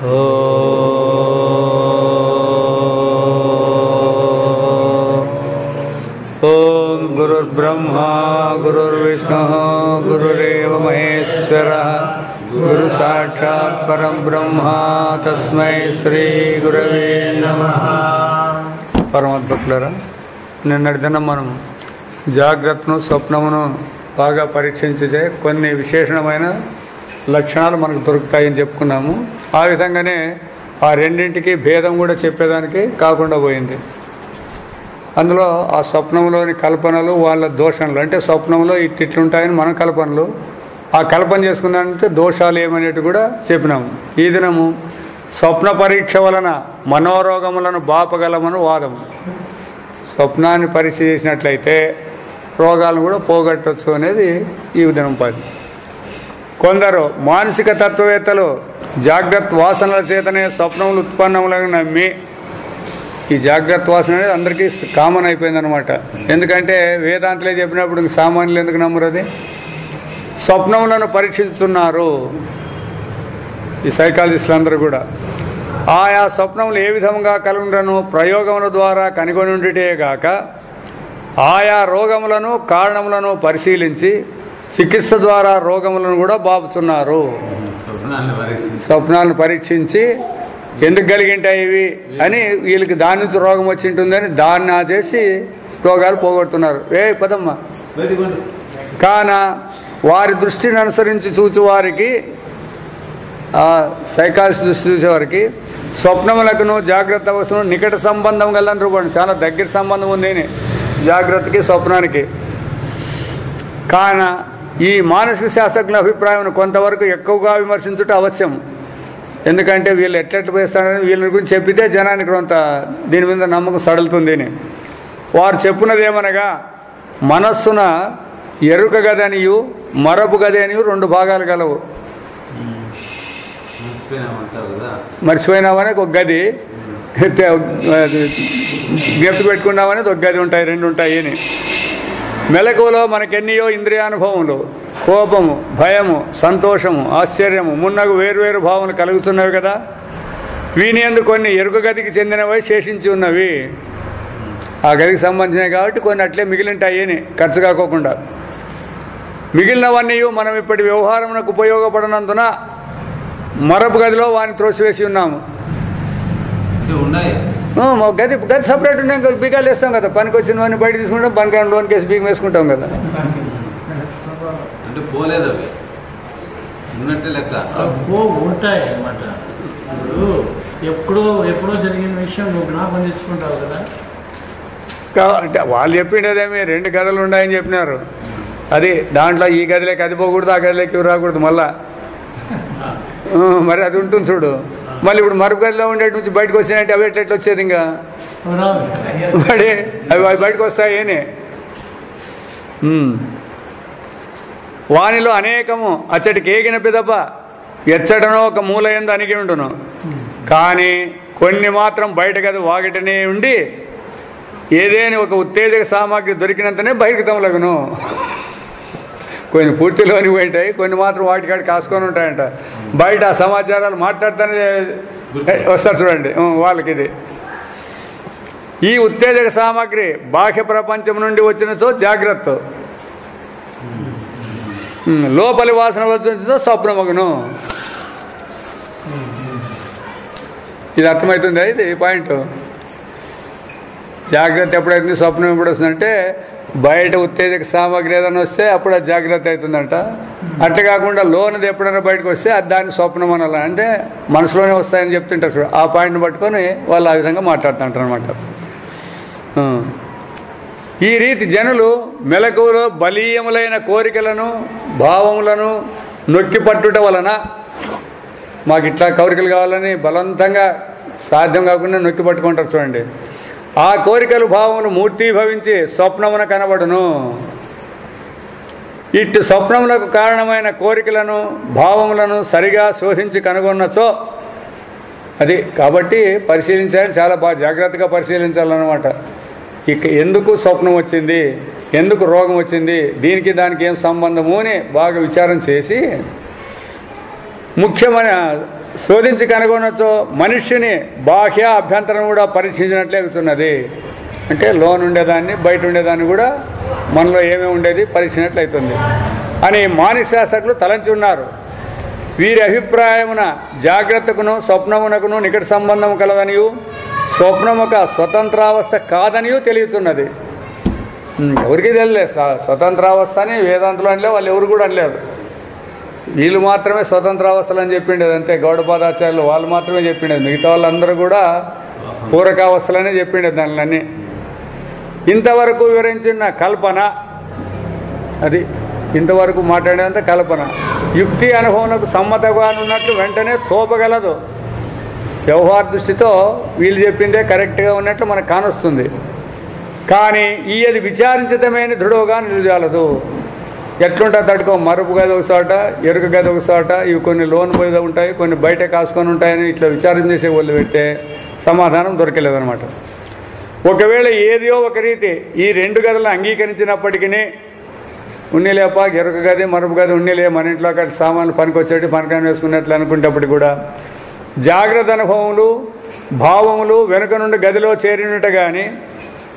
ओम गुरुर्ब्रह्मा गुरुर्विष्णु गुरुरेव महेश्वरः गुरु साक्षात् परम ब्रह्म तस्मै श्री गुरवे नमः। పరమద్భుతులారా, నిన్నటి దినం మనం జాగ్రత్తను స్వప్నమును బాగా పరీక్షించితే కొన్ని విశేషమైన లక్షణాలు మనకు దొరుకుతాయని చెప్పుకున్నాము. ఆ విధంగానే ఆ రెండింటికి భేదం కూడా చెప్పేదానికి కాకుండా పోయింది. అందులో ఆ స్వప్నంలోని కల్పనలు వాళ్ళ దోషణలు, అంటే స్వప్నంలో ఇట్లుంటాయని మన కల్పనలు, ఆ కల్పన చేసుకున్నానంటే దోషాలు ఏమనేది కూడా చెప్పినాము. ఈ దినము స్వప్న పరీక్ష వలన మనోరోగములను బాపగలమని వాదము. స్వప్నాన్ని పరీక్ష చేసినట్లయితే రోగాలను కూడా పోగొట్టవచ్చు అనేది ఈ దినం పది. కొందరు మానసిక తత్వవేత్తలు జాగ్రత్త వాసనల చేతనే స్వప్నములు ఉత్పన్నములను నమ్మి, ఈ జాగ్రత్త వాసన అనేది అందరికీ కామన్ అయిపోయిందనమాట. ఎందుకంటే వేదాంతలే చెప్పినప్పుడు సామాన్యులు ఎందుకు నమ్మరు? అది స్వప్నములను పరీక్షిస్తున్నారు ఈ సైకాలజిస్టులు అందరూ కూడా. ఆయా స్వప్నములు ఏ విధంగా కలుగునను ప్రయోగముల ద్వారా కనుగొని ఉండిటే గాక ఆయా రోగములను కారణములను పరిశీలించి చికిత్స ద్వారా రోగములను కూడా బాపుతున్నారు. స్వప్నాలను పరీక్షించి ఎందుకు కలిగింటాయి ఇవి అని, వీళ్ళకి దాని నుంచి రోగం వచ్చి ఉంటుందని దాన్ని చేసి రోగాలు పోగొడుతున్నారు. పదమ్మ కాన వారి దృష్టిని అనుసరించి చూచేవారికి, సైకాలజీ దృష్టి చూసేవారికి స్వప్నములకును జాగ్రత్త అవసరం నికట సంబంధం గలని రూపండి. చాలా దగ్గర సంబంధం ఉంది జాగ్రత్తకి స్వప్నానికి. కాన ఈ మానసిక శాస్త్రజ్ఞుల అభిప్రాయం కొంతవరకు ఎక్కువగా విమర్శించుట అవశ్యం. ఎందుకంటే వీళ్ళు ఎట్లెట్లు వేస్తారని వీళ్ళ గురించి చెప్పితే జనానికి కొంత దీని మీద నమ్మకం సడలుతుంది అని. వారు చెప్పున్నది ఏమనగా, మనస్సున ఎరుక గదనియు మరపు గదనియు రెండు భాగాలు గలవు. మర్చిపోయినామని ఒక గది, గెప్పు పెట్టుకున్నామని ఒక గది ఉంటాయి, రెండు ఉంటాయి అని. మెలకువలో మనకెన్నయో ఇంద్రియానుభవములు, కోపము, భయము, సంతోషము, ఆశ్చర్యము మున్నగు వేరువేరు భావనలు కలుగుతున్నవి కదా. వీని యందు కొన్ని ఎరుక గదికి చెందినవి శేషించి ఉన్నవి. ఆ గదికి సంబంధించినవి కాబట్టి కొన్ని అట్లే మిగిలింటాయి అని, ఖర్చు కాకోకుండా. మిగిలినవన్నీ మనం ఇప్పటి వ్యవహారమునకు ఉపయోగపడనందున మరపు గదిలో వారిని త్రోసివేసి ఉన్నాము. గది గది సపరేట్ ఉన్నాయి, బీగాలు వేస్తాం కదా. పనికి వచ్చిన వాడిని బయట తీసుకుంటాం, పనికి లోన్ కేసు బీగం వేసుకుంటాం కదా. ఉంటాయి అన్నమాట. ఇప్పుడు ఎప్పుడో జరిగిన విషయం నువ్వు జ్ఞాపకం తెచ్చుకుంటావు కదా. అంటే వాళ్ళు చెప్పిండేదేమి రెండు గదులు ఉన్నాయని చెప్పినారు. అది దాంట్లో ఈ గదిలోకి అది పోకూడదు, ఆ గదిలోకి ఇవి రాకూడదు. మళ్ళా మరి అది ఉంటుంది చూడు. మళ్ళీ ఇప్పుడు మరొక గదిలో ఉండేటి నుంచి బయటకు వచ్చినాయంటే అవి ఎట్లా వచ్చేది? ఇంకా అవి బయటకు వస్తాయని. వానిలో అనేకము అచ్చటికి ఏగిన పిదప ఎచ్చటనో ఒక మూల యందు అణిగి ఉండును. కానీ కొన్ని మాత్రం బయట గది వాగిటనే ఉండి ఏదేని ఒక ఉత్తేజక సామాగ్రి దొరికినంతనే బహిర్గతములగును. కొన్ని పూర్తిలోని ఉంటాయి, కొన్ని మాత్రం వాటికాడి కాసుకొని ఉంటాయంట. బయట ఆ సమాచారాలు మాట్లాడుతూనే వస్తారు చూడండి వాళ్ళకి. ఇది ఈ ఉత్తేజక సామాగ్రి బాహ్య ప్రపంచం నుండి వచ్చినచో జాగ్రత్త, లోపలి వాసన వచ్చినచో స్వప్నమగును. ఇది అర్థమవుతుంది. ఇది పాయింట్. జాగ్రత్త ఎప్పుడైతుంది, స్వప్నం ఎప్పుడు వస్తుందంటే బయట ఉత్తేజక సామాగ్రి ఏదైనా వస్తే అప్పుడు అది జాగ్రత్త అవుతుందంట. అట్లా కాకుండా లోనది ఎప్పుడైనా బయటకు వస్తే అది దాన్ని స్వప్నం అనాలి. అంటే మనసులోనే వస్తాయని చెప్తుంటారు చూడు. ఆ పాయింట్ని పట్టుకొని వాళ్ళు ఆ విధంగా మాట్లాడుతుంటారు అనమాట. ఈ రీతి జనులు మెలకువలో బలీయములైన కోరికలను భావములను నొక్కి పట్టుట వలన, మాకు ఇట్లా కోరికలు కావాలని బలవంతంగా సాధ్యం కాకుండా నొక్కి పట్టుకుంటారు చూడండి. ఆ కోరికలు భావములు మూర్తీభవించి స్వప్నమున కనబడును. ఇటు స్వప్నములకు కారణమైన కోరికలను భావములను సరిగా శోధించి కనుగొన్నచో అది. కాబట్టి పరిశీలించాలని చాలా బాగా జాగ్రత్తగా పరిశీలించాలన్నమాట. ఇక ఎందుకు స్వప్నం వచ్చింది, ఎందుకు రోగం వచ్చింది, దీనికి దానికి ఏం సంబంధము అని బాగా విచారం చేసి ముఖ్యమైన శోధించి కనుగొనొచ్చో మనుష్యుని బాహ్య అభ్యంతరం కూడా పరీక్షించినట్లే అవుతున్నది. అంటే లోన్ ఉండేదాన్ని బయట ఉండేదాన్ని కూడా మనలో ఏమేమి ఉండేది పరీక్షించినట్లు అవుతుంది అని మానసిక శాస్త్రజ్ఞులు తలంచి ఉన్నారు. వీరి అభిప్రాయమున జాగ్రత్తకును స్వప్నమునకును నికట సంబంధం కలదనియు స్వప్నం ఒక స్వతంత్రావస్థ కాదనియు తెలియచున్నది. ఎవరికి తెలియలేదు స్వతంత్రావస్థ అని వేదాంతులు అనలేదు, వాళ్ళు ఎవరు కూడా అనలేదు. వీళ్ళు మాత్రమే స్వతంత్రావస్థలు అని చెప్పిండేది, అంతే గౌడపాదాచార్యులు వాళ్ళు మాత్రమే చెప్పిండేది. మిగతా వాళ్ళందరూ కూడా పూరకావస్థలనే చెప్పిండేది దానిలన్నీ. ఇంతవరకు వివరించిన కల్పన, అది ఇంతవరకు మాట్లాడేదంతా కల్పన. యుక్తి అనుభవంకు సమ్మతంగా ఉన్నట్లు వెంటనే తోపగలదు. వ్యవహార దృష్టితో వీళ్ళు చెప్పిందే కరెక్ట్గా ఉన్నట్లు మనకు కానొస్తుంది. కానీ ఈ అది విచారించటమైన దృఢంగా నిలజాలదు. ఎట్లుంటుంది తట్టుకో, మరుపు గది ఒక చోట, ఎరుక గది ఒక చోట, ఇవి కొన్ని లోన్ పోయి ఉంటాయి, కొన్ని బయట కాసుకొని ఉంటాయని ఇట్లా విచారం చేసే వాళ్ళు పెట్టే సమాధానం దొరకలేదనమాట. ఒకవేళ ఏదో ఒక రీతి ఈ రెండు గదులను అంగీకరించినప్పటికీ ఉన్నిలేప ఎరుక గది మరుపు గది ఉన్నిలే, మన ఇంట్లో అక్కడ సామాన్లు పనికొచ్చేటి పనికాని వేసుకున్నట్లు అనుకునేటప్పటికి కూడా జాగ్రత్త అనుభవములు భావములు వెనుక నుండి గదిలో చేరినట్టు కానీ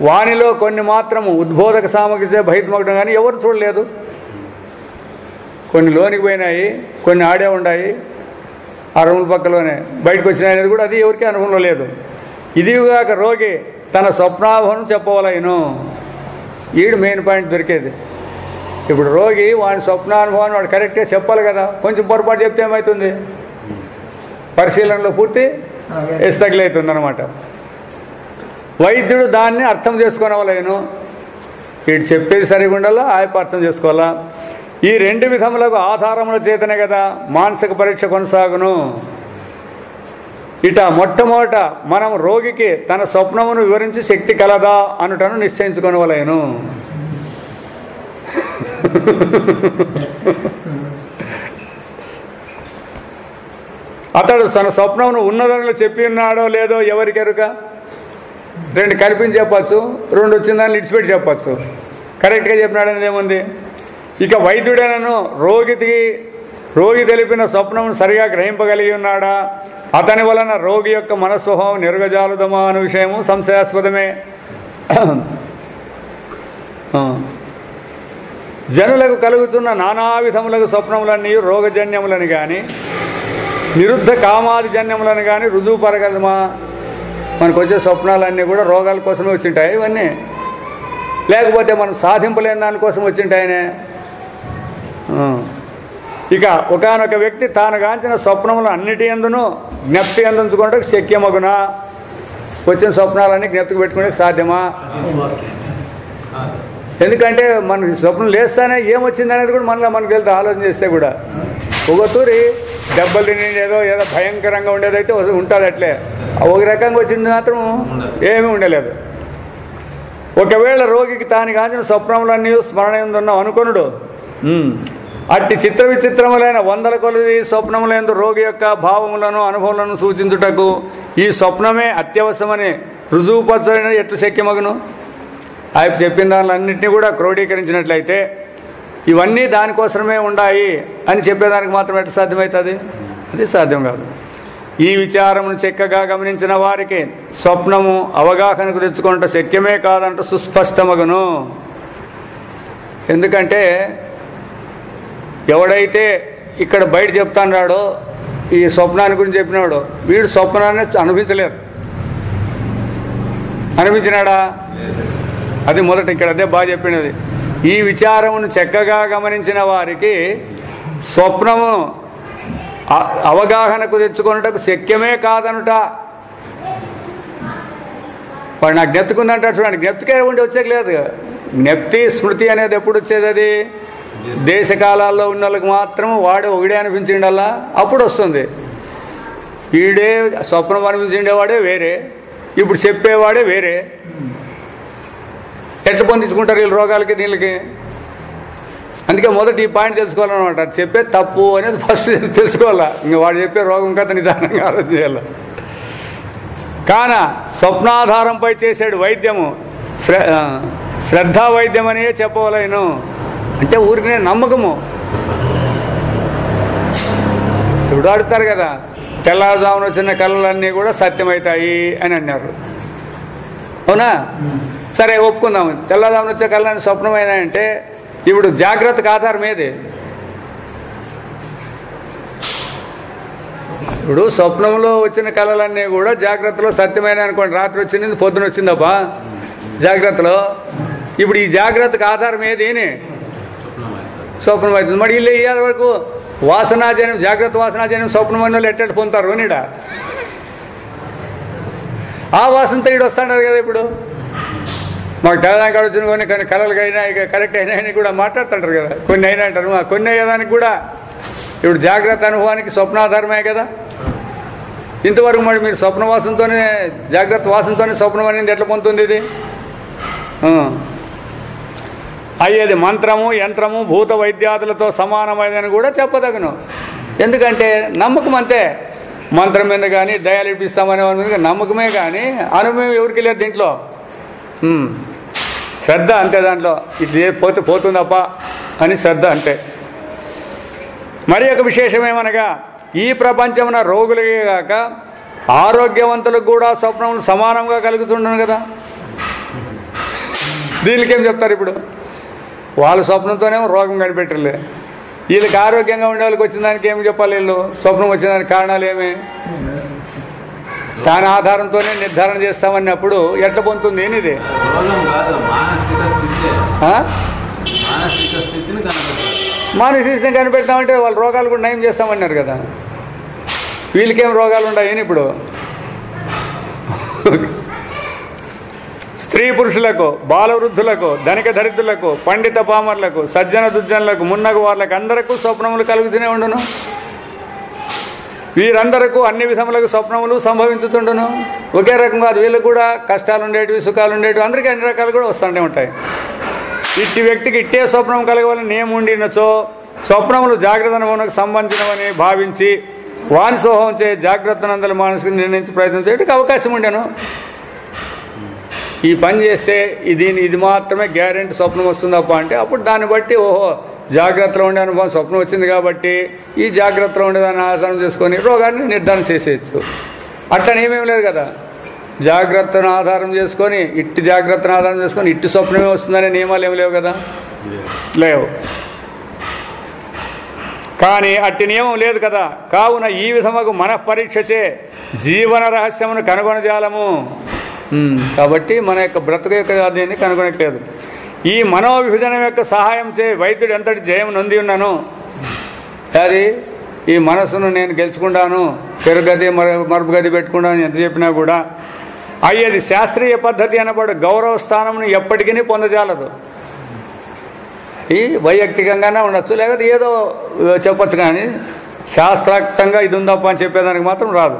వానిలో కొన్ని మాత్రము ఉద్బోధక సామగ్రితే బహిర్మగడం కానీ ఎవరు చూడలేదు. కొన్ని లోనికి పోయినాయి, కొన్ని ఆడే ఉన్నాయి, ఆ రూముల పక్కలోనే బయటకు వచ్చినాయి అనేది కూడా అది ఎవరికి అనుభవంలో లేదు. ఇదిగాక రోగి తన స్వప్నాభవం చెప్పవలయను. ఈడు మెయిన్ పాయింట్ దొరికేది. ఇప్పుడు రోగి వాడి స్వప్నానుభవాన్ని వాడు కరెక్ట్గా చెప్పాలి కదా. కొంచెం పొరపాటు చెప్తే ఏమవుతుంది, పరిశీలనలో పూర్తి ఎస్తగిలవుతుంది అనమాట. వైద్యుడు దాన్ని అర్థం చేసుకోనవలేను. వీడు చెప్పేది సరిగా ఉండాలా, ఆయప్ప అర్థం చేసుకోవాలా. ఈ రెండు విధములకు ఆధారముల చేతనే కదా మానసిక పరీక్ష కొనసాగును. ఇట మొట్టమొదట మనం రోగికి తన స్వప్నమును వివరించి శక్తి కలదా అనుటను నిశ్చయించుకొనవలేను. అతడు తన స్వప్నమును ఉన్నదానిలో చెప్పి ఉన్నాడో లేదో ఎవరికెరుక. రెండు కల్పించి చెప్పచ్చు, రెండు వచ్చిన దాన్ని ఇడిచిపెట్టి చెప్పచ్చు. కరెక్ట్గా చెప్పినాడనేది ఏముంది. ఇక వైద్యుడైనను రోగి తెలిపిన స్వప్నమును సరిగా గ్రహింపగలిగి ఉన్నాడా, అతని వలన రోగి యొక్క మనస్వభావం నిరగజాలుదమా అనే విషయము సంశయాస్పదమే. జనులకు కలుగుతున్న నానా విధములకు స్వప్నములన్నీ రోగజన్యములని కానీ నిరుద్ధ కామాది జన్యములను కానీ రుజువు పరగలమా. మనకు వచ్చే స్వప్నాలన్నీ కూడా రోగాల కోసమే వచ్చింటాయి ఇవన్నీ, లేకపోతే మనం సాధింపలేని దానికోసం వచ్చింటాయనే. ఇక ఒకానొక వ్యక్తి తాను గాంచిన స్వప్నములు అన్నిటి ఎందును జ్ఞప్తి ఎందుకుంటే శక్యమగునా. వచ్చిన స్వప్నాలన్నీ జ్ఞప్తికి పెట్టుకునే సాధ్యమా? ఎందుకంటే మనకి స్వప్నం లేస్తానే ఏమొచ్చింది అనేది కూడా మనకు వెళ్తే ఆలోచన చేస్తే కూడా ఒక తూరి దెబ్బలు తినేదో ఏదో భయంకరంగా ఉండేదైతే ఉంటుంది, అట్లే ఒక రకంగా వచ్చింది మాత్రం ఏమీ ఉండలేదు. ఒకవేళ రోగికి తాను కాంచిన స్వప్నములన్నీ స్మరణ ఉందన్నాం అనుకొనుడు, అట్టి చిత్ర విచిత్రములైన వందల కొలది స్వప్నములందు రోగి యొక్క భావములను అనుభవములను సూచించుటకు ఈ స్వప్నమే అత్యవసరమని రుజువుపరచడం ఎట్లు శక్యమగును. ఆయన చెప్పిన దానిలన్నింటినీ కూడా క్రోడీకరించినట్లయితే ఇవన్నీ దానికోసమే ఉన్నాయి అని చెప్పేదానికి మాత్రం ఎట్లా సాధ్యమవుతుంది? అది సాధ్యం కాదు. ఈ విచారమును చక్కగా గమనించిన వారికి స్వప్నము అవగాహనకు తెచ్చుకుంటే శక్యమే కాదంటూ సుస్పష్టమగును. ఎందుకంటే ఎవడైతే ఇక్కడ బయట చెప్తాన్నాడో ఈ స్వప్నాన్ని గురించి చెప్పినాడు, వీడు స్వప్నాన్ని అనుభవించలేరు. అనిపించినాడా? అది మొదట ఇక్కడ అదే బాగా చెప్పినది. ఈ విచారమును చక్కగా గమనించిన వారికి స్వప్నము అవగాహనకు తెచ్చుకున్నటకు శక్యమే కాదనుట. వాడు నాకు జ్ఞప్తికుందంటాడు చూడండి, జ్ఞప్తికే ఉండి వచ్చేది లేదు. జ్ఞప్తి స్మృతి అనేది ఎప్పుడు వచ్చేది? అది దేశకాలాల్లో ఉన్న వాళ్ళకి మాత్రం వాడు ఒకడే అనిపించిండల్లా అప్పుడు వస్తుంది. వీడే స్వప్నం అనిపించిండేవాడే వేరే, ఇప్పుడు చెప్పేవాడే వేరే. ఎట్లా పొందించుకుంటారు వీళ్ళు రోగాలకి దీనికి? అందుకే మొదటి ఈ పాయింట్ తెలుసుకోవాలన్నమాట. అది చెప్పే తప్పు అనేది ఫస్ట్ తెలుసుకోవాలా. ఇంకా వాడు చెప్పే రోగం కథ నిదానంగా ఆలోచన చేయాలి. కాన స్వప్నాధారంపై చేసేడు వైద్యము శ్రద్ధా వైద్యం అనే చెప్పవలేను. అంటే ఊరికి నమ్మకము. ఇప్పుడు అడుగుతారు కదా, తెల్లవారుజామున వచ్చిన కళలన్నీ కూడా సత్యమవుతాయి అని అన్నారు. అవునా? సరే ఒప్పుకుందాం. తెల్లవారుజామున వచ్చే కళలన్నీ స్వప్నమైనాయంటే ఇప్పుడు జాగ్రత్తకు ఆధారం ఏది? ఇప్పుడు స్వప్నంలో వచ్చిన కళలన్నీ కూడా జాగ్రత్తలో సత్యమైన అనుకోండి. రాత్రి వచ్చింది, పొద్దున వచ్చిందబ్బా జాగ్రత్తలో. ఇప్పుడు ఈ జాగ్రత్తకు ఆధారం ఏది? స్వప్నం అవుతుంది. మరి వీళ్ళు ఇయ్యాల వరకు వాసనాజన్యం, జాగ్రత్త వాసనాజన్యం స్వప్నం అన్న వాళ్ళు ఎట్టట్టు పొందుతారు నీడ. ఆ వాసనతో ఈడు వస్తాడారు కదా. ఇప్పుడు మాకు తెలంగాణ వచ్చిన కొన్ని కళలు అయినా ఇక కరెక్ట్ అయినా కూడా మాట్లాడుతుంటారు కదా. కొన్ని అయినా అంటారు, కొన్ని అయ్యేదానికి కూడా ఇప్పుడు జాగ్రత్త అనుభవానికి స్వప్నాధారమే కదా. ఇంతవరకు మరి మీరు స్వప్న వాసనతోనే, జాగ్రత్త వాసనతోనే స్వప్నం అనేది ఎట్లా పొందుతుంది? ఇది అయ్యేది మంత్రము, యంత్రము, భూత వైద్యాదులతో సమానమైనదని కూడా చెప్పదగను. ఎందుకంటే నమ్మకం అంతే. మంత్రం మీద కానీ దయాలు ఇప్పిస్తామనే వాళ్ళ మీద నమ్మకమే కానీ అనుభవం ఎవరికి లేదు దీంట్లో. శ్రద్ధ అంతే. దాంట్లో ఇట్లా పోతే పోతుందప్ప అని శ్రద్ధ అంతే. మరి ఒక విశేషమేమనగా ఈ ప్రపంచమున రోగులకే కాక ఆరోగ్యవంతులకు కూడా స్వప్నములు సమానంగా కలుగుతుండను కదా. దీనికేం చెప్తారు? ఇప్పుడు వాళ్ళ స్వప్నంతోనేమో రోగం కనిపెట్టలే. వీళ్ళకి ఆరోగ్యంగా ఉండే వాళ్ళకి వచ్చిన దానికి ఏమి చెప్పాలి? వీళ్ళు స్వప్నం వచ్చిన దానికి కారణాలు ఏమి? దాని ఆధారంతోనే నిర్ధారణ చేస్తామన్నప్పుడు ఎట్లా పొందుతుంది? ఇది మానసిక స్థితిని కనిపెడతామంటే వాళ్ళు రోగాలు కూడా నయం చేస్తామన్నారు కదా. వీళ్ళకేం రోగాలు ఉన్నాయి? ఇప్పుడు స్త్రీ పురుషులకు, బాలవృద్ధులకు, ధనిక దరిద్రులకు, పండిత పామర్లకు, సజ్జన దుర్జనులకు, మున్నగు వాళ్ళకు అందరికీ స్వప్నములు కలుగుతూనే ఉండును. వీరందరకు అన్ని విధములకు స్వప్నములు సంభవించుతుండును. ఒకే రకం కాదు. వీళ్ళకు కూడా కష్టాలు ఉండేటివి, సుఖాలు ఉండేటివి, అందరికీ అన్ని రకాలు కూడా వస్తూనే ఉంటాయి. ఇట్టి వ్యక్తికి ఇట్టే స్వప్నం కలగవాలని నియమం ఉండినచో స్వప్నములు జాగ్రత్త అనుభవానికి సంబంధించినవని భావించి వాని సోహం చే జాగ్రత్తనందల మానసిక నిర్ణయించి ప్రయత్నం చేయడానికి అవకాశం ఉండేను. ఈ పని చేస్తే ఇది మాత్రమే గ్యారెంటీ స్వప్నం వస్తుందప్ప అంటే అప్పుడు దాన్ని బట్టి ఓహో జాగ్రత్తలో ఉండే అనుభవం స్వప్నం వచ్చింది కాబట్టి ఈ జాగ్రత్తలో ఉండేదాన్ని ఆధారం చేసుకొని రోగాన్ని నిర్ధారణ చేసేయచ్చు. అట్టనేమేం లేదు కదా. జాగ్రత్తను ఆధారం చేసుకొని ఇట్టి జాగ్రత్తను ఆధారం చేసుకొని ఇట్టి స్వప్నమే వస్తుందనే నియమాలు ఏమి లేవు కదా. లేవు. కానీ అట్టి నియమం లేదు కదా. కావున ఈ విధముకు మనఃపరీక్షచే జీవన రహస్యమును కనుగొనజాలము. కాబట్టి మన యొక్క బ్రతుకు యొక్క దీన్ని కనుగొనట్లేదు. ఈ మనోవిభజనం యొక్క సహాయం చే వైద్యుడు ఎంతటి జయం నొంది ఉన్నాను. అది ఈ మనసును నేను గెలుచుకుంటాను, పెరుగది మరుపు గది పెట్టుకుంటాను ఎంత చెప్పినా కూడా అయ్యేది శాస్త్రీయ పద్ధతి అనబడు గౌరవ స్థానమును ఎప్పటికీ పొందజాలదు. ఈ వైయక్తికంగానే ఉండొచ్చు, లేకపోతే ఏదో చెప్పచ్చు, కానీ శాస్త్రాక్తంగా ఇది ఉందప్ప అని చెప్పేదానికి మాత్రం రాదు.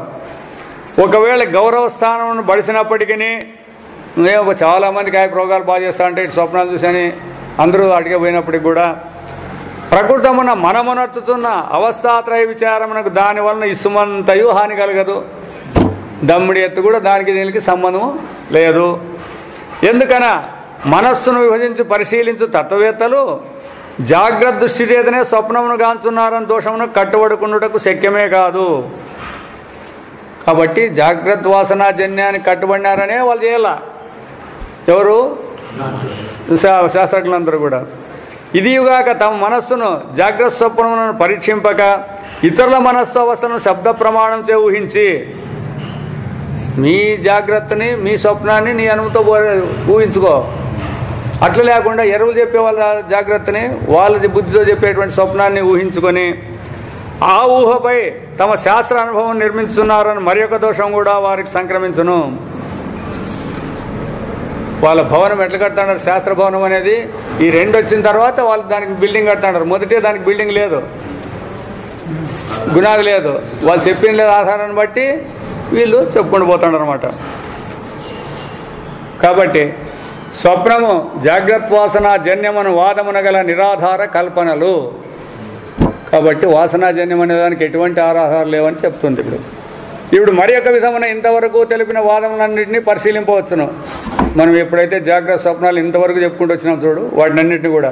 ఒకవేళ గౌరవ స్థానం బడిసినప్పటికీ చాలామందికి ఆ రోగాలు బాగా చేస్తా అంటే ఇటు స్వప్నాలు చూసని అందరూ అడిగే పోయినప్పటికి కూడా ప్రకృతమున మనమునర్చుతున్న అవస్థాత్రయ విచారమునకు దానివలన ఇసుమంతయు హాని కలగదు. దమ్ముడి ఎత్తు కూడా దానికి దీనికి సంబంధం లేదు. ఎందుకన మనస్సును విభజించి పరిశీలించు తత్వవేత్తలు జాగ్రత్త దృష్టి చేతనే స్వప్నమును గాంచున్నారని దోషమును కట్టుబడుకుండుటకు శక్యమే కాదు. కాబట్టి జాగ్రత్త వాసనాజన్యానికి కట్టుబడినారనే వాళ్ళు చేయాల. ఎవరు? శాస్త్రజ్ఞులందరూ కూడా. ఇదియుగాక తమ మనస్సును జాగ్రత్త స్వప్నములను పరీక్షింపక ఇతరుల మనస్సు అవస్థను శబ్ద ప్రమాణం చే ఊహించి మీ జాగ్రత్తని మీ స్వప్నాన్ని నీ అనుమతితో ఊహించుకో. అట్లా లేకుండా ఎరువులు చెప్పే వాళ్ళ జాగ్రత్తని వాళ్ళ బుద్ధితో చెప్పేటువంటి స్వప్నాన్ని ఊహించుకొని ఆ ఊహపై తమ శాస్త్ర అనుభవం నిర్మించుతున్నారని మరి ఒక దోషం కూడా వారికి సంక్రమించును. వాళ్ళ భవనం ఎట్లా కడతాడారు? శాస్త్ర భవనం అనేది ఈ రెండు వచ్చిన తర్వాత వాళ్ళు దానికి బిల్డింగ్ కడతాడారు. మొదటే దానికి బిల్డింగ్ లేదు, గుణాది లేదు. వాళ్ళు చెప్పిన లేదు ఆధారాన్ని బట్టి వీళ్ళు చెప్పుకుంటూ పోతాడు అనమాట. కాబట్టి స్వప్నము జాగ్రత్త వాసన జన్యమను వాదమున గల నిరాధార కల్పనలు. కాబట్టి వాసనాజన్యం అనే దానికి ఎటువంటి ఆధారాలు లేవని చెప్తుంది. ఇప్పుడు మరి ఒక విధమైన ఇంతవరకు తెలిపిన వాదములన్నింటినీ పరిశీలింపవచ్చును. మనం ఎప్పుడైతే జాగ్రత్త స్వప్నాలు ఇంతవరకు చెప్పుకుంటూ వచ్చినాం చూడు, వాటినన్నింటినీ కూడా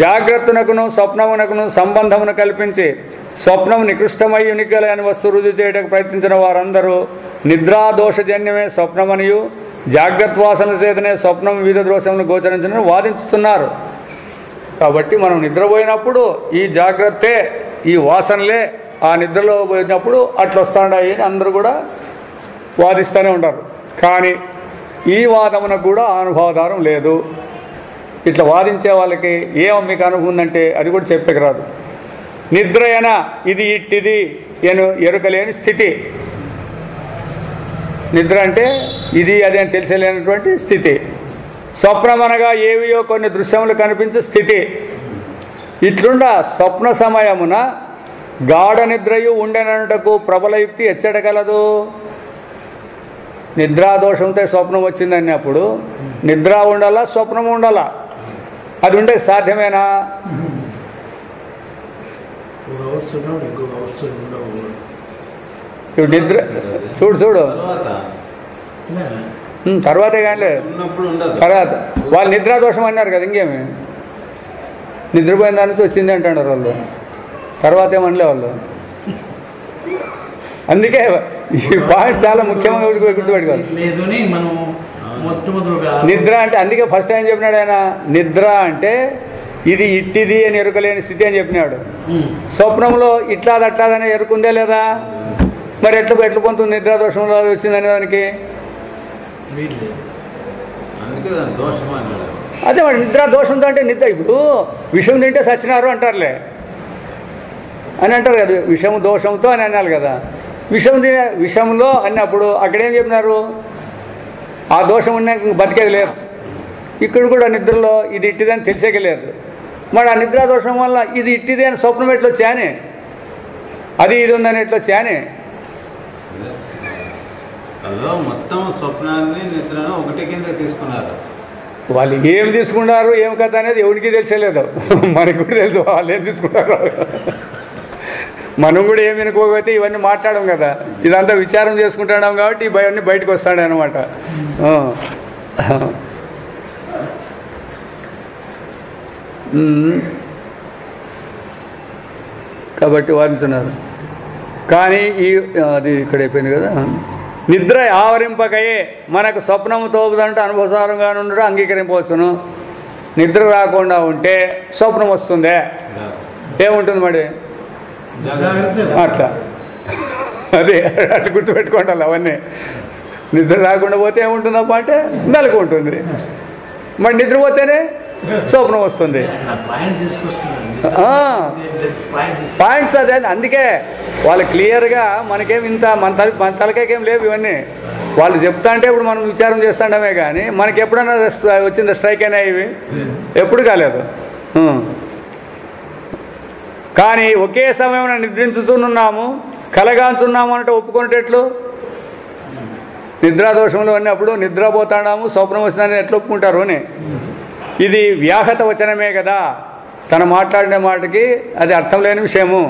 జాగ్రత్తనకును స్వప్నమునకును సంబంధమును కల్పించి స్వప్నం నికృష్టమై ఉనికిగలని వస్తువు రుజువు చేయడానికి ప్రయత్నించిన వారందరూ నిద్రాదోషజన్యమే స్వప్నమనియు జాగ్రత్త వాసన చేతనే స్వప్నం వివిధ దోషములను గోచరించని వాదించుతున్నారు. కాబట్టి మనం నిద్రపోయినప్పుడు ఈ జాగ్రత్తే, ఈ వాసనలే ఆ నిద్రలో పోయినప్పుడు అట్లా వస్తాయి అని అందరూ కూడా వాదిస్తూనే ఉంటారు. కానీ ఈ వాదమునకు కూడా అనుభవాధారం లేదు. ఇట్లా వాదించే వాళ్ళకి ఏమో మీకు అనుభవం ఉందంటే అది కూడా చెప్పక రాదు. నిద్రయన ఇది ఇట్టిది ఎరుకలేని స్థితి. నిద్ర అంటే ఇది అది అని తెలిసలేనటువంటి స్థితి. స్వప్నం అనగా ఏవియో కొన్ని దృశ్యములు కనిపించే స్థితి. ఇట్లుండ స్వప్న సమయమున గాఢ నిద్రయు ఉండెనటకు ప్రబల యుక్తి ఎచ్చటగలదు. నిద్రాదోషంతో స్వప్నం వచ్చిందన్నప్పుడు నిద్ర ఉండాలా, స్వప్నం ఉండాలా? అది ఉండే సాధ్యమేనా? నిద్ర చూడు తర్వాతే కానీ తర్వాత వాళ్ళు నిద్రాదోషం అన్నారు కదా, ఇంకేమి నిద్రపోయిన దాని నుంచి వచ్చింది అంటున్నారు వాళ్ళు. తర్వాత ఏమనలే వాళ్ళు. అందుకే ఈ పాయింట్ చాలా ముఖ్యంగా గుర్తుపెట్టుకోవాలి. నిద్ర అంటే అందుకే ఫస్ట్ టైం చెప్పినాడు ఆయన, నిద్ర అంటే ఇది ఇట్టిది అని ఎరుకలేని స్థితి అని చెప్పినాడు. స్వప్నంలో ఇట్లాది అట్లాదని ఎరుకుందే లేదా? మరి ఎట్లు పొందుతుంది నిద్రాదోషంలో వచ్చిందనే దానికి? అదే మరి నిద్ర దోషంతో అంటే నిద్ర ఇప్పుడు విషం తింటే సచ్చినారు అంటారులే అని అంటారు కదా, విషము దోషంతో అని అన్నారు కదా. విషంలో అన్నప్పుడు అక్కడేం చెప్పినారు? ఆ దోషం ఉన్న బతికేది లేదు. ఇక్కడ కూడా నిద్రలో ఇది ఇట్టిదని తెలిసేకే లేదు. మరి ఆ నిద్రా దోషం వల్ల ఇది ఇట్టిది అని స్వప్నం ఎట్లా వచ్చాని, అది ఇది ఉందని ఎట్లా వచ్చాని? మొత్తం స్వప్నాన్ని నిద్రను ఒకటి కింద తీసుకున్నారు. వాళ్ళు ఏం తీసుకున్నారు ఏం కథ అనేది ఎవరికి తెలిసేలేదు. మనకు కూడా తెలుసు వాళ్ళు ఏం తీసుకున్నారు. మనం కూడా ఏమి అనుకోకపోతే ఇవన్నీ మాట్లాడడం కదా, ఇదంతా విచారం చేసుకుంటాం కాబట్టి ఇవన్నీ బయటకు వస్తాడు అనమాట. కాబట్టి వాదించున్నారు. కానీ అది ఇక్కడ అయిపోయింది కదా. నిద్ర ఆవరింపకయే మనకు స్వప్నము తోపుదంటే అనుభవసారంగా ఉండడం అంగీకరింపవచ్చును. నిద్ర రాకుండా ఉంటే స్వప్నం వస్తుందే, ఏముంటుంది మరి? అట్లా అదే అట్లా గుర్తుపెట్టుకోండి. అవన్నీ నిద్ర రాకుండా పోతే ఏముంటుందప్ప అంటే మెలకు ఉంటుంది. మరి నిద్రపోతేనే స్వప్నం వస్తుంది. పాయింట్స్ అదే. అందుకే వాళ్ళు క్లియర్గా మనకేం ఇంత మన తలకేం లేవు ఇవన్నీ. వాళ్ళు చెప్తా అంటే ఇప్పుడు మనం విచారం చేస్తాడమే కానీ మనకి ఎప్పుడైనా వచ్చింది స్ట్రైక్ అయినా ఇవి ఎప్పుడు కాలేదు. కానీ ఒకే సమయంలో నిద్రించుతున్నాము, కలగాంచున్నాము అంటే ఒప్పుకునేటట్లు నిద్రాదోషంలో అన్నప్పుడు నిద్రపోతాడాము, స్వప్నం వచ్చిందని ఎట్లా ఒప్పుకుంటారు అని. ఇది వ్యాహత వచనమే కదా, తను మాట్లాడిన మాటకి అది అర్థం లేని విషయము.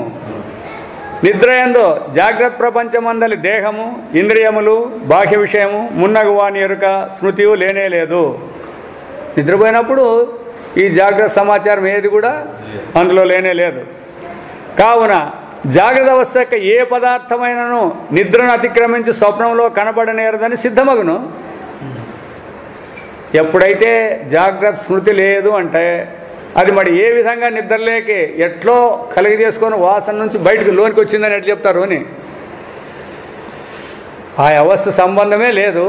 నిద్రయందు జాగ్రత్త ప్రపంచమందలి దేహము, ఇంద్రియములు, బాహ్య విషయము, మున్నగు వాని ఎరుక, స్మృతియు లేనే లేదు. నిద్రపోయినప్పుడు ఈ జాగ్రత్త సమాచారం ఏది కూడా అందులో లేనే లేదు. కావున జాగ్రత్త అవస్థ యొక్క ఏ పదార్థమైనను నిద్రను అతిక్రమించి స్వప్నంలో కనబడనేరదని సిద్ధమగును. ఎప్పుడైతే జాగ్రత్త స్మృతి లేదు అంటే అది మరి ఏ విధంగా నిద్రలేకి ఎట్లో కలిగి చేసుకొని వాసన నుంచి బయటకు లోనికి వచ్చిందని ఎట్లా చెప్తారు అని. ఆ అవస్థ సంబంధమే లేదు,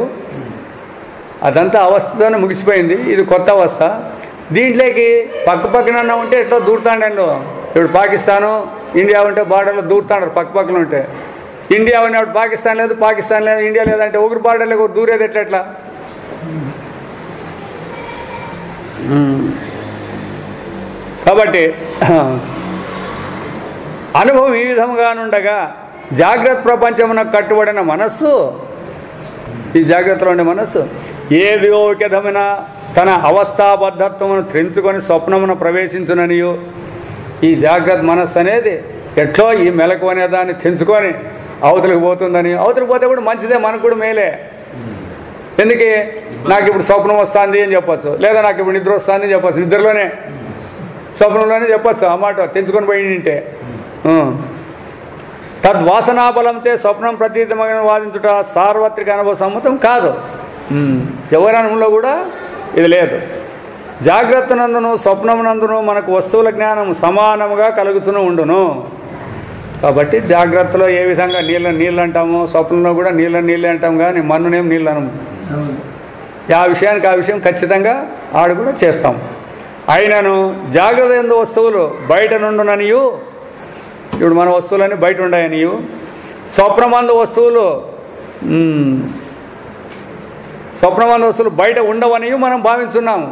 అదంతా అవస్థతోనే ముగిసిపోయింది. ఇది కొత్త అవస్థ. దీంట్లోకి పక్కన ఉంటే ఎట్లా దూరుతాండండి. ఇప్పుడు పాకిస్తాను ఇండియా ఉంటే బార్డర్లో దూరుతాడు పక్కన ఉంటే. ఇండియా ఉన్నప్పుడు పాకిస్తాన్ లేదు, పాకిస్తాన్ లేదు, ఇండియా లేదంటే ఒకరు బార్డర్లో ఒకరు దూరేది ఎట్లా? కాబట్టి అనుభవం ఈ విధముగానుండగా జాగ్రత్త ప్రపంచమునకు కట్టుబడిన మనస్సు, ఈ జాగ్రత్తలో ఉండే మనస్సు ఏదో ఒక విధమైన తన అవస్థాబద్ధత్వమును త్రెంచుకొని స్వప్నమును ప్రవేశించుననియు, ఈ జాగ్రత్త మనస్సు అనేది ఎట్లో ఈ మెలకు అనే దాన్ని తెంచుకొని అవతలికి పోతుందని. అవతలికి పోతే కూడా మంచిదే, మనకు కూడా మేలే. ఎందుకు నాకు ఇప్పుడు స్వప్నం వస్తుంది అని చెప్పచ్చు, లేదా నాకు ఇప్పుడు నిద్ర వస్తుంది అని చెప్పచ్చు. నిద్రలోనే స్వప్నంలోనే చెప్పచ్చు ఆ మాట, తెంచుకొని పోయి ఉంటే. తద్వాసనాబలంచే స్వప్నం ప్రతీతమైన వాదించుట సార్వత్రిక అనుభవ సమ్మతం కాదు. ఎవరి అనుభవంలో కూడా ఇది లేదు. జాగ్రత్త నందును స్వప్నమునందును మనకు వస్తువుల జ్ఞానం సమానముగా కలుగుతూనే ఉండును. కాబట్టి జాగ్రత్తలో ఏ విధంగా నీళ్ళు అంటామో స్వప్నంలో కూడా నీళ్ళే అంటాం, కానీ మన్నునేం నీళ్ళు అనము. ఆ విషయానికి ఆ విషయం ఖచ్చితంగా ఆడు కూడా చేస్తాం. అయినను జాగ్రత్త యందు వస్తువులు బయట నుండుననియు, ఇప్పుడు మన వస్తువులన్నీ బయట ఉన్నాయనియు, స్వప్నమందు వస్తువులు బయట ఉండవనియు మనం భావించున్నాము.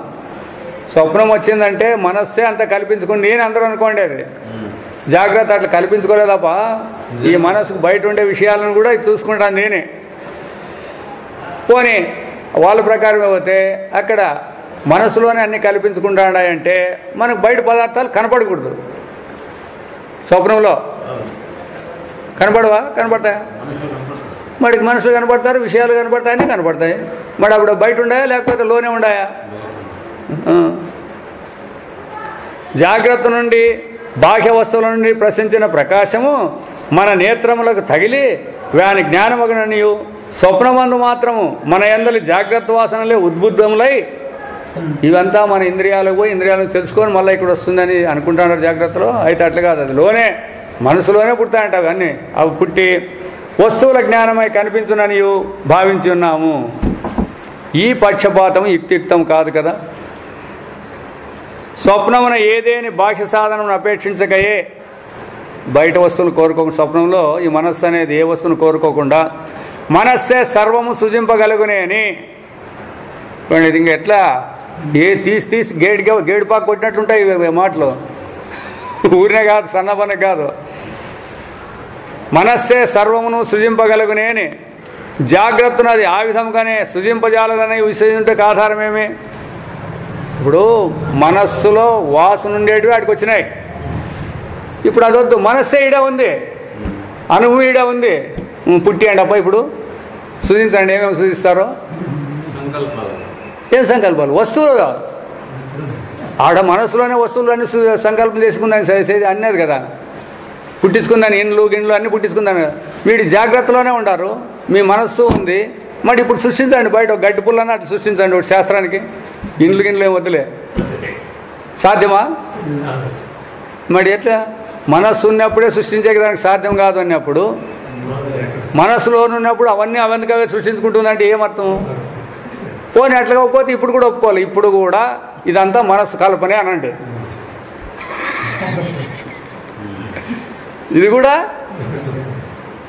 స్వప్నం వచ్చిందంటే మనస్సే అంత కల్పించుకుని నేను అందరూ అనుకోండి, అది జాగ్రత్త అట్లా కల్పించుకోలేదప్ప. ఈ మనసుకు బయట ఉండే విషయాలను కూడా చూసుకుంటాను నేనే. పోనీ వాళ్ళ ప్రకారం పోతే అక్కడ మనసులోనే అన్నీ కల్పించుకుంటాడంటే మనకు బయట పదార్థాలు కనపడకూడదు. స్వప్నంలో కనపడవా? కనపడతాయా? మరి మనుషులు కనపడతారు, విషయాలు కనపడతాయి, అన్నీ కనపడతాయి. మరి అప్పుడు బయట ఉన్నాయా లేకపోతే లోనే ఉన్నాయా? జాగ్రత్త నుండి బాహ్య వస్తువుల నుండి ప్రశ్నించిన ప్రకాశము మన నేత్రములకు తగిలి వాని జ్ఞానమగననియు, స్వప్నమందు మాత్రము మన యందలి జాగ్రత్త వాసనలే ఉద్బుద్ధములై, ఇవంతా మన ఇంద్రియాలకు పోయి ఇంద్రియాలను తెలుసుకొని మళ్ళీ ఇక్కడ వస్తుందని అనుకుంటున్నారు జాగ్రత్తలో. అయితే అట్లా కాదు, అది లోనే మనసులోనే పుడతాయంట అవన్నీ. అవి పుట్టి వస్తువుల జ్ఞానమై కనిపించుననియు భావించి ఉన్నాము. ఈ పక్షపాతం యుక్తియుక్తం కాదు కదా. స్వప్నమున ఏదేని బాహ్య సాధనను అపేక్షించకయే, బయట వస్తువులు కోరుకోకుండా స్వప్నంలో ఈ మనస్సు అనేది ఏ వస్తువును కోరుకోకుండా మనస్సే సర్వము సృజింపగలుగునే అని. ఇది ఇంకా ఎట్లా తీసి గేడుపాకు కొట్టినట్లుంటాయి ఇవి మాటలు. ఊరినే కాదు, సన్నపన కాదు. మనస్సే సర్వమును సృజింపగలుగునే అని. జాగ్రత్తను అది ఆ విధంగానే సృజింపజాలదనే విశ్లేషించడానికి ఆధారమేమి? ఇప్పుడు మనస్సులో వాసన ఉండేటివి వాటికి వచ్చినాయి. ఇప్పుడు అదొద్దు, మనస్సే ఈడ ఉంది, అనుభవం ఈడ ఉంది. పుట్టియండి అప్ప ఇప్పుడు సూచించండి, ఏమేమి సూచిస్తారో. ఏం సంకల్పాలు? వస్తువులు. ఆడ మనసులోనే వస్తువులు అన్నీ సంకల్పం చేసుకుందని అన్నది కదా. పుట్టించుకుందని ఇండ్లు గిండ్లు అన్నీ పుట్టించుకుందాను కదా. వీడి జాగ్రత్తలోనే ఉంటారు, మీ మనస్సు ఉంది. మరి ఇప్పుడు సృష్టించండి బయట ఒక గడ్డి పుల్లన్న అటు సృష్టించండి ఒకటి శాస్త్రానికి. ఇండ్లు గిండ్లు ఏం వద్దులే, సాధ్యమా? మరి ఎట్లా? మనస్సు ఉన్నప్పుడే సృష్టించేకి దానికి సాధ్యం కాదు అన్నప్పుడు, మనస్సులో ఉన్నప్పుడు అవన్నీ అవే సృష్టించుకుంటుందంటే ఏమర్థం? పోనీ అట్లా పోతే ఇప్పుడు కూడా ఒప్పుకోవాలి. ఇప్పుడు కూడా ఇదంతా మనస్సు కల్పనే అనండి. ఇది కూడా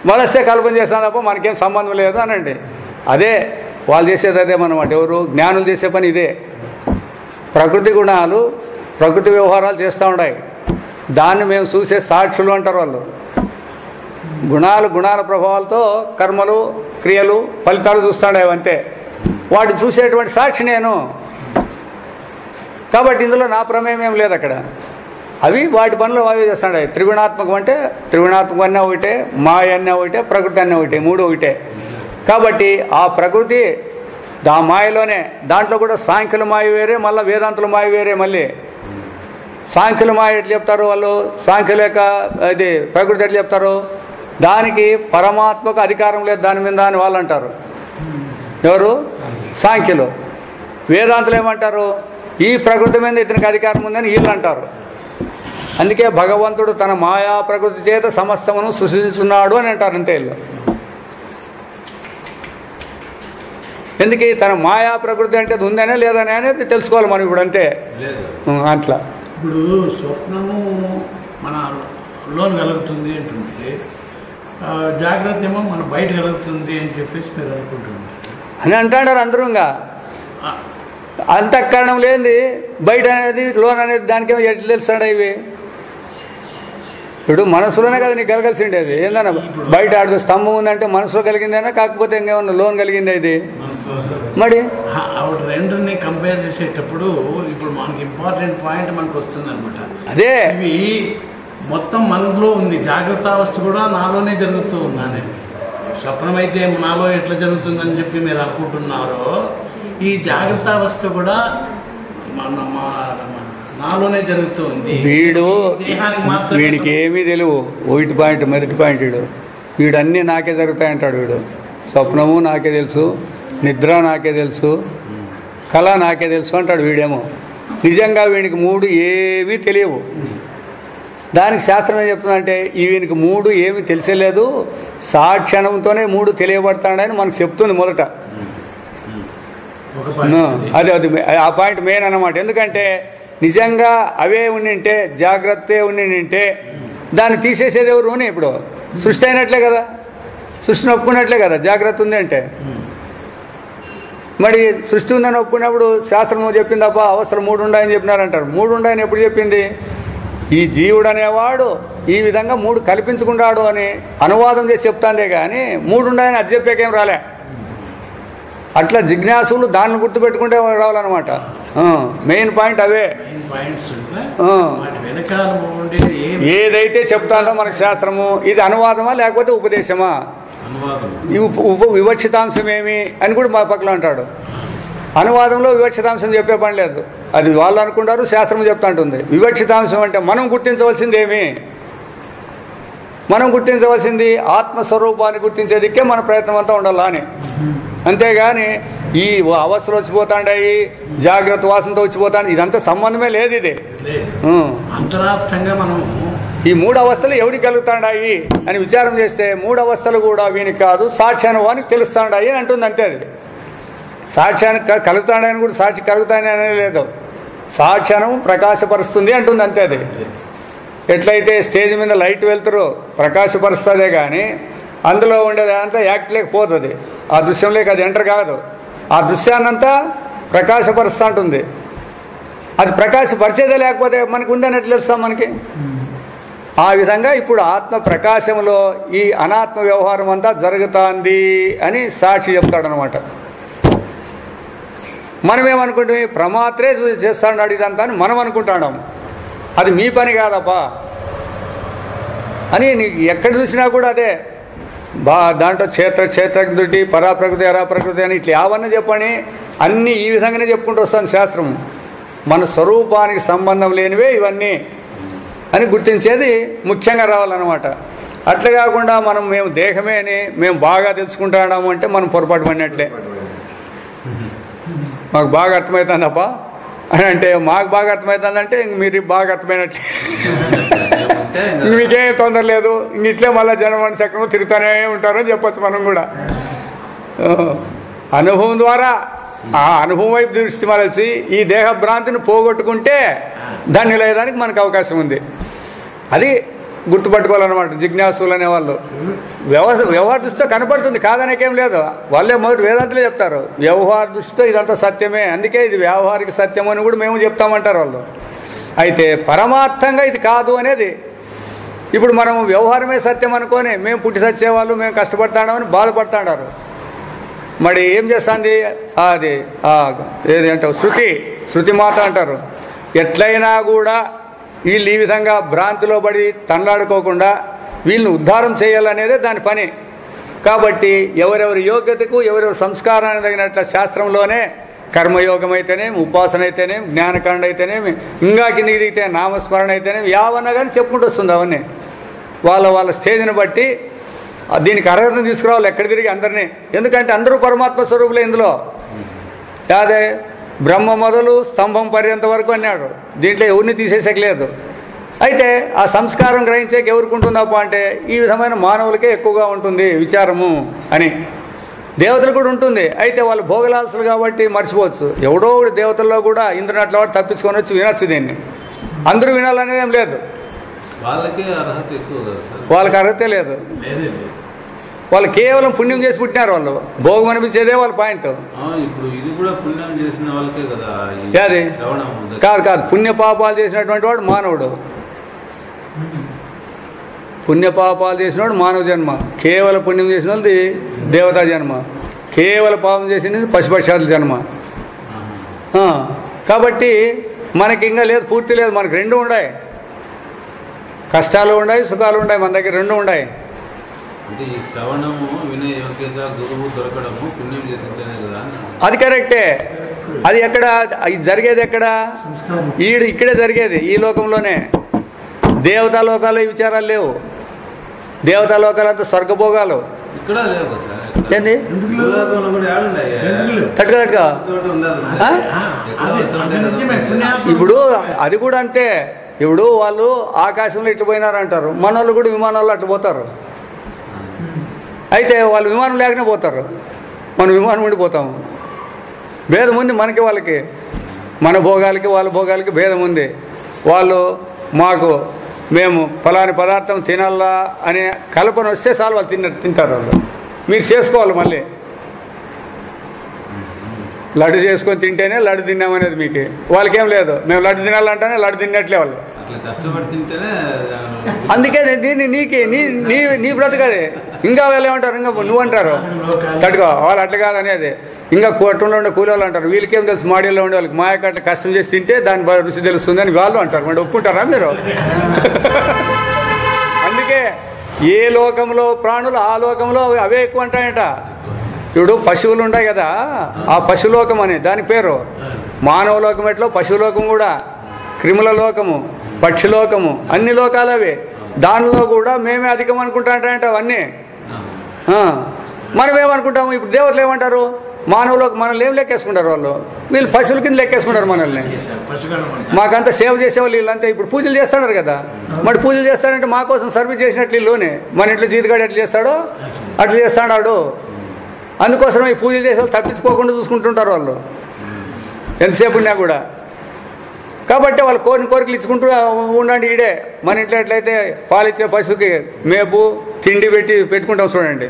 మనస్సే కల్పన చేస్తాను తప్ప మనకేం సంబంధం లేదు అనండి. అదే వాళ్ళు చేసేది అదే అన్నమాట. ఎవరు? జ్ఞానులు చేసే పని ఇదే. ప్రకృతి గుణాలు ప్రకృతి వ్యవహారాలు చేస్తూ ఉన్నాయి, దాన్ని మేము చూసే సాక్షులు అంటారు వాళ్ళు. గుణాల ప్రభావాలతో కర్మలు క్రియలు ఫలితాలు చూస్తాడు అంతే. వాటిని చూసేటువంటి సాక్షి నేను. కాబట్టి ఇందులో నా ప్రమేయం ఏం లేదు అక్కడ. అవి వాటి పనులు అవి చేస్తాడు. త్రిగుణాత్మకం అంటే త్రిగుణాత్మకం అన్నీ ఒకటే, మాయ అన్నీ ఒకటే, ప్రకృతి అన్నీ ఒకటే, మూడు ఒకటే. కాబట్టి ఆ ప్రకృతి దా మాయలోనే, దాంట్లో కూడా సాంఖ్యుల మాయ వేరే, మళ్ళీ వేదాంతుల మాయ వేరే. మళ్ళీ సాంఖ్యుల మాయ ఎట్లా చెప్తారు వాళ్ళు? సాంఖ్యుల యొక్క ఇది ప్రకృతి ఎట్లా చెప్తారు? దానికి పరమాత్మకు అధికారం లేదు దాని మీద అని వాళ్ళు అంటారు. ఎవరు? సాంఖ్యులు. వేదాంతులు ఏమంటారు? ఈ ప్రకృతి మీద ఇతనికి అధికారం ఉందని వీళ్ళు అంటారు. అందుకే భగవంతుడు తన మాయా ప్రకృతి చేత సమస్తమును సృష్టిస్తున్నాడు అని అంటారు అంతే వీళ్ళు. ఎందుకు? తన మాయా ప్రకృతి అంటే ఉందనే లేదనే అనేది తెలుసుకోవాలి మనం ఇప్పుడు. అంతే అట్లా. ఇప్పుడు స్వప్నము మన లోన్ కలుగుతుంది అంటుంటే, జాగ్రత్త ఏమో మన బయట కలుగుతుంది అని చెప్పేసి మీరు అనుకుంటున్నారు అని అంటాడారు అందరూ. ఇంకా అంతఃకరణం లేనిది బయట అనేది లోన్ అనేది దానికేమో ఎట్లా తెలుస్తాడు? ఇవి ఇప్పుడు మనసులోనే కదా నీకు కలగాల్సి ఉండేది. ఏందన్నా బయట ఆడు స్తంభం ఉందంటే మనసులో కలిగిందేనా, కాకపోతే ఇంకేమన్నా లోన్ కలిగింది ఇది? మరి ఆవిడ రెండుని కంపేర్ చేసేటప్పుడు ఇప్పుడు మనకి ఇంపార్టెంట్ పాయింట్ మనకు వస్తుంది అనమాట. అదే ఇవి మొత్తం మనలో ఉంది. జాగ్రత్త అవస్థ కూడా నాలోనే జరుగుతూ ఉందని. స్వప్నం అయితే నాలో ఎట్లా జరుగుతుందని చెప్పి మీరు అనుకుంటున్నారో, ఈ జాగ్రత్త అవస్థ కూడా నాలోనే జరుగుతుంది. వీడికి ఏమీ తెలియదు. మొదటి పాయింట్ వీడు అన్నీ నాకే జరుగుతాయంటాడు. వీడు స్వప్నము నాకే తెలుసు, నిద్ర నాకే తెలుసు, కళ నాకే తెలుసు అంటాడు. వీడేమో నిజంగా వీడికి 3 ఏమీ తెలియవు. దానికి శాస్త్రం ఏం చెప్తుందంటే వీనికి 3 ఏమీ తెలిసలేదు, సాక్షణంతోనే 3 తెలియబడతాడని మనకు చెప్తుంది మొదట. అది ఆ పాయింట్ మెయిన్ అన్నమాట. ఎందుకంటే నిజంగా అవే ఉండింటే, జాగ్రత్త ఉండింటే దాన్ని తీసేసేది ఎవరు? ఇప్పుడు సృష్టి అయినట్లే కదా, సృష్టిని ఒప్పుకున్నట్లే కదా జాగ్రత్త ఉంది అంటే. మరి సృష్టి ఉందని ఒప్పుకున్నప్పుడు శాస్త్రం చెప్పింది తప్ప అవసరం 3 ఉన్నాయని చెప్పినారంటారు. 3 ఉన్నాయని ఎప్పుడు చెప్పింది? ఈ జీవుడు అనేవాడు ఈ విధంగా 3 కల్పించుకుంటాడు అని అనువాదం చేసి చెప్తాందే కానీ 3 ఉన్నాయని అది చెప్పేకేం రాలే. అట్లా జిజ్ఞాసులు దాన్ని గుర్తుపెట్టుకుంటే రావాలన్నమాట. మెయిన్ పాయింట్ అవే. ఏదైతే చెప్తానో మనకు శాస్త్రము ఇది అనువాదమా లేకపోతే ఉపదేశమా? వివక్షితాంశం ఏమి అని కూడా మా పక్కన అంటాడు. అనువాదంలో వివక్షితాంశం చెప్పే పని లేదు. అది వాళ్ళు అనుకుంటారు, శాస్త్రం చెప్తా ఉంటుంది. వివక్షితాంశం అంటే మనం గుర్తించవలసింది ఏమి? మనం గుర్తించవలసింది ఆత్మస్వరూపాన్ని గుర్తించేదికే మన ప్రయత్నం అంతా ఉండాలా అని. అంతేగాని ఈ అవస్థలు వచ్చిపోతాయి, జాగ్రత్త వాసనతో వచ్చిపోతాయి, ఇదంతా సంబంధమే లేదు. ఇది అంతరార్థంగా మనం ఈ 3 అవస్థలు ఎవరికి కలుగుతాయి అని విచారం చేస్తే 3 అవస్థలు కూడా వీనికి కాదు, సాక్ష్యానుభవానికి తెలుస్తాయి అని అంటుంది. అంతే. అది సాక్ష్యానికి కలుగుతాడని కూడా సాక్షి కలుగుతాయని అనేది లేదు. సాక్ష్యానం ప్రకాశపరుస్తుంది అంటుంది. అంతే. అది ఎట్లయితే స్టేజ్ మీద లైట్ వెళ్తారో ప్రకాశపరుస్తుందే కానీ అందులో ఉండేదంతా యాక్ట్ లేకపోతుంది. ఆ దృశ్యంలోకి అది ఎంటర్ కాదు. ఆ దృశ్యాన్నంతా ప్రకాశపరుస్తూ ఉంటుంది. అది ప్రకాశపరిచేదే లేకపోతే మనకు ఉందని ఎట్లా తెలుస్తాం మనకి? ఆ విధంగా ఇప్పుడు ఆత్మ ప్రకాశంలో ఈ అనాత్మ వ్యవహారం అంతా జరుగుతుంది అని సాక్షి చెప్తాడనమాట. మనమేమనుకుంటే ప్రమాత్రే చేస్తాడు ఇదంతా అని మనం అనుకుంటాం. అది మీ పని కాదప్పా అని నీకు ఎక్కడ చూసినా కూడా అదే. దాంట్లో క్షేత్రజ్ఞుడి, పరాప్రకృతి, అరాప్రకృతి అని ఇట్లా ఏమన్నా చెప్పని అన్నీ ఈ విధంగానే చెప్పుకుంటూ వస్తాను శాస్త్రం. మన స్వరూపానికి సంబంధం లేనివే ఇవన్నీ అని గుర్తించేది ముఖ్యంగా రావాలన్నమాట. అట్లా కాకుండా మేము దేహమే అని మేము బాగా తెలుసుకుంటాము అంటే మనం పొరపాటు పడినట్లే. మాకు బాగా అర్థమవుతుందప్ప అని అంటే మాకు బాగా అర్థమవుతుందంటే ఇంక మీరు బాగా అర్థమైనట్లే. మీకేం తొందర లేదు, ఇంక ఇట్లే మళ్ళీ జనమని చక్రం తిరుగుతూనే ఉంటారని చెప్పచ్చు మనం కూడా. అనుభవం ద్వారా ఆ అనుభవం వైపు దృష్టి మరల్చి ఈ దేహ భ్రాంతిని పోగొట్టుకుంటే ధన్యులయ్యేదానికి మనకు అవకాశం ఉంది. అది గుర్తుపట్టుకోవాలన్నమాట జిజ్ఞాసులు అనేవాళ్ళు. వ్యవహార దృష్టితో కనపడుతుంది, కాదనేకేం లేదు. వాళ్ళే మొదటి వేదాంతులే చెప్తారు వ్యవహార దృష్టితో ఇదంతా సత్యమే, అందుకే ఇది వ్యావహారిక సత్యం అని కూడా మేము చెప్తామంటారు వాళ్ళు. అయితే పరమార్థంగా ఇది కాదు అనేది. ఇప్పుడు మనము వ్యవహారమే సత్యం అనుకొని మేము పుట్టి సచ్చేవాళ్ళు, మేము కష్టపడతామని బాధపడతాడారు. మరి ఏం చేస్తుంది అది ఏది అంటారు శృతి మాత అంటారు. ఎట్లయినా కూడా వీళ్ళు ఈ విధంగా భ్రాంతిలో పడి తనలాడుకోకుండా వీళ్ళని ఉద్ధారం చేయాలనేదే దాని పని. కాబట్టి ఎవరెవరి యోగ్యతకు ఎవరెవరి సంస్కారానికి తగినట్ల శాస్త్రంలోనే కర్మయోగం అయితేనేమి, ఉపాసన అయితేనేమి, జ్ఞానకాండ అయితేనేమి, ఇంకా కిందికి దిగితే నామస్మరణ అయితేనేమి, యావన్నా కానీ చెప్పుకుంటూ వస్తుంది. అవన్నీ వాళ్ళ స్టేజ్ని బట్టి దీనికి అర్హతను తీసుకురావాలి ఎక్కడ తిరిగి అందరినీ. ఎందుకంటే అందరూ పరమాత్మ స్వరూపులే ఇందులో. అదే బ్రహ్మ మొదలు స్తంభం పర్యంత వరకు అన్నాడు. దీంట్లో ఎవరిని తీసేసేయలేదు. అయితే ఆ సంస్కారం గ్రహించేకి ఎవరికి ఉంటుందప్ప అంటే ఈ విధమైన మానవులకే ఎక్కువగా ఉంటుంది విచారము అని. దేవతలు కూడా ఉంటుంది. అయితే వాళ్ళు భోగలాల్సులు కాబట్టి మర్చిపోవచ్చు. ఎవడో దేవతల్లో కూడా ఇంద్రుని అట్లా వాడు తప్పించుకొని వచ్చి వినొచ్చు. దీన్ని అందరూ వినాలనేది ఏం లేదు. వాళ్ళకి అర్హతే లేదు. వాళ్ళు కేవలం పుణ్యం చేసి పుట్టినారు. వాళ్ళు భోగం అనిపించేదే వాళ్ళ పాయింట్. అది కాదు పుణ్యపాపాలు చేసినటువంటి వాడు మానవుడు. పుణ్యపాపాలు చేసినవాడు మానవ జన్మ, కేవలం పుణ్యం చేసిన వాళ్ళది దేవతా జన్మ, కేవల పాపం చేసింది పశుపక్షాదుల జన్మ. కాబట్టి మనకి ఇంకా లేదు, పూర్తి లేదు. మనకి రెండు ఉన్నాయి, కష్టాలు ఉన్నాయి, సుఖాలు ఉన్నాయి. మన దగ్గర రెండు ఉన్నాయి. అది కరెక్టే. అది ఎక్కడ ఇది జరిగేది ఎక్కడ ఇక్కడే జరిగేది ఈ లోకంలోనే. దేవతా లోకాలు ఈ విచారాలు లేవు. దేవతా లోకాలంతా స్వర్గభోగాలు. ఇక్కడ లేవు సార్. ఏంది భూలోకంలో కూడా ఏడున్నాయి. తట్టుగా చోట ఉండదు. ఇప్పుడు అది కూడా అంతే. ఇప్పుడు వాళ్ళు ఆకాశంలో ఇట్లు పోయినారంటారు, మన వాళ్ళు కూడా విమానాల్లో అట్టు పోతారు. అయితే వాళ్ళు విమానం లేకనే పోతారు, మనం విమానం ఉండిపోతాము. భేదం ఉంది మనకి వాళ్ళకి, మన భోగాలకి వాళ్ళ భోగాలకి భేదం ఉంది. వాళ్ళు మాకు మేము ఫలాని పదార్థం తినాలా అనే కల్పన వస్తే చాలు వాళ్ళు తింటారు. వాళ్ళు మీరు చేసుకోవాలి. మళ్ళీ లడ్డు చేసుకొని తింటేనే లడ్డు తిన్నామనేది మీకు. వాళ్ళకేం లేదు, మేము లడ్డు తినాలంటేనే లడ్డు తిన్నట్లే వాళ్ళు. అందుకే దీన్ని నీకు నీ బ్రతకది. ఇంకా వాళ్ళు ఏమంటారు, ఇంకా నువ్వంటారు తట్టుకో, వాళ్ళు అట్లా కాదనేది. ఇంకా కోటంలో ఉండే కూలి వాళ్ళు అంటారు, వీళ్ళకేం తెలుసు మాడీలో ఉండే వాళ్ళకి మాయకట్ల కష్టం చేసి తింటే దాని రుచి తెలుస్తుంది అని వాళ్ళు అంటారు. మరి ఒప్పుకుంటారా మీరు? అందుకే ఏ లోకంలో ప్రాణులు ఆ లోకంలో అవే ఎక్కువ అంటాయట. ఇప్పుడు పశువులు ఉంటాయి కదా, ఆ పశులోకం అని దాని పేరు. మానవ లోకం ఎట్లో పశులోకం కూడా, క్రిముల లోకము, పక్షిలోకము, అన్ని లోకాలు అవే. దానిలో కూడా మేమే అధికం అనుకుంటాంట అవన్నీ. మనం ఏమనుకుంటాము? ఇప్పుడు దేవతలు ఏమంటారు? మానవులకు మనల్ని ఏం లెక్కేసుకుంటారు వాళ్ళు? వీళ్ళు పశువుల కింద లెక్కేసుకుంటారు మనల్ని. మాకంతా సేవ చేసేవాళ్ళు వీళ్ళంతా. ఇప్పుడు పూజలు చేస్తున్నారు కదా, మరి పూజలు చేస్తాడంటే మా కోసం సర్వీస్ చేసినట్లు వీళ్ళునే. మన ఇంట్లో జీతగాడు ఎట్లా చేస్తాడో అట్లా చేస్తాడు. అందుకోసం ఈ పూజలు చేసే వాళ్ళు తప్పించుకోకుండా చూసుకుంటుంటారు వాళ్ళు ఎంతసేపు ఉన్నా కూడా. కాబట్టి వాళ్ళు కోరికలు ఇచ్చుకుంటూ ఉండండి. ఈడే మన ఇంట్లో ఎట్లయితే పాలిచ్చే పశువుకి మేపు తిండి పెట్టుకుంటాం చూడండి,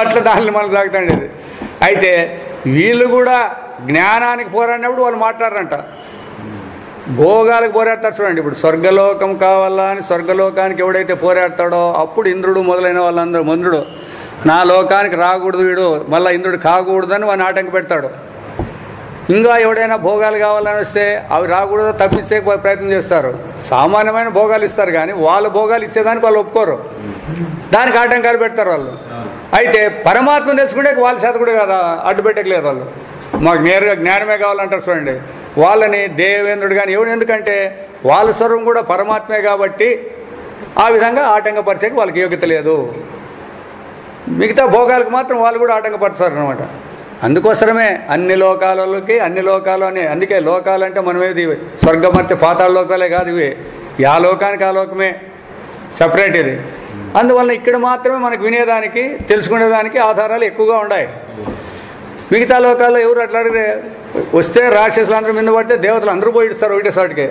అట్లా దాన్ని మనం సాగుతాండి. అయితే వీళ్ళు కూడా జ్ఞానానికి పోరాడినప్పుడు వాళ్ళు మాట్లాడారంట, భోగాలకు పోరాడతారు చూడండి. ఇప్పుడు స్వర్గలోకం కావాలా అని స్వర్గలోకానికి ఎవడైతే పోరాడతాడో అప్పుడు ఇంద్రుడు మొదలైన వాళ్ళందరూ, మంద్రుడు నా లోకానికి రాకూడదు వీడు, మళ్ళీ ఇంద్రుడు కాకూడదని వాడిని ఆటంక పెడతాడు. ఇంకా ఎవడైనా భోగాలు కావాలని వస్తే అవి రాకూడదు, తప్పించే ప్రయత్నం చేస్తారు. సామాన్యమైన భోగాలు ఇస్తారు కానీ వాళ్ళ భోగాలు ఇచ్చేదానికి వాళ్ళు ఒప్పుకోరు, దానికి ఆటంకాలు పెడతారు వాళ్ళు. అయితే పరమాత్మను తెలుసుకుంటే వాళ్ళ చేత కూడా కదా అడ్డు పెట్టలేదు వాళ్ళు. మాకు నేరుగా జ్ఞానమే కావాలంటారు చూడండి. వాళ్ళని దేవేంద్రుడు కానీ ఎవడు, ఎందుకంటే వాళ్ళ స్వరం కూడా పరమాత్మే కాబట్టి ఆ విధంగా ఆటంకపరిచేకి వాళ్ళకి యోగ్యత లేదు. మిగతా భోగాలకు మాత్రం వాళ్ళు కూడా ఆటంకపరుస్తారు అనమాట. అందుకోసమే అన్ని లోకాలకి అన్ని లోకాలు అని. అందుకే లోకాలు అంటే మనమేది స్వర్గమర్త్య పాతాళ లోకాలే కాదు, ఇవి యా లోకానికి ఆ లోకమే సపరేట్ ఇది. అందువల్ల ఇక్కడ మాత్రమే మనకు వినేదానికి తెలుసుకునేదానికి ఆధారాలు ఎక్కువగా ఉన్నాయి. మిగతా లోకాల్లో ఎవరు అట్లా అడిగితే వస్తే రాక్షసులు అందరూ మీద పడితే దేవతలు అందరూ పోయి ఇస్తారు ఒకటే సాటికే.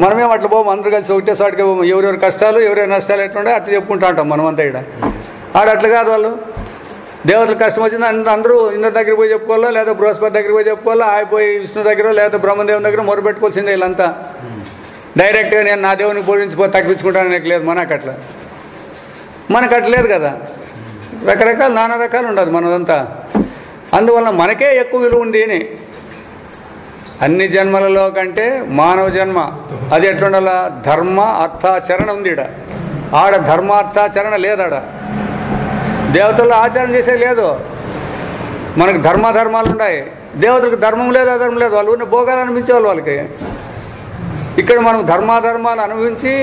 మనమేం అట్లా పోము, అందరూ కలిసి ఒకటే సాటికే పోము. ఎవరెవరి కష్టాలు ఎవరెవరి నష్టాలు ఎట్లుండే అట్లా చెప్పుకుంటూ ఉంటాం మనమంతా. ఇక్కడ అట్లా కాదు, వాళ్ళు దేవతలు కష్టం వచ్చింది అందరూ ఇంద్ర దగ్గరికి పోయి చెప్పుకోవాలా, లేదా బృహస్పతి దగ్గరికి పోయి చెప్పుకోవాలా, ఆగిపోయి విష్ణు దగ్గర లేదా బ్రహ్మదేవుని దగ్గర మొరపెట్టుకోవాల్సిందే. వీళ్ళంతా డైరెక్ట్గా నేను నా దేవునికి పూజించిపోయి తగ్గించుకుంటాను లేదు. మనకు అట్లా లేదు కదా, రకరకాల నానా రకాలు ఉండదు మనదంతా. అందువల్ల మనకే ఎక్కువ విలువ ఉంది అని. అన్ని జన్మలలో కంటే మానవ జన్మ అది ఎట్లుండాల, ధర్మ అర్థాచరణ ఉంది. ఆడ ధర్మార్థాచరణ లేదాడ. దేవతల్లో ఆచరణ చేసే లేదు, మనకు ధర్మాలు ఉన్నాయి. దేవతలకు ధర్మం లేదు అధర్మం లేదు, వాళ్ళు ఉన్న భోగాలు అనిపించేవాళ్ళు వాళ్ళకి. ఇక్కడ మనం ధర్మాలు అనుభవించి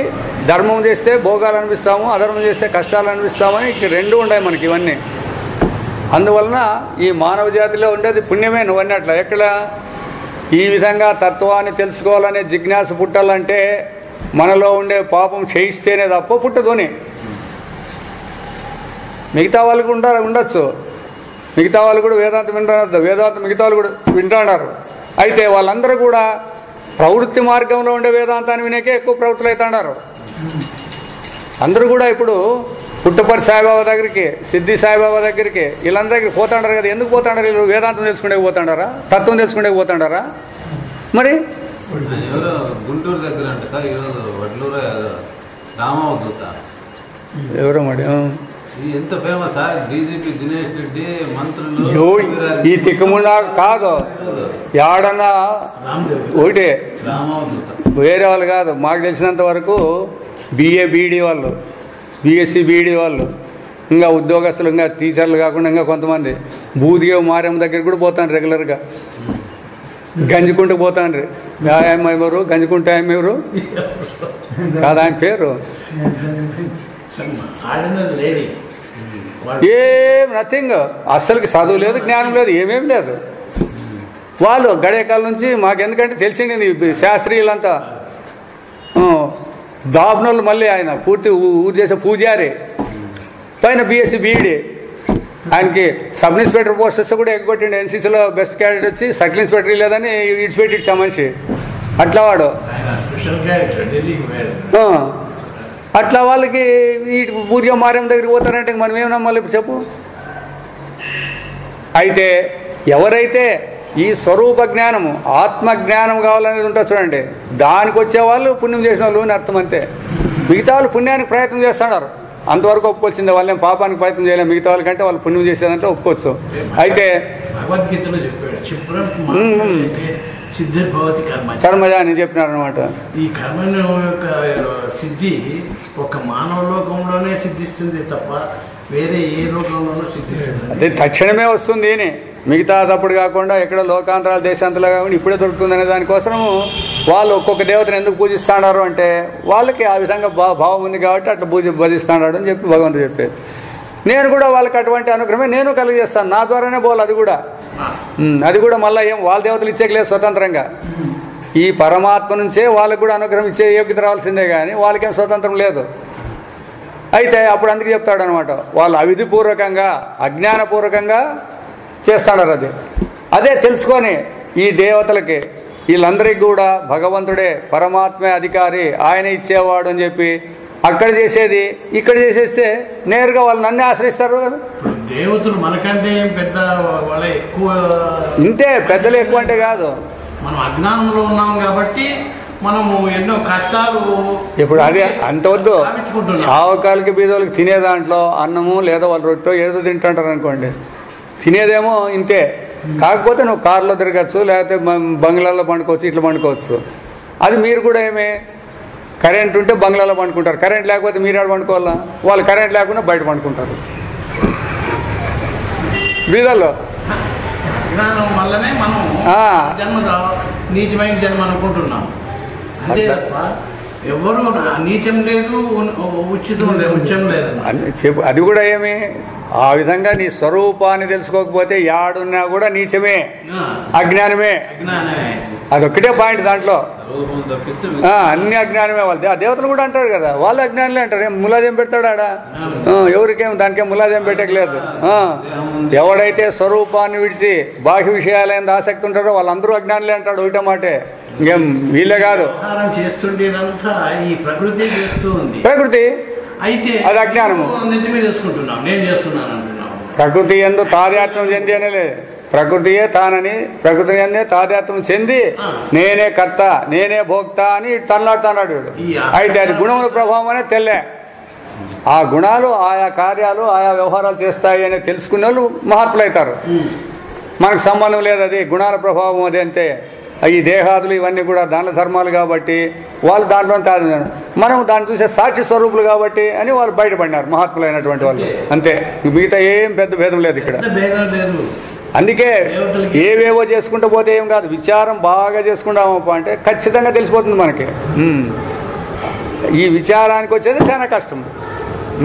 ధర్మం చేస్తే భోగాలు అనిపిస్తాము, అధర్మం చేస్తే కష్టాలు అనిపిస్తామని ఇక్కడ రెండు ఉన్నాయి మనకి ఇవన్నీ. అందువలన ఈ మానవ జాతిలో ఉండేది పుణ్యమే. నువ్వన్నీ అట్లా ఎక్కడ ఈ విధంగా తత్వాన్ని తెలుసుకోవాలనే జిజ్ఞాస పుట్టాలంటే మనలో ఉండే పాపం క్షయిస్తేనే తప్ప పుట్టదుని. మిగతా వాళ్ళు కూడా ఉండొచ్చు, మిగతా వాళ్ళు కూడా వేదాంతం వింటున్నారు, మిగతా వాళ్ళు కూడా వింటున్నారు. అయితే వాళ్ళందరూ కూడా ప్రవృత్తి మార్గంలో ఉండే వేదాంతాన్ని వినేకే ఎక్కువ ప్రవృత్తులు అవుతున్నారు. అందరూ కూడా ఇప్పుడు పుట్టపర్తి సాయిబాబా దగ్గరికి, సిద్ధి సాయిబాబా దగ్గరికి, వీళ్ళందరి దగ్గరికి పోతాడారు కదా. ఎందుకు పోతాడారు వీళ్ళు? వేదాంతం తెలుసుకుంటే పోతాడారా, తత్వం తెలుసుకుంటే పోతాడారా? మరి గుంటూరు దగ్గర వడ్లూరు రామవదూత ఎవరో మరి ఎంత ఫేమస్ బీజేపీ దినేష్ రెడ్డి మంత్రులు. ఈ తిక్కముండా కాదు, ఏడన్నా ఒకటే, వేరే వాళ్ళు కాదు. మాకు తెలిసినంత వరకు BA BD వాళ్ళు, BSc BD వాళ్ళు, ఇంకా ఉద్యోగస్తులు, ఇంకా టీచర్లు కాకుండా ఇంకా కొంతమంది భూదిగ మారేమ్మ దగ్గర కూడా పోతాను రెగ్యులర్గా. గంజికుంటూ పోతాండ్రి వ్యాయామం ఎవరు గంజికుంట ఆమె ఎవరు కాదు ఆయన పేరు ఆర్డినరీ లేడీ ఏం నథింగ్ అస్సలకి చదువు లేదు జ్ఞానం లేదు ఏమేమి లేదు వాళ్ళు గడియకాల నుంచి మాకెందుకంటే తెలిసింది ఈ శాస్త్రీయులంతా దాబ్నోళ్ళు మళ్ళీ ఆయన పూర్తి ఊరు చేసే పూజారి పైన బీఎస్సీ బీఈడి ఆయనకి సబ్ ఇన్స్పెక్టర్ పోస్ట్ వస్తే కూడా ఎగ్గొట్టిండు ఎన్సీసీలో బెస్ట్ క్యాడెట్ వచ్చి సర్కిల్ ఇన్స్పెక్టర్ లేదని ఇడిచిపెట్టి మనిషి అట్లా వాడు స్పెషల్ క్యారెక్టర్ ఢిల్లీకి అట్లా వాళ్ళకి ఈ పూర్తిగా మారేం దగ్గరికి పోతారంటే మనం ఏం నమ్మాలి ఇప్పుడు చెప్పు. అయితే ఎవరైతే ఈ స్వరూప జ్ఞానము ఆత్మజ్ఞానం కావాలనేది ఉంటుంది చూడండి, దానికి వచ్చేవాళ్ళు పుణ్యం చేసిన వాళ్ళు అని అర్థం అంతే. మిగతా వాళ్ళు పుణ్యానికి ప్రయత్నం చేస్తున్నారు, అంతవరకు ఒప్పుకోవాల్సిందే. వాళ్ళేం పాపానికి ప్రయత్నం చేయలేము, మిగతా వాళ్ళకంటే వాళ్ళు పుణ్యం చేసేదంటే ఒప్పుకోవచ్చు. అయితే భగవద్గీతలో చెప్పాడు సిద్ధిర్భవతి కర్మజ అని చెప్పినారనమాట. ఈ కర్మ యొక్క సిద్ధి ఒక మానవ లోకంలోనే సిద్ధిస్తుంది తప్ప వేరే ఏ లోకంలోనూ సిద్ధిస్తుంది. అదే తక్షణమే వస్తుంది అని, మిగతా తప్పుడు కాకుండా ఎక్కడ లోకాంతరాలు దేశాంతరాలు కాకుండా ఇప్పుడే దొరుకుతుంది అనే దానికోసం వాళ్ళు ఒక్కొక్క దేవతను ఎందుకు పూజిస్తున్నారు అంటే వాళ్ళకి ఆ విధంగా భావం ఉంది కాబట్టి అట్లా భజిస్తున్నాడు అని చెప్పి భగవంతుడు చెప్పేది. నేను కూడా వాళ్ళకి అటువంటి అనుగ్రహమే నేను కలిగజేస్తాను, నా ద్వారానే పోవాలి. అది కూడా మళ్ళీ ఏం వాళ్ళ దేవతలు ఇచ్చేయలేదు స్వతంత్రంగా, ఈ పరమాత్మ నుంచే వాళ్ళకు కూడా అనుగ్రహం ఇచ్చే యోగ్యత రావాల్సిందే కానీ వాళ్ళకేం స్వతంత్రం లేదు. అయితే అప్పుడు అందుకు చెప్తాడు అనమాట, వాళ్ళు అవిధిపూర్వకంగా అజ్ఞానపూర్వకంగా చేస్తాడారు. అదే తెలుసుకొని ఈ దేవతలకి వీళ్ళందరికీ కూడా భగవంతుడే పరమాత్మే అధికారి, ఆయన ఇచ్చేవాడు అని చెప్పి అక్కడ చేసేది ఇక్కడ చేసేస్తే నేరుగా వాళ్ళు నన్ను ఆశ్రయిస్తారు కదా. దేవతలు మనకంటే పెద్ద వాళ్ళ ఎక్కువ, ఇంతే పెద్దలు ఎక్కువ అంటే కాదు, మనం అజ్ఞానంలో ఉన్నాం కాబట్టి మనము ఎన్నో కష్టాలు. ఇప్పుడు అదే అంత వద్దు, సావకాలకి బీదోళ్ళకి తినే దాంట్లో అన్నము లేదా వాళ్ళు రొట్టె ఏదో తింటుంటారు అనుకోండి, తినేదేమో ఇంతే. కాకపోతే నువ్వు కారులో తిరగచ్చు, లేకపోతే బంగ్లాలో పండుకోవచ్చు, ఇట్లా పండుకోవచ్చు. అది మీరు కూడా ఏమి కరెంట్ ఉంటే బంగ్లాలో పండుకుంటారు, కరెంట్ లేకపోతే మీరు ఆడ పండుకోవాలా, వాళ్ళు కరెంట్ లేకుండా బయట పండుకుంటారు బీదల్లో. అజ్ఞానం వల్లనే మనం జన్మ నీచమైన జన్మ అనుకుంటున్నాం అంతే తప్ప ఎవరు నీచం లేదు ఉచితం లేదు, ఉచ్చం లేదు చెప్పు. అది కూడా ఏమి ఆ విధంగా నీ స్వరూపాన్ని తెలుసుకోకపోతే యాడున్నా కూడా నీచమే, అజ్ఞానమే. అదొక్కటే పాయింట్ దాంట్లో, అన్ని అజ్ఞానమే. వాళ్ళు ఆ దేవతలు కూడా అంటారు కదా, వాళ్ళు అజ్ఞానులే అంటారు. ఏం ములాదేం పెడతాడు ఆడ, ఎవరికేం దానికేం ములాదేం పెట్టకలేదు. ఎవడైతే స్వరూపాన్ని విడిచి బాహ్య విషయాలైన ఆసక్తి ఉంటారో వాళ్ళందరూ అజ్ఞానులే అంటాడు. ఒకటే మాటే, ఇంకేం వీళ్ళే కాదు. చేస్తుండేదంతా ఈ ప్రకృతి చేస్తూ ఉంది, ప్రకృతి అయితే అది అజ్ఞానము. నెత్తి మీద వేసుకుంటున్నాం, నేను చేస్తున్నాను అంటున్నాం. ప్రకృతి ఎందు తాదాత్మ్యం చెంది అనే ప్రకృతియే తానని, ప్రకృతి ఎందే తాదాత్మ్యం చెంది నేనే కర్త నేనే భోక్త అని తనలాడుతున్నాడు వీడు. అయితే అది గుణముల ప్రభావం అనే తెల్లే. ఆ గుణాలు ఆయా కార్యాలు ఆయా వ్యవహారాలు చేస్తాయి అని తెలుసుకునే వాళ్ళు మహాత్ములు అవుతారు. మనకు సంబంధం లేదు, అది గుణాల ప్రభావం అది అంతే. ఈ దేహాదులు ఇవన్నీ కూడా దాన ధర్మాలు కాబట్టి వాళ్ళు దాంట్లో మనం దాన్ని చూసే సాక్షి స్వరూపులు కాబట్టి అని వాళ్ళు బయటపడినారు మహాత్ములైనటువంటి వాళ్ళు, అంతే. మిగతా ఏం పెద్ద భేదం లేదు ఇక్కడ. అందుకే ఏవేవో చేసుకుంటూ పోతే ఏం కాదు, విచారం బాగా చేసుకుంటామప్ప అంటే ఖచ్చితంగా తెలిసిపోతుంది మనకి. ఈ విచారానికి వచ్చేది చాలా కష్టం.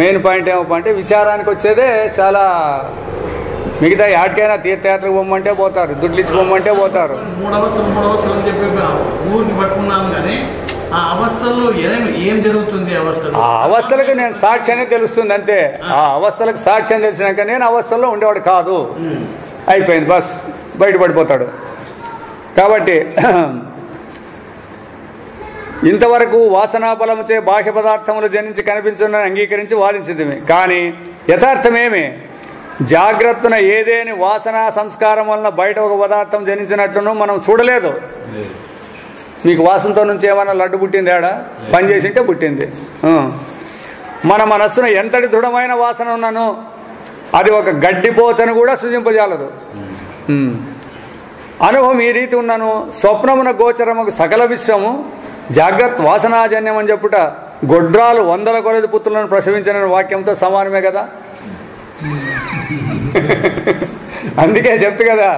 మెయిన్ పాయింట్ ఏమప్ప అంటే విచారానికి వచ్చేదే చాలా. మిగతా యాటికైనా తీర్థయాత్రకు పోమంటే పోతారు, దుడ్లు ఇచ్చి పోమంటే పోతారు. మూడు అవస్థలు అని చెప్పి ఊరికి పట్టుకున్నాను కానీ ఆ అవస్థల్లో ఏం జరుగుతుంది, ఆ అవస్థలకు నేను సాక్షి అనేది తెలుస్తుంది అంతే. ఆ అవస్థలకు సాక్షి అని తెలిసినాక నేను అవస్థల్లో ఉండేవాడు కాదు, అయిపోయింది, బస్ బయటపడిపోతాడు. కాబట్టి ఇంతవరకు వాసనాఫలముచే బాహ్య పదార్థములు జనించి కనిపించున్నని అంగీకరించి వాదించింది. కానీ యథార్థమేమి జాగ్రత్తన ఏదేని వాసన సంస్కారం వలన బయట ఒక పదార్థం జనించినట్లును మనం చూడలేదు. మీకు వాసనతో నుంచి ఏమైనా లడ్డు పుట్టింది, ఆడ పని చేసింటే పుట్టింది. మన మనస్సును ఎంతటి దృఢమైన వాసన ఉన్నాను అది ఒక గడ్డిపోచను కూడా సృజింపజాలదు. అనుభవం ఈ రీతి ఉన్నాను. స్వప్నమున గోచరముకు సకల విశ్వము జాగ్రత్త వాసనాజన్యం అని చెప్పుట గొడ్రాలు 100 కొలది పుత్రులను ప్రసవించిన వాక్యంతో సమానమే కదా. అందుకే చెప్తా కదా,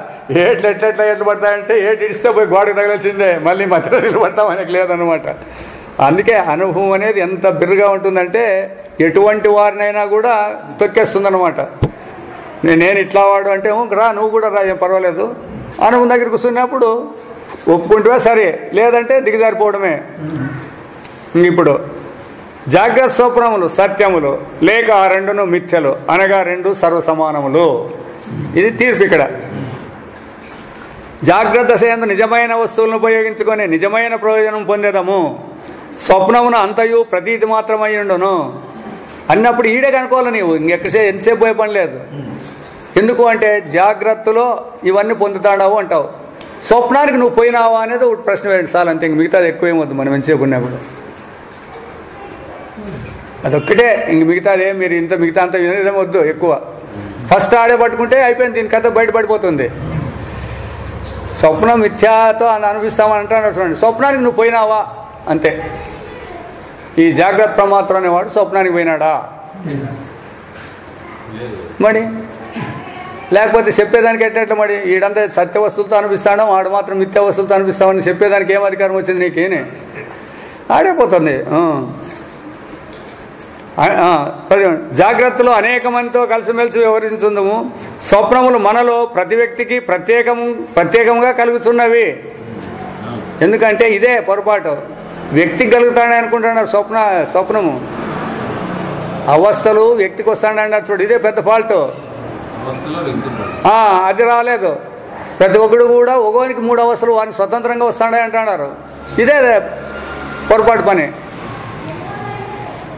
ఎట్లు పడతాయంటే ఏటి ఇడిస్తే పోయి గోడకు తగలాల్సిందే, మళ్ళీ మధ్యలో నిలబడతాం అనేది లేదనమాట. అందుకే అనుభవం అనేది ఎంత బిర్రుగా ఉంటుందంటే ఎటువంటి వారినైనా కూడా తొక్కేస్తుందన్నమాట. నేను ఇట్లా వాడు అంటే రా నువ్వు కూడా రా, ఏం పర్వాలేదు. అనుభవం దగ్గర కూర్చున్నప్పుడు ఒప్పుకుంటువా సరే, లేదంటే దిగజారిపోవడమే. ఇప్పుడు జాగ్రత్త స్వప్నములు సత్యములు లేక ఆ రెండును మిథ్యలు అనగా రెండు సర్వసమానములు. ఇది తీర్పు. ఇక్కడ జాగ్రత్త దశయందు నిజమైన వస్తువులను ఉపయోగించుకొని నిజమైన ప్రయోజనం పొందేదము. స్వప్నమును అంతయు ప్రతీతి మాత్రమై ఉండును అన్నప్పుడు ఈడే కనుకోవాలి నీవు, ఇంకెక్కడిసే ఎంతసేపు పోయే పని లేదు. ఎందుకు అంటే జాగ్రత్తలో ఇవన్నీ పొందుతాడావు అంటావు, స్వప్నానికి నువ్వు పోయినావా అనేది ఒక ప్రశ్న వేయండి చాలు, అంతే. ఇంక మిగతాది ఎక్కువ ఏమొద్దు, మనం ఎంతసేపు ఉన్నప్పుడు అదొక్కటే. ఇంక మిగతాదే మీరు మిగతా అంతా వినడం వద్దు ఎక్కువ. ఫస్ట్ ఆడే పట్టుకుంటే అయిపోయింది, దీని కథ బయటపడిపోతుంది. స్వప్నం మిథ్యాతో అని అనిపిస్తామని అంటాడు చూడండి, స్వప్నానికి నువ్వు పోయినావా అంతే. ఈ జాగ్రత్త ప్రమాత్రం అనేవాడు స్వప్నానికి పోయినాడా మరి? లేకపోతే చెప్పేదానికి ఎట్లా మరి? ఈడంతా సత్య వస్తువులతో అనిపిస్తాడు, వాడు మాత్రం మిథ్యా వస్తువులతో అనిపిస్తామని చెప్పేదానికి ఏం అధికారం వచ్చింది నీకేనే? ఆడైపోతుంది. జాగ్రత్తలో అనేక మందితో కలిసిమెలిసి వ్యవహరించుందము. స్వప్నములు మనలో ప్రతి వ్యక్తికి ప్రత్యేకంగా కలుగుతున్నవి. ఎందుకంటే ఇదే పొరపాటు, వ్యక్తికి కలుగుతాడని అనుకుంటున్నారు స్వప్నము. అవస్థలు వ్యక్తికి వస్తాడన్నారు చూడు, ఇదే పెద్ద ఫాల్ట్. అది రాలేదు. ప్రతి ఒక్కడు కూడా ఒకరికి 3 అవస్థలు వారికి స్వతంత్రంగా వస్తాడని అంటున్నారు. ఇదే పొరపాటు పని.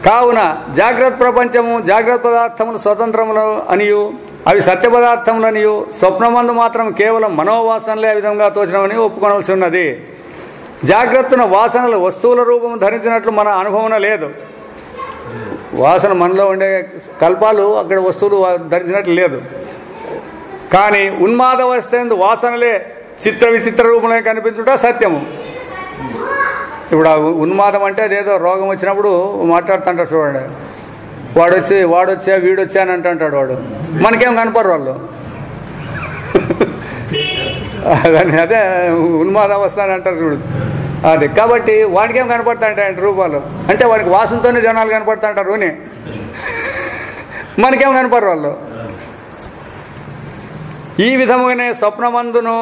కావున జాగ్రత్త ప్రపంచము జాగ్రత్త పదార్థములు స్వతంత్రములు అనియు అవి సత్య పదార్థములనియు స్వప్నమందు మాత్రం కేవలం మనోవాసనలే విధంగా తోచనమని ఒప్పుకోవాల్సి ఉన్నది. జాగ్రత్తను వాసనలు వస్తువుల రూపం ధరించినట్లు మన అనుభవం లేదు. వాసన మనలో ఉండే కల్పాలు అక్కడ వస్తువులు ధరించినట్లు లేదు. కానీ ఉన్మాదవస్థ ఎందు వాసనలే చిత్ర విచిత్ర రూపంలో కనిపించుట సత్యము. ఇప్పుడు ఉన్మాదం అంటే అదేదో రోగం వచ్చినప్పుడు మాట్లాడుతుంటారు చూడండి, వాడొచ్చా వీడొచ్చా అని అంటుంటాడు వాడు, మనకేం కనపడరు వాళ్ళు. అదే ఉన్మాదావస్థ అని అంటారు చూడు, అది. కాబట్టి వాడికేం కనపడతాంటాయి రూపాలు అంటే వాడికి వాసనతోనే జనాలు కనపడుతుంటారు అని, మనకేం కనపడరు వాళ్ళు. ఈ విధముగానే స్వప్నమందును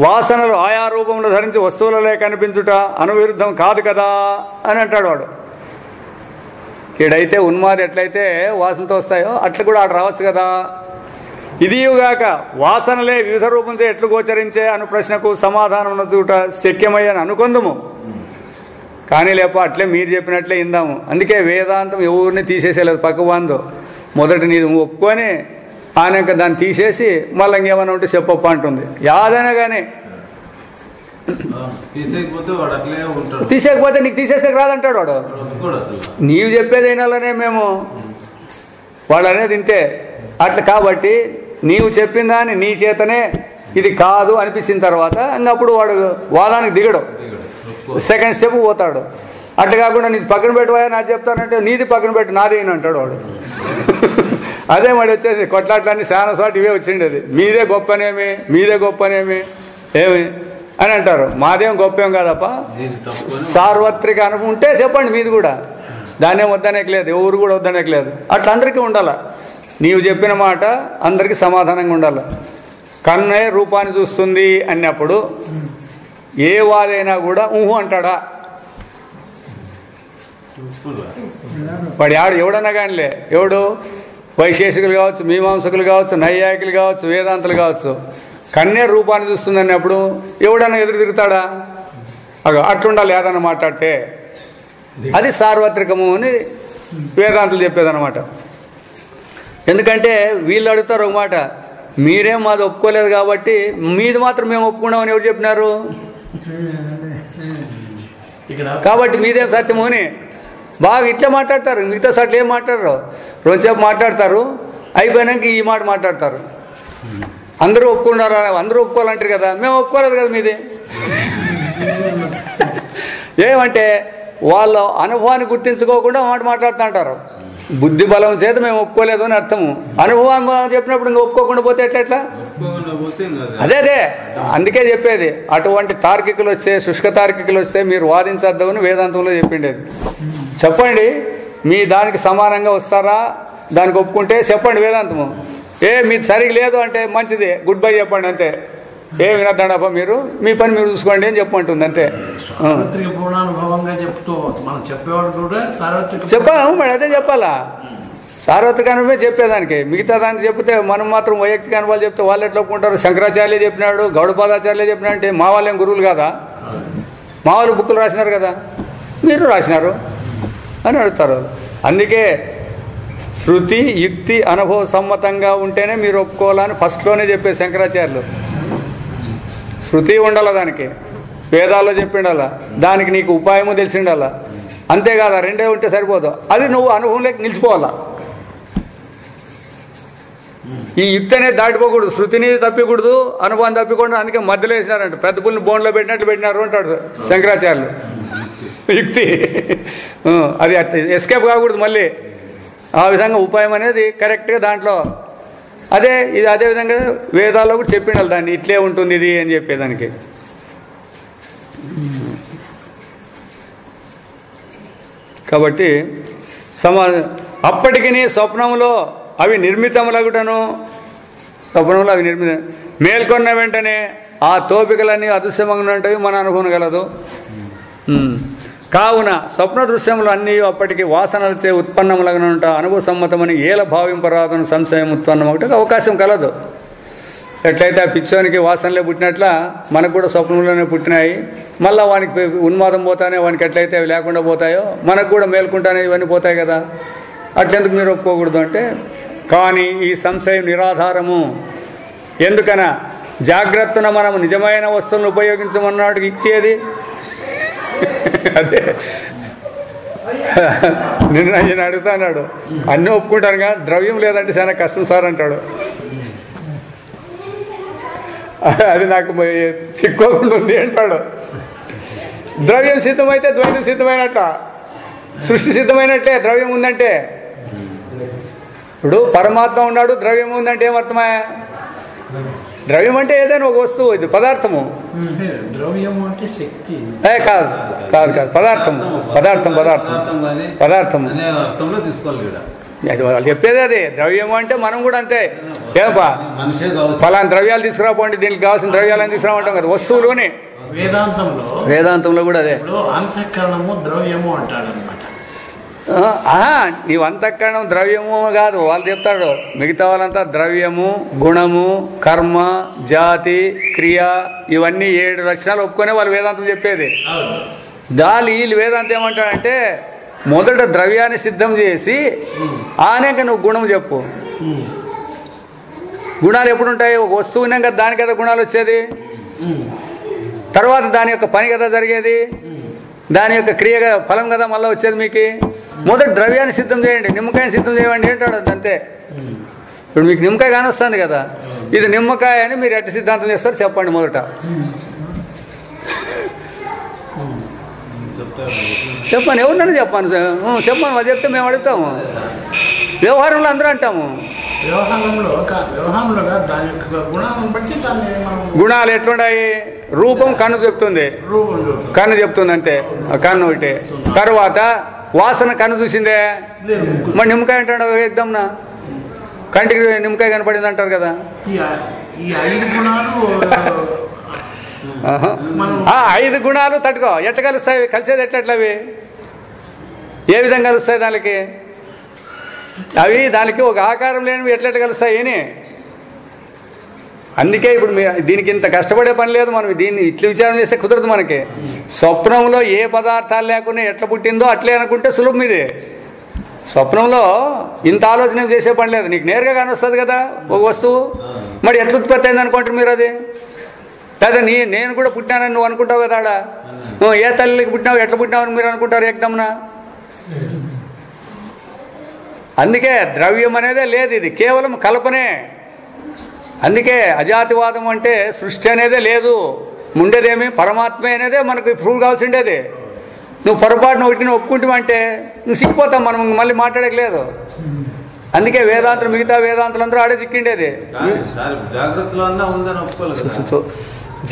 వాసనలు ఆయా రూపంలో ధరించి వస్తువులలే కనిపించుట అనువిరుద్ధం కాదు కదా అని అంటాడు వాడు. ఈడైతే ఉన్మాది ఎట్లయితే వాసనతో వస్తాయో అట్లా కూడా ఆడ రావచ్చు కదా. ఇదియుగాక వాసనలే వివిధ రూపంతో ఎట్లు గోచరించే అను ప్రశ్నకు సమాధానం ఉన్న చూట శక్యమయ్యని అనుకుందుము. కానీ లేప అట్లే మీరు చెప్పినట్లే ఇందాము. అందుకే వేదాంతం ఎవరిని తీసేసేలేదు పక్కబందు. మొదట నీది ఒప్పుకొని ఆయనక దాన్ని తీసేసి మళ్ళీ ఇంకేమైనా ఉంటే చెప్పప్ప అంటుంది. యాదైనా కానీ తీసేయకపోతే నీకు తీసేసేకి రాదంటాడు వాడు. నీవు చెప్పేది అయినాలనే మేము వాడు అనేది ఇంతే అట్లా. కాబట్టి నీవు చెప్పిన దాన్ని నీ చేతనే ఇది కాదు అనిపించిన తర్వాత ఇంకప్పుడు వాడు వాదానికి దిగడు, సెకండ్ స్టెప్ పోతాడు. అట్లా కాకుండా నీది పక్కన పెట్టువా నాకు చెప్తానంటే నీది పక్కన పెట్టు నాది అని అంటాడు వాడు. అదే మరి వచ్చేది కొట్లాట్లన్నీ చాలా చోట ఇవే వచ్చిండేది. మీదే గొప్పనేమి మీదే గొప్పనేమి ఏమి అని అంటారు. మాదేం గొప్పేం కాదప్ప, సార్వత్రిక అనుభవం ఉంటే చెప్పండి మీది కూడా, దాన్నేం వద్దనేకి లేదు, ఎవరు కూడా వద్దనేకి లేదు. అట్లా అందరికీ ఉండాల. నీవు చెప్పిన మాట అందరికీ సమాధానంగా ఉండాలి. కన్నే రూపాన్ని చూస్తుంది అన్నప్పుడు ఏ వాదైనా కూడా ఊహు అంటాడా? వాడు ఎవడన్నా కానిలే, ఎవడు వైశేషికులు కావచ్చు, మీమాంసకులు కావచ్చు, నైయాయికులు కావచ్చు, వేదాంతులు కావచ్చు, కన్నే రూపాన్ని చూస్తుంది అన్నప్పుడు ఎవడన్నా ఎదురు తిరుగుతాడా? అట్లుండాలి ఏదన్నా మాట్లాడితే. అది సార్వత్రికము అని వేదాంతులు చెప్పేదన్నమాట. ఎందుకంటే వీళ్ళు అడుగుతారు ఒక మాట, మీరేం మాది ఒప్పుకోలేదు కాబట్టి మీది మాత్రం మేము ఒప్పుకున్నామని ఎవరు చెప్పినారు? కాబట్టి మీదేం సత్యము అని బాగా ఇట్లా మాట్లాడతారు. మిగతా సార్లు ఏం మాట్లాడరు, రోజుసేపు మాట్లాడతారు, అయిపోయినాక ఈ మాట మాట్లాడతారు. అందరూ ఒప్పుకున్నారా? అందరూ ఒప్పుకోవాలంటారు కదా, మేము ఒప్పుకోలేదు కదా మీది. ఏమంటే వాళ్ళ అనుభవాన్ని గుర్తించుకోకుండా మాట మాట్లాడుతూ ఉంటారు. బుద్ధి బలం చేత మేము ఒప్పుకోలేదు అని అర్థము. అనుభవం చెప్పినప్పుడు ఇంకా ఒప్పుకోకుండా పోతే ఎట్లా? అదే అందుకే చెప్పేది, అటువంటి తార్కికులు వస్తే, శుష్క తార్కికులు వస్తే మీరు వాదించద్దు అని వేదాంతంలో చెప్పిండేది. చెప్పండి మీ దానికి సమానంగా వస్తారా, దానికి ఒప్పుకుంటే చెప్పండి వేదాంతము. మీది సరిగ్గా లేదు అంటే మంచిది, గుడ్ బై చెప్పండి అంతే. వినద్దాడప్ప మీరు మీ పని మీరు చూసుకోండి అని చెప్పంటుంది అంతే. చెప్పాము మరి, అదే చెప్పాలా, సార్వత్రిక అనుభవమే చెప్పేదానికి. మిగతా దానికి చెప్తే మనం మాత్రం వైయక్తిక అనుభవాలు చెప్తే వాళ్ళు ఎట్లా ఒప్పుకుంటారు? శంకరాచార్య చెప్పినాడు, గౌడపాదాచార్య చెప్పినాడు అంటే మా వాళ్ళేం గురువులు కాదా? మా వాళ్ళు బుక్కులు రాసినారు కదా, మీరు రాసినారు అని అడుగుతారు. అందుకే శృతి యుక్తి అనుభవ సమ్మతంగా ఉంటేనే మీరు ఒప్పుకోవాలని ఫస్ట్లోనే చెప్పేది శంకరాచార్యులు. శృతి ఉండాల, దానికి వేదాల్లో చెప్పిండాలా, దానికి నీకు ఉపాయము తెలిసిండాలా. అంతేకాదా, రెండే ఉంటే సరిపోదు, అది నువ్వు అనుభవంలోకి నిలిచిపోవాలా. ఈ యుక్తి అనేది దాటిపోకూడదు, శృతిని తప్పకూడదు, అనుభవం తప్పకూడదు. అందుకే మధ్యలో వేసినారంట, పెద్ద పుల్ని బోన్లో పెట్టినట్టు పెట్టినారు అంటాడు శంకరాచార్యులు. యుక్తి అది ఎస్కేప్ కాకూడదు మళ్ళీ. ఆ విధంగా ఉపాయం అనేది కరెక్ట్గా దాంట్లో ఇది అదేవిధంగా వేదాల్లో కూడా చెప్పిండాలి దాన్ని, ఇట్లే ఉంటుంది ఇది అని చెప్పేదానికి. కాబట్టి అప్పటికి స్వప్నంలో అవి నిర్మితములగుటను, స్వప్నంలో అవి మేల్కొన్న వెంటనే ఆ తోపికలన్నీ అదృశ్యమంగా ఉంటాయి, మన అనుభవం కలదు. కావున స్వప్న దృశ్యములు అన్నీ అప్పటికి వాసనలచే ఉత్పన్నములగనుంట అనుభవ సమ్మతమని ఏల భావింపరాదని సంశయం ఉత్పన్నమవుటకు అవకాశం కలదు. ఎట్లయితే ఆ పిచ్చోనికి వాసనలే పుట్టినట్ల మనకు కూడా స్వప్నంలోనే పుట్టినాయి, మళ్ళీ వానికి ఉన్మాదం పోతానే వానికి ఎట్లయితే అవి లేకుండా పోతాయో మనకు కూడా మేల్కుంటానే ఇవన్నీ పోతాయి కదా. అట్లెందుకు మీరు ఒప్పుకోకూడదు అంటే, కానీ ఈ సంశయం నిరాధారము. ఎందుకన జాగ్రత్తన మనము నిజమైన వస్తువులను ఉపయోగించమన్నాడు యుక్తి. అది అదే నిన్న ఆయన అడుగుతా అన్నాడు, అన్నీ ఒప్పుకుంటాను కదా, ద్రవ్యం లేదంటే చాలా కష్టం సార్ అంటాడు. అది నాకు సిక్కోకుండా ఉంది అంటాడు. ద్రవ్యం సిద్ధమైతే ద్వైతం సిద్ధమైనట్ల, సృష్టి సిద్ధమైనట్లే ద్రవ్యం ఉందంటే. ఇప్పుడు పరమాత్మ ఉన్నాడు, ద్రవ్యం ఉందంటే ఏమర్థమా? ద్రవ్యం అంటే ఏదైనా ఒక వస్తువు, ఇది పదార్థము. ద్రవ్యము అంటే శక్తి కాదు కాదు కాదు, పదార్థం పదార్థం పదార్థం పదార్థం అది వాళ్ళు చెప్పేది. అది ద్రవ్యము అంటే మనం కూడా అంతే. ఏపా ఫలానా ద్రవ్యాలు తీసుకురాపోండి, దీనికి కావాల్సిన ద్రవ్యాలను తీసుకురామంటాం కదా, వస్తువులోనే. వేదాంతంలో కూడా అదే అంతఃకరణము ద్రవ్యము అంటాడు అనమాట. నీవు అంతఃకరణం ద్రవ్యము కాదు, వాళ్ళు చెప్తాడు. మిగతా వాళ్ళంతా ద్రవ్యము, గుణము, కర్మ, జాతి, క్రియ, ఇవన్నీ 7 లక్షణాలు ఒప్పుకునే వాళ్ళు వేదాంతం చెప్పేది. వీళ్ళు వేదాంతం ఏమంటాడంటే, మొదట ద్రవ్యాన్ని సిద్ధం చేసి ఆనేక నువ్వు గుణం చెప్పు. గుణాలు ఎప్పుడు ఉంటాయి? ఒక వస్తువు ఉన్నాం కదా, దాని కదా గుణాలు వచ్చేది. తర్వాత దాని యొక్క పని కదా జరిగేది, దాని యొక్క క్రియ ఫలం కదా మళ్ళీ వచ్చేది మీకు. మొదటి ద్రవ్యాన్ని సిద్ధం చేయండి, నిమ్మకాయని సిద్ధం చేయండి అంటాడు. అంతే. ఇప్పుడు మీకు నిమ్మకాయ కానొస్తుంది కదా, ఇది నిమ్మకాయ అని మీరు ఎట్ట సిద్ధాంతం చేస్తారు చెప్పండి మొదట. చెప్పాను, ఎవరినైనా చెప్పాను, చెప్పాను వాళ్ళు చెప్తే మేము అడుగుతాము. వ్యవహారంలో అందరూ అంటాము. గుణాలు ఎట్లున్నాయి? రూపం కన్ను చెప్తుంది, కన్ను చెప్తుంది అంతే, కన్ను ఒకటి. తర్వాత వాసన కన్ను చూసిందే, మరి నిమ్మకాయ అంటాడు ఎగ్దాంనా, కంటికి నిమ్మకాయ కనపడింది అంటారు కదా. ఆ 5 గుణాలు తట్టుకో, ఎట్లా కలుస్తాయి? కలిసేది ఎట్లవి? ఏ విధంగా కలుస్తాయి? దానికి ఒక ఆకారం లేనివి ఎట్లా కలుస్తాయి అని. అందుకే ఇప్పుడు దీనికి ఇంత కష్టపడే పని లేదు. మనం దీన్ని ఇట్లా విచారం చేస్తే కుదరదు మనకి. స్వప్నంలో ఏ పదార్థాలు లేకుండా ఎట్లా పుట్టిందో అట్లే అనుకుంటే సులభం. ఇది స్వప్నంలో ఇంత ఆలోచన చేసే పని లేదు, నీకు నేరుగా కానొస్తుంది కదా ఒక వస్తువు. మరి ఎట్లా ఉత్పత్తి అయింది అనుకుంటారు మీరు? అది లేదా నేను కూడా పుట్టినానని నువ్వు అనుకుంటావు కదా. ఆడ ఏ తల్లికి పుట్టినావు, ఎట్లా పుట్టినావని మీరు అనుకుంటారు ఏకదమ్నా. అందుకే ద్రవ్యం అనేదే లేదు, ఇది కేవలం కల్పనే. అందుకే అజాతివాదం అంటే సృష్టి అనేదే లేదు, ఉండేదేమి పరమాత్మే అనేదే మనకు ప్రూవ్ కావాల్సి ఉండేది. నువ్వు పొరపాటున ఒకటిని ఒప్పుకుంటామంటే నువ్వు సిక్కిపోతావు, మనం మళ్ళీ మాట్లాడలేదు. అందుకే వేదాంతులు మిగతా వేదాంతులందరూ ఆడే చిక్కిండేది. జాగ్రత్తలో ఉందని ఒప్పుకోలేదు.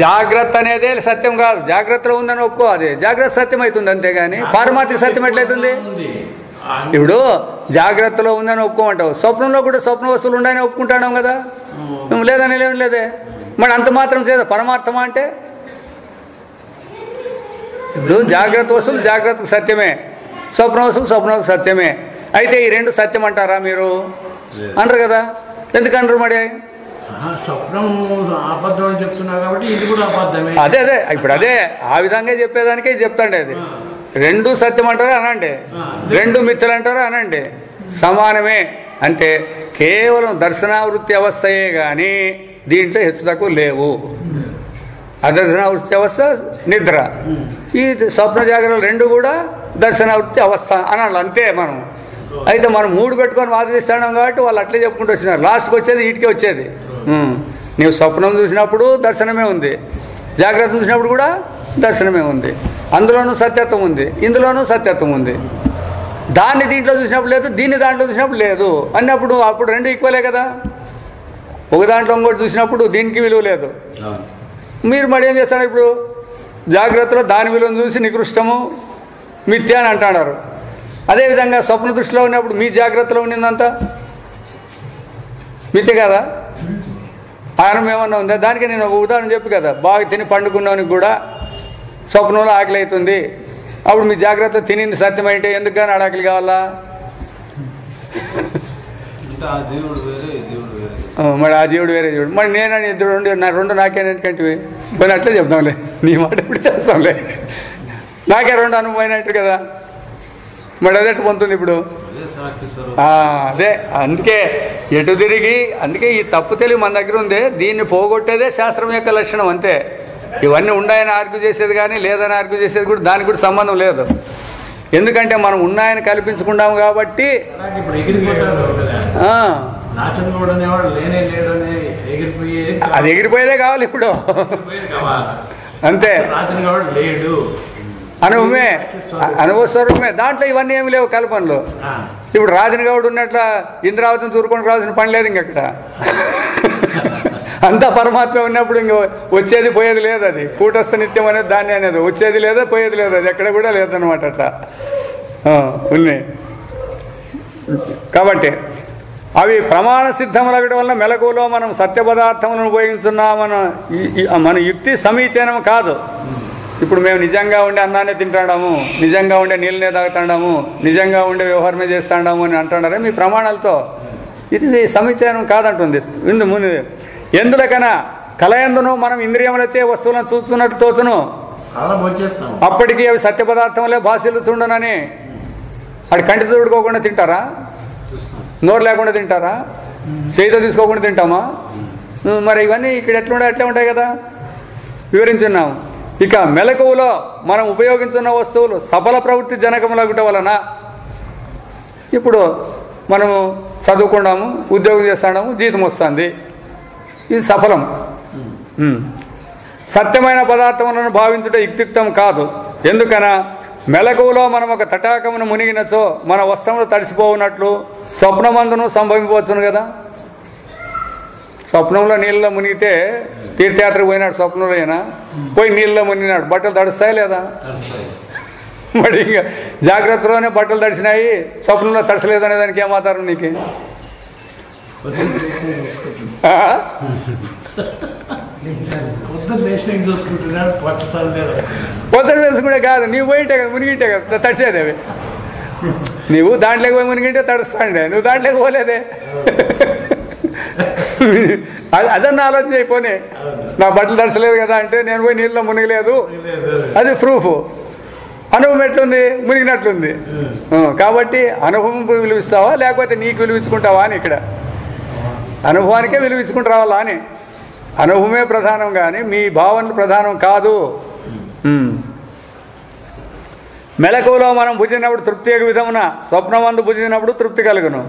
జాగ్రత్త అనేదే సత్యం కాదు, జాగ్రత్తలో ఉందని ఒప్పుకో, అది జాగ్రత్త సత్యం అవుతుంది అంతేగాని పారమార్థిక సత్యం ఎట్లయితుంది? ఇప్పుడు జాగ్రత్తలో ఉందని ఒప్పుకోమంటావు, స్వప్నంలో కూడా స్వప్న వస్తువులు ఉన్నాయని ఒప్పుకుంటాం కదా, నువ్వు లేదని లేదే. మరి అంత మాత్రం చేదా పరమార్థమా అంటే? ఇప్పుడు జాగ్రత్త వస్తువులు జాగ్రత్తకు సత్యమే, స్వప్న వస్తువులు స్వప్నకు సత్యమే. అయితే ఈ రెండు సత్యం అంటారా మీరు? అనరు కదా. ఎందుకనరు మరి? స్వప్నం అబద్ధం అని చెప్తున్నారు కాబట్టి ఇది కూడా అబద్ధమే. అదే ఇప్పుడు ఆ విధంగా చెప్పేదానికే చెప్తాండి. అది రెండు సత్యం అంటారా అనండి, రెండు మిథ్యలు అంటారా అనండి, సమానమే. అంటే కేవలం దర్శనావృత్తి అవస్థయే కానీ దీంట్లో హెచ్చు తక్కువ లేవు. అదర్శనావృత్తి అవస్థ నిద్ర, ఈ స్వప్న జాగ్రత్తలు రెండు కూడా దర్శనావృత్తి అవస్థ అనాలి అంతే మనం. అయితే మనం మూడు పెట్టుకొని వాదిస్తాం కాబట్టి వాళ్ళు అట్లే చెప్పుకుంటూ వచ్చినారు. లాస్ట్కి వచ్చేది వీటికే వచ్చేది. నీవు స్వప్నం చూసినప్పుడు దర్శనమే ఉంది, జాగ్రత్త చూసినప్పుడు కూడా దర్శనమే ఉంది. అందులోనూ సత్యత్వం ఉంది, ఇందులోనూ సత్యత్వం ఉంది. దాన్ని దీంట్లో చూసినప్పుడు లేదు, దీన్ని దాంట్లో చూసినప్పుడు లేదు అన్నప్పుడు అప్పుడు రెండు ఈక్వలే కదా. ఒక దాంట్లో ఇంకోటి చూసినప్పుడు దీనికి విలువ లేదు. మీరు మరి ఏం చేస్తారు? ఇప్పుడు జాగ్రత్తలో దాని విలువను చూసి నికృష్టము మిథ్య అని అంటున్నారు. అదేవిధంగా స్వప్న దృష్టిలో ఉన్నప్పుడు మీ జాగ్రత్తలో ఉండిందంతా మిథ్య కదా. ఆనం ఏమన్నా ఉందా? దానికి నేను ఒక ఉదాహరణ చెప్పి కదా, బాగా తిని పండుకున్నానికి కూడా స్వప్నంలో ఆకలి అవుతుంది. అప్పుడు మీ జాగ్రత్త తినింది సత్యమైతే ఎందుకు కానీ ఆకలి కావాలా? మరి ఆ జీవుడు వేరే జీవుడు. మరి నేనని ఇద్దరు రెండు నాకేనంటే పోయిన అట్లే చెప్తాంలే, నీ మాట ఎప్పుడు చేస్తాంలే, నాకే రెండు అనుభవమైనట్టు కదా. మరి అదెట్టు పొందుతుంది ఇప్పుడు? అదే అందుకే ఎటు తిరిగి, అందుకే ఈ తప్పు తెలివి మన దగ్గర ఉంది. దీన్ని పోగొట్టేదే శాస్త్రం యొక్క లక్షణం అంతే. ఇవన్నీ ఉన్నాయని ఆర్గ్యూ చేసేది కానీ లేదని ఆర్గ్యూ చేసేది కూడా దానికి కూడా సంబంధం లేదు. ఎందుకంటే మనం ఉన్నాయని కల్పించుకున్నాము కాబట్టి. అది ఎగిరిపోయేదే కావాలి ఇప్పుడు అంతే. అనుభవమే, అనుభవస్వరూపమే. దాంట్లో ఇవన్నీ ఏమి లేవు కల్పనలు. ఇప్పుడు రాజన్ గౌడ్ ఉన్నట్ల ఇంద్రావతిని తూరుకొని రావాల్సిన పని లేదు ఇంకక్కడ. అంతా పరమాత్మ ఉన్నప్పుడు ఇంక వచ్చేది పోయేది లేదు. అది కూటస్థ నిత్యం అనేది దాన్ని అనేది వచ్చేది లేదా పోయేది లేదు, అది ఎక్కడ కూడా లేదన్నమాట. అట్లా ఉన్నాయి కాబట్టి అవి ప్రమాణ సిద్ధములగడం వల్ల మెలకువలో మనం సత్య పదార్థములను ఉపయోగించున్నామని మన యుక్తి సమీచీనం కాదు. ఇప్పుడు మేము నిజంగా ఉండే అన్నాన్ని తింటాడాము, నిజంగా ఉండే నీళ్ళనే తాగుతాడాము, నిజంగా ఉండే వ్యవహారమే చేస్తాడాము అని అంటున్నారే మీ ప్రమాణాలతో. ఇది సమీచీనం కాదంటుంది. ముందు ఎందులకైనా కలయందును మనం ఇంద్రియములచే వస్తువులను చూస్తున్నట్టు తోచును, అప్పటికి అవి సత్య పదార్థములే భాషలుచుండనని. అటు కంటి తోడుకోకుండా తింటారా? నోరు లేకుండా తింటారా? చేతితో తీసుకోకుండా తింటామా? మరి ఇవన్నీ ఇక్కడ ఎట్లుంటాయి అట్లే ఉంటాయి కదా, వివరించున్నాము. ఇక మెలకువలో మనం ఉపయోగించున్న వస్తువులు సఫల ప్రవృత్తి జనకములగుట వలన, ఇప్పుడు మనము చదువుకున్నాము, ఉద్యోగం చేస్తున్నాము, జీతం వస్తుంది, ఇది సఫలం. సత్యమైన పదార్థములను భావించుట యుక్తియుక్తం కాదు. ఎందుకనా మెలకువలో మనం ఒక తటాకమును మునిగినచో మన వస్త్రములు తడిసిపోవునట్లు స్వప్నమందును సంభవించవచ్చును కదా. స్వప్నంలో నీళ్ళలో మునిగితే తీర్థయాత్రకు పోయినాడు, స్వప్నంలో అయినా పోయి నీళ్ళలో మునిగినాడు, బట్టలు తడుస్తాయి లేదా? మరి ఇంకా జాగ్రత్తలోనే బట్టలు తడిసినాయి, స్వప్నంలో తడసలేదనే దానికి ఏమాతారు నీకు? పొద్దున తెలుసుకుంటే కాదు, నీవు పోయింటే కదా మునిగింటే కదా తడిసేది. అవి నీవు దాంట్లోకి పోయి మునిగింటే తడుస్తాండే, నువ్వు దాంట్లోకి పోలేదే. అదన్న ఆలోచన అయిపోయి నా బట్టలు తడసలేదు కదా అంటే నేను పోయి నీళ్ళలో మునిగలేదు, అది ప్రూఫ్. అనుభవం ఎట్లుంది? మునిగినట్లుంది. కాబట్టి అనుభవం విలువిస్తావా లేకపోతే నీకు విలువించుకుంటావా అని. ఇక్కడ అనుభవానికే విలువించుకుంటూ రావాలా అని. అనుభవమే ప్రధానం కానీ మీ భావనలు ప్రధానం కాదు. మెలకువలో మనం భుజినప్పుడు తృప్తి యొక్క విధమున స్వప్నమందు భుజినప్పుడు తృప్తి కలుగును.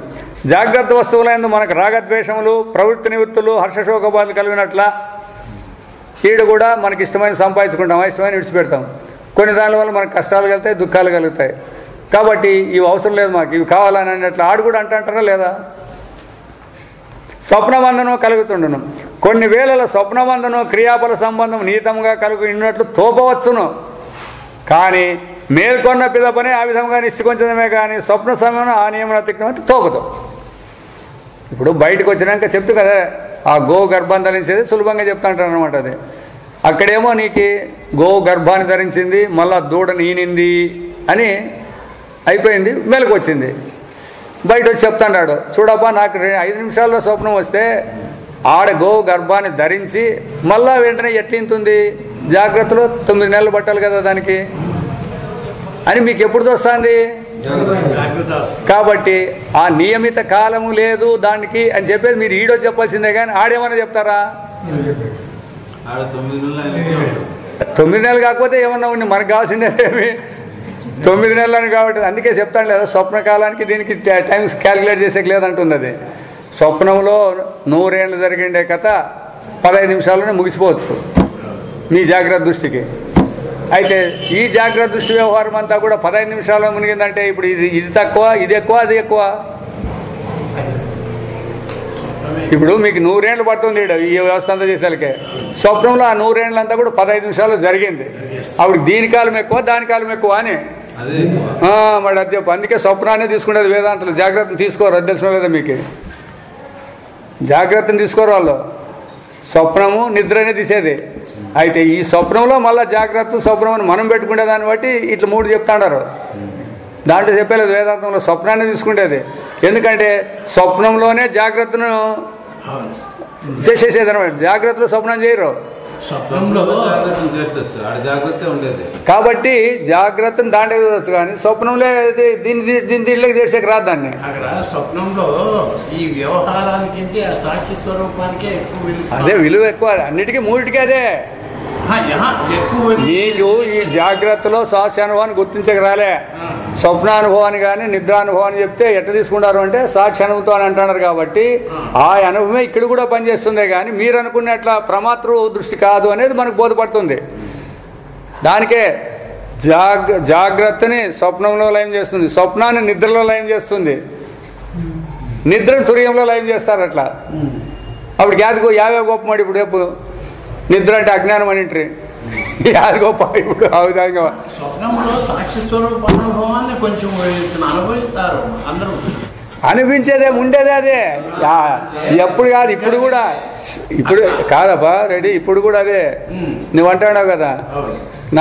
జాగ్రత్త వస్తువులందు మనకు రాగద్వేషములు, ప్రవృత్తి నివృత్తులు, హర్షశోకబాధలు కలిగినట్ల ఈడు కూడా మనకి ఇష్టమైన సంపాదించుకుంటాం, ఇష్టమైన విడిచిపెడతాం. కొన్ని దాని వల్ల మనకు కష్టాలు కలుగుతాయి, దుఃఖాలు కలుగుతాయి. కాబట్టి ఇవి అవసరం లేదు మాకు, ఇవి కావాలని అన్నట్లు ఆడు కూడా అంటారా లేదా? స్వప్నబంధనం కలుగుతుండును. కొన్ని వేళల స్వప్నబంధనం క్రియాపల సంబంధం నీతంగా కలుగున్నట్లు తోపవచ్చును. కానీ మేల్కొన్న పిదపనే ఆ విధంగా నిశ్చయించడమే కానీ స్వప్న సమయం ఆ నియమం అతిక్రమంటే తోపదు. ఇప్పుడు బయటకు వచ్చినాక చెప్తూ కదా, ఆ గో గర్భం ధరించేది సులభంగా చెప్తా అంటారు అనమాట. అది అక్కడేమో నీకు గో గర్భాన్ని ధరించింది, మళ్ళా దూడని ఈనింది అని అయిపోయింది, మెలకు వచ్చింది. బయట వచ్చి చెప్తాడు, చూడబ్బా నాకు 5 నిమిషాల్లో స్వప్నం వస్తే ఆడ గో గర్భాన్ని ధరించి మళ్ళా వెంటనే ఎట్లింతుంది, జాగ్రత్తలో 9 నెలలు పట్టాలి కదా దానికి అని మీకు ఎప్పుడు వస్తుంది. కాబట్టి ఆ నియమిత కాలము లేదు దానికి అని చెప్పేది మీరు ఈడో చెప్పాల్సిందే కానీ ఆడేమన్నా చెప్తారా? 9 నెలలు కాకపోతే ఏమన్నా ఉంది, మనకు కావాల్సిందేమి 9 నెలలని. కాబట్టి అందుకే చెప్తాను లేదా, స్వప్న కాలానికి దీనికి టైమ్స్ క్యాలిక్యులేట్ చేసేకి లేదంటుంది. అది స్వప్నంలో 100 ఏళ్ళు జరిగిండే కథ 15 నిమిషాల్లోనే ముగిసిపోవచ్చు మీ జాగ్రత్త దృష్టికి. అయితే ఈ జాగ్రత్త దృష్టి వ్యవహారం అంతా కూడా 15 నిమిషాల్లో మునిగిందంటే ఇప్పుడు ఇది తక్కువ, ఇది ఎక్కువ, అది ఎక్కువ. ఇప్పుడు మీకు 100 ఏళ్ళు పడుతుంది ఈ వ్యవస్థ అంతా చేసేలకే. స్వప్నంలో ఆ 100 ఏళ్ళంతా కూడా 15 నిమిషాల్లో జరిగింది. అప్పుడు దీని కాలం ఎక్కువ, దాని కాలం ఎక్కువ అని మరి అది చెప్పు. అందుకే స్వప్నాన్ని తీసుకునేది వేదాంతలు. జాగ్రత్తను తీసుకోరు, అది తెలిసిన లేదా మీకు? జాగ్రత్తను తీసుకోరు వాళ్ళు, స్వప్నము నిద్రనే తీసేది. అయితే ఈ స్వప్నంలో మళ్ళీ జాగ్రత్త స్వప్నం అని మనం పెట్టుకునే దాన్ని బట్టి ఇట్లా 3 చెప్తాడారు. దాంట్లో చెప్పలేదు వేదాంతంలో స్వప్నాన్ని తీసుకుంటేది. ఎందుకంటే స్వప్నంలోనే జాగ్రత్తను చేసేసేది అనమాట. జాగ్రత్తలో స్వప్నం చేయరు. కాబట్టి జాగ్రత్తను దాంట్లో చూడవచ్చు కానీ స్వప్నంలో దీంట్లోకి చేసేకి రాదు దాన్ని. స్వప్నంలో ఈ వ్యవహారానికి సాక్షి స్వరూపానికే ఎక్కువ అదే విలువ ఎక్కువ, అన్నిటికీ 3టికి అదే. నీకు ఈ జాగ్రత్తలో సాక్ష్యానుభవాన్ని గుర్తించక రాలే. స్వప్నానుభవాన్ని కానీ నిద్రానుభవాన్ని చెప్తే ఎట్లా తీసుకుంటారు అంటే సాక్షి అనుభవం అని అంటున్నారు. కాబట్టి ఆ అనుభవమే ఇక్కడ కూడా పనిచేస్తుందే కానీ మీరు అనుకున్నట్ల ప్రమాతృ దృష్టి కాదు అనేది మనకు బోధపడుతుంది. దానికే జాగ్రత్తని స్వప్నంలో లయం చేస్తుంది, స్వప్నాన్ని నిద్రలో లయం చేస్తుంది, నిద్రను తుర్యంలో లయం చేస్తారు. అట్లా అప్పుడు యావే గొప్ప. ఇప్పుడు రేపు నిద్ర అంటే అజ్ఞానం అని అంటారు, యాది గొప్ప. ఇప్పుడు ఆ విధంగా స్వప్నంలో సాక్షి స్వరూప అనుభవాన్ని కొంచెం అనుభవిస్తారు అందరూ. అనిపించేదే ఉండేదే అదే. ఎప్పుడు కాదు, ఇప్పుడు కూడా. ఇప్పుడు కాదబ్బా రెడీ, ఇప్పుడు కూడా అదే. నువ్వు అంటాడావు కదా,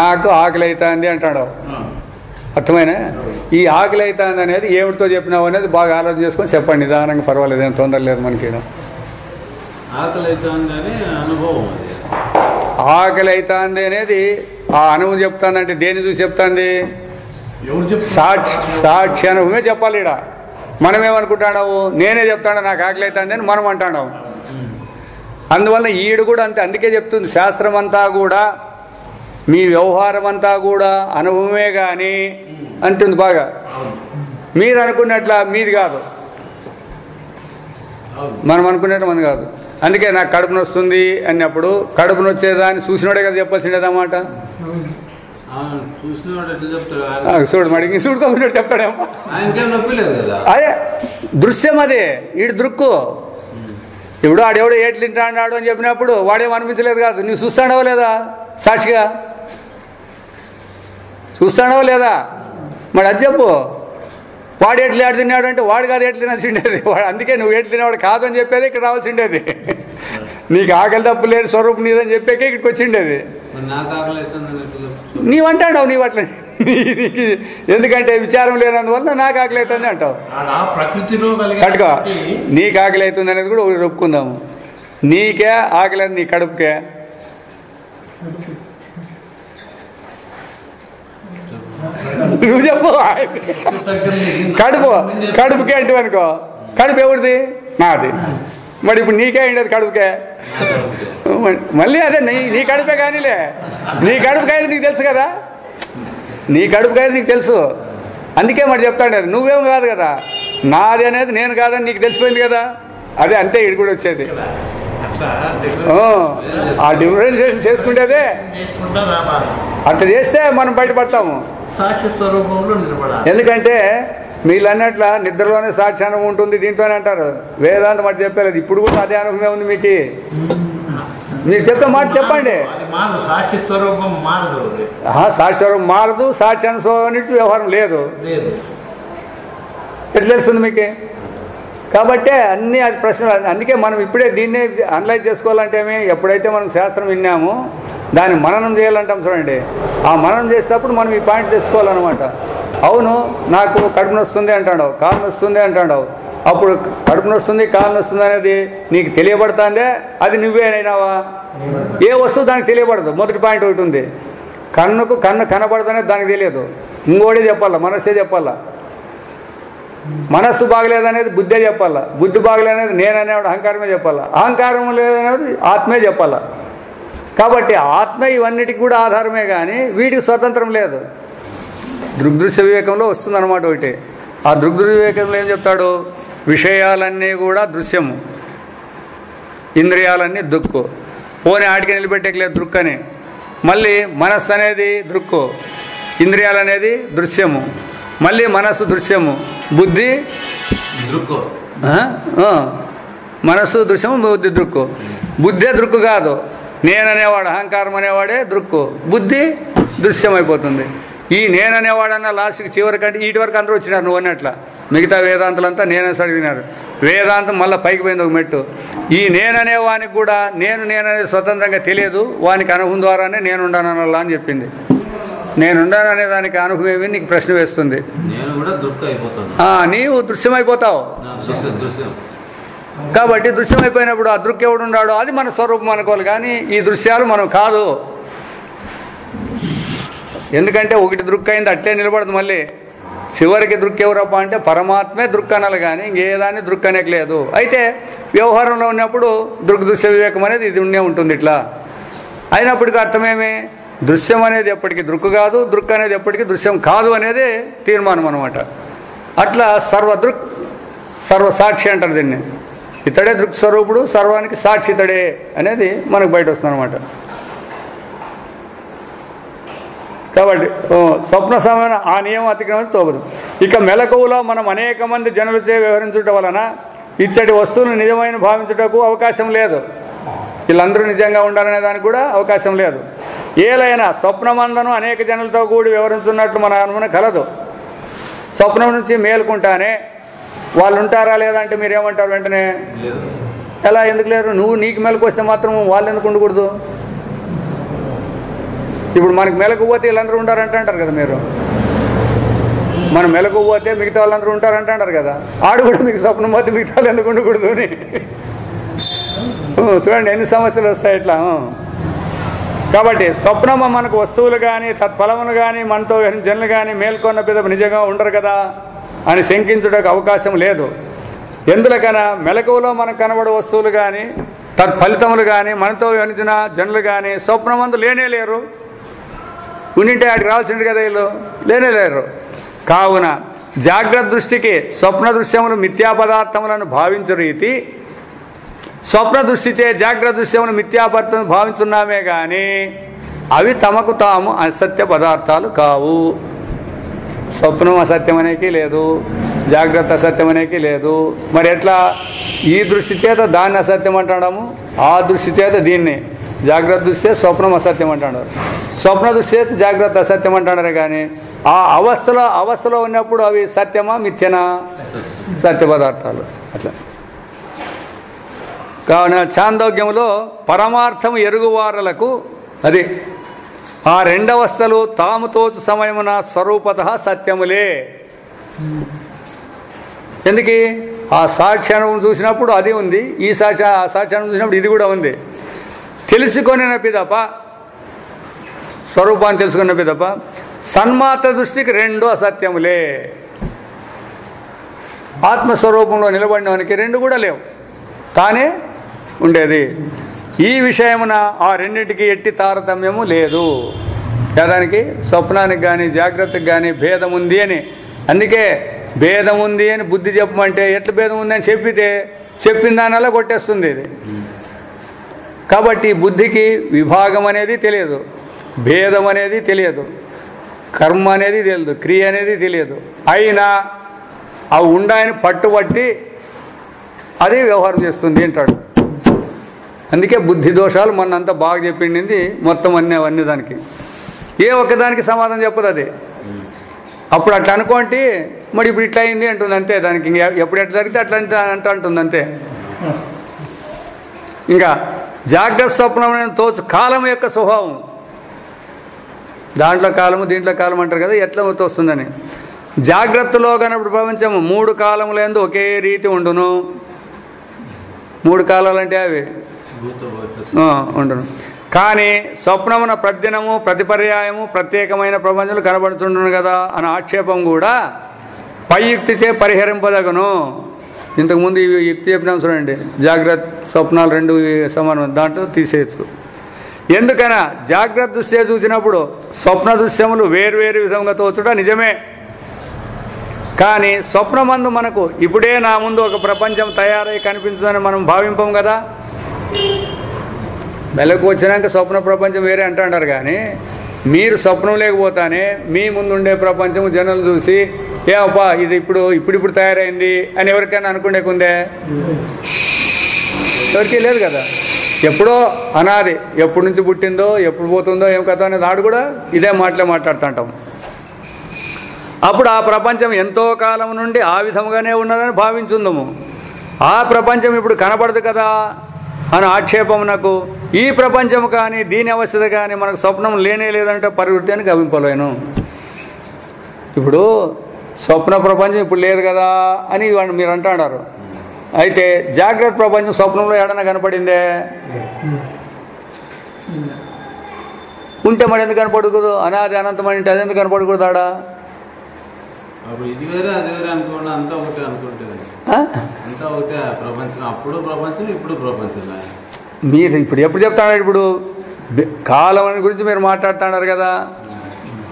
నాకు ఆకలి అవుతుంది అంటాడు. అర్థమైనా? ఈ ఆకలి అవుతుంది అనేది ఏమిటితో చెప్పినావు అనేది బాగా ఆలోచన చేసుకొని చెప్పండి నిదానంగా, పర్వాలేదు, ఏం తొందర లేదు మనకి. ఆకలి అవుతుంది అనుభవం, ఆకలి అవుతుంది అనేది ఆ అనుభవం చెప్తానంటే దేన్ని చూసి చెప్తుంది? సాక్షి అనుభవమే చెప్పాలి. ఇక్కడ మనమేమనుకుంటున్నావు, నేనే చెప్తాను నాకు ఆకలి అవుతుంది అని మనం అంటున్నావు. అందువల్ల ఈడు కూడా అంతే. అందుకే చెప్తుంది శాస్త్రం అంతా కూడా మీ వ్యవహారం అంతా కూడా అనుభవమే కానీ అంటుంది బాగా. మీరు అనుకున్నట్ల మీది కాదు, మనం అనుకునేట్టు మనది కాదు. అందుకే నాకు కడుపు నొస్తుంది అన్నప్పుడు కడుపు నొచ్చేదాన్ని చూసినోడే కదా చెప్పాల్సిండేదన్నమాట. చూడు మడికి చూడుకోకుండా చెప్తాడేమో. అదే దృశ్యం, అదే ఈడు దృక్కు. ఇప్పుడు ఆడెవడో ఏట్లు తింటాడు అని చెప్పినప్పుడు వాడేం అనిపించలేదు కాదు. నువ్వు చూస్తాడవో లేదా సాక్షిగా? చూస్తాడవో లేదా? మరి అది చెప్పు. వాడు ఎట్లు ఆడు తిన్నాడు అంటే వాడు కాదు ఎట్లు తినాల్సిండేది వాడు. అందుకే నువ్వు ఎట్లు తినేవాడు కాదు అని చెప్పేది ఇక్కడ రావాల్సిండేది. నీకు ఆకలి తప్పు లేని స్వరూపం నీదని చెప్పాకే ఇక్కడికి వచ్చిండేది. నీవంటాడావు నీవు అట్లా. ఎందుకంటే విచారం లేనందువల్ల నాకు ఆకలి అవుతుంది అంటావు. కట్టుకో, నీకు ఆకలి అవుతుంది అనేది కూడా ఒప్పుకుందాము. నీకే ఆకలి నీ కడుపుకే. నువ్వు చెప్పు. కడుపుకే అంటే అనుకో, కడుపు ఎవరిది? నాది. మరి ఇప్పుడు నీకే అయింది కడుపుకే. మళ్ళీ అదే నీ కడుపే కానీలే. నీ కడుపుకాయది నీకు తెలుసు కదా, నీ కడుపుకాయది నీకు తెలుసు. అందుకే మరి చెప్తాడు నువ్వేం కాదు కదా, నాది అనేది నేను కాదని నీకు తెలిసిపోయింది కదా. అదే అంతే ఇది కూడా వచ్చేది. అట్లా ఆ డిఫరెన్షియేషన్ చేసుకుంటేదే చేసుకుంటా రావాలి. అట్లా చేస్తే మనం బయటపడతాము. సాక్షి స్వరూపంలో నిలబడాలి. ఎందుకంటే మీరు అన్నట్ల నిద్రలోనే సాక్షి అనుభవం ఉంటుంది దీంట్లోనే అంటారు. వేదాంతం మాట చెప్పలేదు, ఇప్పుడు కూడా అదే అనుభవమే ఉంది మీకు. మీరు చెప్పే మాట చెప్పండి. అది మారదు, సాక్షి స్వరూపం మారదు. సాక్షి స్వరూపం మారదు, సాక్షి అనుభవం నుంచి వ్యవహారం లేదు. ఎట్లా తెలుస్తుంది మీకు? కాబట్టి అన్నీ అది ప్రశ్నలు. అందుకే మనం ఇప్పుడే దీన్నే అనలైజ్ చేసుకోవాలంటే ఎప్పుడైతే మనం శాస్త్రం విన్నామో దాన్ని మననం చేయాలంటాం చూడండి. ఆ మననం చేసేటప్పుడు మనం ఈ పాయింట్ తెచ్చుకోవాలన్నమాట. అవును, నాకు కడుపు నొస్తుంది అంటాడు, కాలు నొస్తుంది అంటాడు. అప్పుడు కడుపు నొస్తుంది కాలు నొస్తుంది అనేది నీకు తెలియబడుతుందే, అది నువ్వేనైనావా? ఏ వస్తువు దానికి తెలియబడదు. మొదటి పాయింట్ ఒకటి ఉంది, కన్నుకు కన్ను కనబడదనేది దానికి తెలియదు. ఇంకోడే చెప్పాలా, మనస్సే చెప్పాలా. మనస్సు బాగలేదనేది బుద్ధే చెప్పాలా, బుద్ధి బాగలేదనేది నేననేవాడు అహంకారమే చెప్పాలా, అహంకారం లేదనేది ఆత్మే చెప్పాలా. కాబట్టి ఆత్మ ఇవన్నిటికి కూడా ఆధారమే కానీ వీటికి స్వతంత్రం లేదు. దృగ్దృశ్య వివేకంలో వస్తుందన్నమాట ఒకటి. ఆ దృగ్దృశ్య వివేకంలో ఏం చెప్తాడు? విషయాలన్నీ కూడా దృశ్యము, ఇంద్రియాలన్నీ దృక్కు, పోనీ ఆటికి నిలబెట్టేయలేదు దృక్కని. మళ్ళీ మనస్సు అనేది దృక్కు, ఇంద్రియాలు అనేది దృశ్యము, మళ్ళీ మనస్సు దృశ్యము, బుద్ధి దృక్కు. మనస్సు దృశ్యము, బుద్ధి దృక్కు. బుద్ధే దృక్కు కాదు, నేననేవాడు అహంకారం అనేవాడే దృక్కు, బుద్ధి దృశ్యం అయిపోతుంది. ఈ నేననేవాడన్న లాస్ట్కి చివరికంటే వీటి వరకు అందరూ వచ్చినారు నువ్వు అన్నట్ల. మిగతా వేదాంతులంతా నేనే అడిగినారు. వేదాంతం మళ్ళీ పైకి పోయింది ఒక మెట్టు. ఈ నేననే వానికి కూడా నేననేది స్వతంత్రంగా తెలియదు, వానికి అనుభవం ద్వారానే నేనుండానలా అని చెప్పింది. నేనుండాననే దానికి అనుభవం ఏమి నీకు ప్రశ్న వేస్తుంది. నీవు దృశ్యమైపోతావు. కాబట్టి దృశ్యమైపోయినప్పుడు ఆ దృక్ ఎవడు ఉన్నాడో అది మన స్వరూపం అనుకోవాలి, కానీ ఈ దృశ్యాలు మనం కాదు. ఎందుకంటే ఒకటి దృక్ అయింది అట్లే నిలబడదు. మళ్ళీ చివరికి దృక్ ఎవరప్ప అంటే పరమాత్మే దృక్ అనాలి, కానీ ఇంకేదాన్ని దృక్ అనేక లేదు. అయితే వ్యవహారంలో ఉన్నప్పుడు దృగ్దృశ్య వివేకం అనేది ఇది ఉండే ఉంటుంది. ఇట్లా అయినప్పటికీ అర్థమేమి? దృశ్యం అనేది ఎప్పటికీ దృక్కు కాదు, దృక్ అనేది ఎప్పటికీ దృశ్యం కాదు అనేది తీర్మానం అనమాట. అట్లా సర్వదృక్ సర్వసాక్షి అంటారు దీన్ని. ఇతడే దృక్ స్వరూపుడు, సర్వానికి సాక్షి ఇతడే అనేది మనకు బయట వస్తుంది అనమాట. కాబట్టి స్వప్న సమయం ఆ నియమం అతిక్రమం తోపదు. ఇక మెలకువలో మనం అనేక మంది జనులచే వ్యవహరించుట వలన ఇచ్చటి వస్తువులను నిజమైన భావించుటకు అవకాశం లేదు. వీళ్ళందరూ నిజంగా ఉండాలనే దానికి కూడా అవకాశం లేదు. ఏలైనా స్వప్నమందను అనేక జనులతో కూడి వ్యవహరించున్నట్లు మన అనుమానం కలదు. స్వప్నం నుంచి మేలుకుంటానే వాళ్ళు ఉంటారా లేదా అంటే మీరేమంటారు వెంటనే? ఎలా ఎందుకు లేరు? నువ్వు నీకు మెలకు వస్తే మాత్రం వాళ్ళు ఎందుకు ఉండకూడదు? ఇప్పుడు మనకు మెలకు పోతే వీళ్ళందరూ ఉంటారంట అంటారు కదా. మీరు మనం మెలకు పోతే మిగతా వాళ్ళందరూ ఉంటారంట అంటారు కదా. ఆడు కూడా మీకు స్వప్నం పోతే మిగతా వాళ్ళు ఎందుకు ఉండకూడదు అని చూడండి ఎన్ని సమస్యలు వస్తాయి ఇట్లా. కాబట్టి స్వప్నము మనకు వస్తువులు కానీ తత్ఫలములు కానీ మనతో జనులు కానీ మేల్కొన్న పిదప నిజంగా ఉండరు కదా అని శంకించుటకు అవకాశం లేదు. ఎందులకైనా మెలకువలో మనకు కనబడే వస్తువులు కానీ తత్ఫలితములు కానీ మనతో వెనిచిన జనులు కానీ స్వప్నమందు లేనే లేరు. ఉండింటే ఆడికి రావాల్సింది కదా, వీళ్ళు లేనే లేరు. కావున జాగ్రత్త దృష్టికి స్వప్న దృశ్యములు మిథ్యా పదార్థములను భావించు రీతి స్వప్న దృష్టిచే జాగ్రత్త దృశ్యములు మిథ్యాపదార్థం భావించున్నామే కానీ అవి తమకు తాము అసత్య పదార్థాలు కావు. స్వప్నం అసత్యం అనేకి లేదు, జాగ్రత్త అసత్యం అనేకి లేదు. మరి ఎట్లా? ఈ దృష్టి చేత దాన్ని అసత్యం అంటాము, ఆ దృష్టి చేత దీన్ని. జాగ్రత్త దృష్టి స్వప్నం అసత్యం అంటాడు, స్వప్న దృష్టి చేత జాగ్రత్త అసత్యం అంటాడు. కానీ ఆ అవస్థలో ఉన్నప్పుడు అవి సత్యమా మిథ్యనా? సత్య పదార్థాలు. అట్లా కావున చాందోగ్యములో పరమార్థము ఎరుగువారలకు అది ఆ రెండవస్థలు తాము తోచు సమయమున స్వరూపత సత్యములే. ఎందుకు? ఆ సాక్ష్యాన్ని చూసినప్పుడు అది ఉంది, ఈ ఆ సాక్ష్యాన్ని చూసినప్పుడు ఇది కూడా ఉంది. తెలుసుకొనిన పిదప స్వరూపాన్ని తెలుసుకున్న పిదప సన్మాత్ర దృష్టికి రెండు అసత్యములే. ఆత్మస్వరూపంలో నిలబడినవానికి రెండు కూడా లేవు, తానే ఉండేది. ఈ విషయమున ఆ రెండింటికి ఎట్టి తారతమ్యము లేదు. దానికి స్వప్నానికి కానీ జాగ్రత్తకి కానీ భేదం ఉంది అని. అందుకే భేదం ఉంది అని బుద్ధి చెప్పమంటే ఎట్లా భేదం ఉంది అని చెప్పితే చెప్పిన దానివల్ల కొట్టేస్తుంది ఇది. కాబట్టి బుద్ధికి విభాగం అనేది తెలియదు, భేదం అనేది తెలియదు, కర్మ అనేది తెలియదు, క్రియ అనేది తెలియదు. అయినా ఆ ఉండాయని పట్టుబట్టి అది వ్యవహారం చేస్తుంది అంటాడు. అందుకే బుద్ధి దోషాలు మొన్నంతా బాగా చెప్పిండింది మొత్తం అవన్నీ దానికి. ఏ ఒక్కదానికి సమాధానం చెప్పదు అది. అప్పుడు అట్లా అనుకోండి, మరి ఇప్పుడు ఇట్లా అయింది అంటుంది అంతే. దానికి ఇంకా ఎప్పుడు ఎట్లా జరిగితే అట్లా అంటుంది అంతే. ఇంకా జాగ్రత్త స్వప్నం తోచు కాలం యొక్క స్వభావం, దాంట్లో కాలము దీంట్లో కాలం అంటారు కదా, ఎట్లా వస్తుందని. జాగ్రత్తలో కనప్పుడు ప్రపంచము 3 కాలములందు ఒకే రీతి ఉండును. 3 కాలాలంటే అవి ఉండును. కానీ స్వప్నమున ప్రతిదినము ప్రతిపర్యాయము ప్రత్యేకమైన ప్రపంచంలో కనబడుతుండును కదా అనే ఆక్షేపం కూడా పై యుక్తిచే పరిహరింపదగను. ఇంతకుముందు ఈ యుక్తి చెప్పినాం చూడండి, జాగ్రత్త స్వప్నాలు 2 సమానం, దాంట్లో తీసేయచ్చు. ఎందుకనా జాగ్రత్త దృష్ట్యా చూసినప్పుడు స్వప్న దృశ్యములు వేరువేరు విధంగా తోచుట నిజమే. కానీ స్వప్నమందు మనకు ఇప్పుడే నా ముందు ఒక ప్రపంచం తయారై కనిపించుదని మనం భావింపం కదా. మెలకు వచ్చినాక స్వప్న ప్రపంచం వేరే అంటారు. కానీ మీరు స్వప్నం లేకపోతానే మీ ముందు ఉండే ప్రపంచం జనాలు చూసి ఏమప్పా ఇది ఇప్పుడు తయారైంది అని ఎవరికైనా అనుకునేకుందే? ఎవరికీ లేదు కదా. ఎప్పుడో అనాది, ఎప్పటి నుంచి పుట్టిందో ఎప్పుడు పోతుందో ఏం కథ అనేది ఆడు కూడా ఇదే మాట్లాడుతుంటాం. అప్పుడు ఆ ప్రపంచం ఎంతో కాలం నుండి ఆ విధముగానే ఉన్నదని భావించుందము. ఆ ప్రపంచం ఇప్పుడు కనపడదు కదా అని ఆక్షేపమునకు ఈ ప్రపంచము కానీ దీని అవస్థ కానీ మనకు స్వప్నం లేనే లేదంటే పరివృత్తి అని గమనింపలేను. ఇప్పుడు స్వప్న ప్రపంచం ఇప్పుడు లేదు కదా అని మీరు అంటున్నారు. అయితే జాగ్రత్త ప్రపంచం స్వప్నంలో ఏడన్నా కనపడిందే? ఉంటే మరి ఎందుకు కనపడకూడదు? అనాది అనంతమని అది ఎందుకు కనపడకూడదు ఆడ? ఇది వేరే అది వేరే అనుకోండి, అంతా ఒకటే అనుకుంటుంది. అంతా ఒకటే ప్రపంచం. అప్పుడు ప్రపంచం, ఇప్పుడు ప్రపంచం. మీరు ఇప్పుడు ఎప్పుడు చెప్తాడు? ఇప్పుడు కాలం అని గురించి మీరు మాట్లాడుతున్నారు కదా.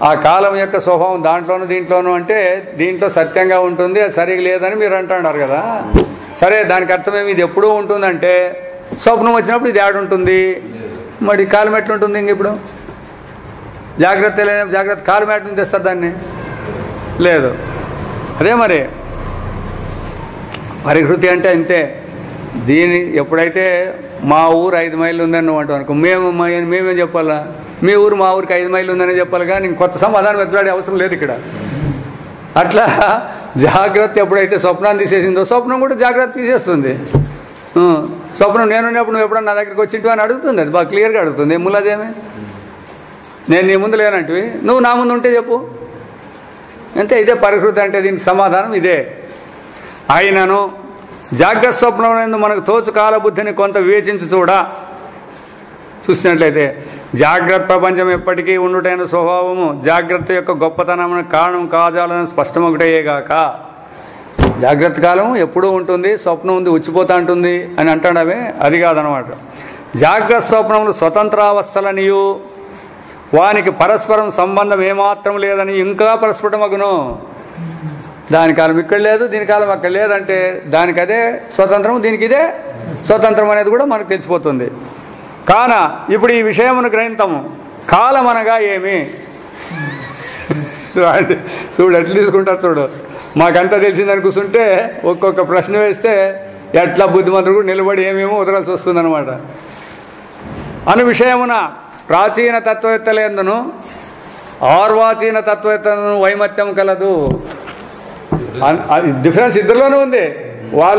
ఆ కాలం యొక్క స్వభావం దాంట్లోనూ దీంట్లోనూ అంటే దీంట్లో సత్యంగా ఉంటుంది, అది సరిగా లేదని మీరు అంటున్నారు కదా. సరే, దానికి అర్థమేమి? ఇది ఎప్పుడూ ఉంటుందంటే స్వప్నం వచ్చినప్పుడు ఇది ఆడుంటుంది. మరి కాలం ఎట్లుంటుంది? ఇంక ఇప్పుడు జాగ్రత్త కాలం ఎట్ల నుంచి తెస్తారు దాన్ని? లేదు. అదే మరి పరికృతి అంటే అంతే. దీని ఎప్పుడైతే మా ఊరు 5 మైళ్ళు ఉందని నువ్వు అంటావు అనుకో, మేమేం చెప్పాలా? మీ ఊరు మా ఊరికి 5 మైళ్ళు ఉందని చెప్పాలి. కానీ కొత్త సమాధానం వెతలాడే అవసరం లేదు ఇక్కడ. అట్లా జాగ్రత్త ఎప్పుడైతే స్వప్నాన్ని తీసేసిందో స్వప్నం కూడా జాగ్రత్త తీసేస్తుంది. స్వప్నం నేనున్నప్పుడు నువ్వు ఎప్పుడన్నా నా దగ్గరికి వచ్చింటివి అని అడుగుతుంది. అది బాగా క్లియర్గా అడుగుతుంది. ముల్లదేమే నేను నీ ముందు లేనంటివి, నువ్వు నా ముందు ఉంటే చెప్పు అంతే. ఇదే పరికృతి అంటే. దీనికి సమాధానం ఇదే. అయినను జాగ్రత్త స్వప్నం మనకు తోచు కాలబుద్ధిని కొంత వివేచించి చూసినట్లయితే జాగ్రత్త ప్రపంచం ఎప్పటికీ ఉండుటైన స్వభావము జాగ్రత్త యొక్క గొప్పతనమును కారణం కాజాలని స్పష్టమొకటయ్యేగాక. జాగ్రత్త కాలం ఎప్పుడూ ఉంటుంది, స్వప్నం ఉంది వచ్చిపోతూ ఉంటుంది అని అంటాడమే, అది కాదనమాట. జాగ్రత్త స్వప్నములు స్వతంత్రావస్థలనియు వానికి పరస్పరం సంబంధం ఏమాత్రం లేదని ఇంకా పరస్ఫుటమగును. దాని కాలం ఇక్కడ లేదు, దీని కాలం అక్కడ లేదంటే దానికి అదే స్వతంత్రం, దీనికి ఇదే స్వతంత్రం అనేది కూడా మనకు తెలిసిపోతుంది. కాన ఇప్పుడు ఈ విషయమును గ్రహింతము. కాలం అనగా ఏమి? చూడు ఎట్లా తీసుకుంటారు చూడు. మాకంతా తెలిసిందని కూర్చుంటే ఒక్కొక్క ప్రశ్న వేస్తే ఎట్లా బుద్ధిమంతుడు కూడా నిలబడి ఏమేమో వదలాల్సి వస్తుందన్నమాట. అను విషయమున ప్రాచీన తత్వవేత్తలందును ఆర్వాచీన తత్వవేత్తలను వైమత్యం కలదు. డిఫరెన్స్ ఇద్దరిలోనూ ఉంది.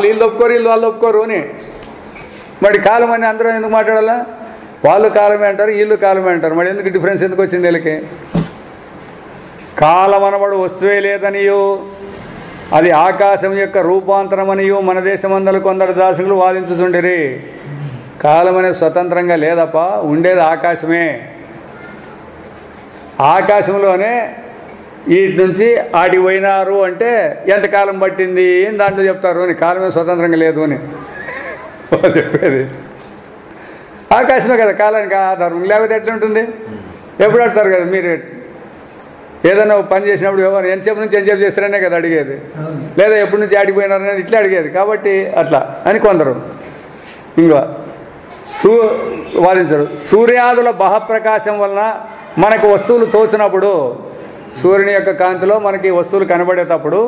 వీళ్ళు ఒప్పుకోరు, వాళ్ళు ఒప్పుకోరు అని. మరి కాలం అని అందరూ ఎందుకు మాట్లాడాలా? వాళ్ళు కాలమే అంటారు, వీళ్ళు కాలమే అంటారు. మరి ఎందుకు డిఫరెన్స్ ఎందుకు వచ్చింది వీళ్ళకి? కాలం అనబడు వస్తువే లేదనియో అది ఆకాశం యొక్క రూపాంతరం అనియో మన దేశమందరూ కొందరు దార్శనికులు వాదించుతుండిరి. కాలం అనేది స్వతంత్రంగా లేదప్ప, ఉండేది ఆకాశమే. ఆకాశంలోనే వీటి నుంచి ఆడికి పోయినారు అంటే ఎంతకాలం పట్టింది అని దాంట్లో చెప్తారు అని. కాలమే స్వతంత్రంగా లేదు అని చెప్పేది. ఆకాశమే కదా కాలానికి ఆధారం, లేకపోతే ఎట్లుంటుంది? ఎప్పుడు అడతారు కదా మీరు, ఏదైనా పని చేసినప్పుడు ఎవరు ఎంతసేపు నుంచి ఎంతసేపు చేస్తారనే కదా అడిగేది, లేదా ఎప్పటి నుంచి ఆడిపోయినారనేది ఇట్లా అడిగేది. కాబట్టి అట్లా అని కొందరు. ఇంకా వాదించరు. సూర్యాదుల బహప్రకాశం వలన మనకు వస్తువులు తోచినప్పుడు, సూర్యుని యొక్క కాంతిలో మనకి వస్తువులు కనబడేటప్పుడు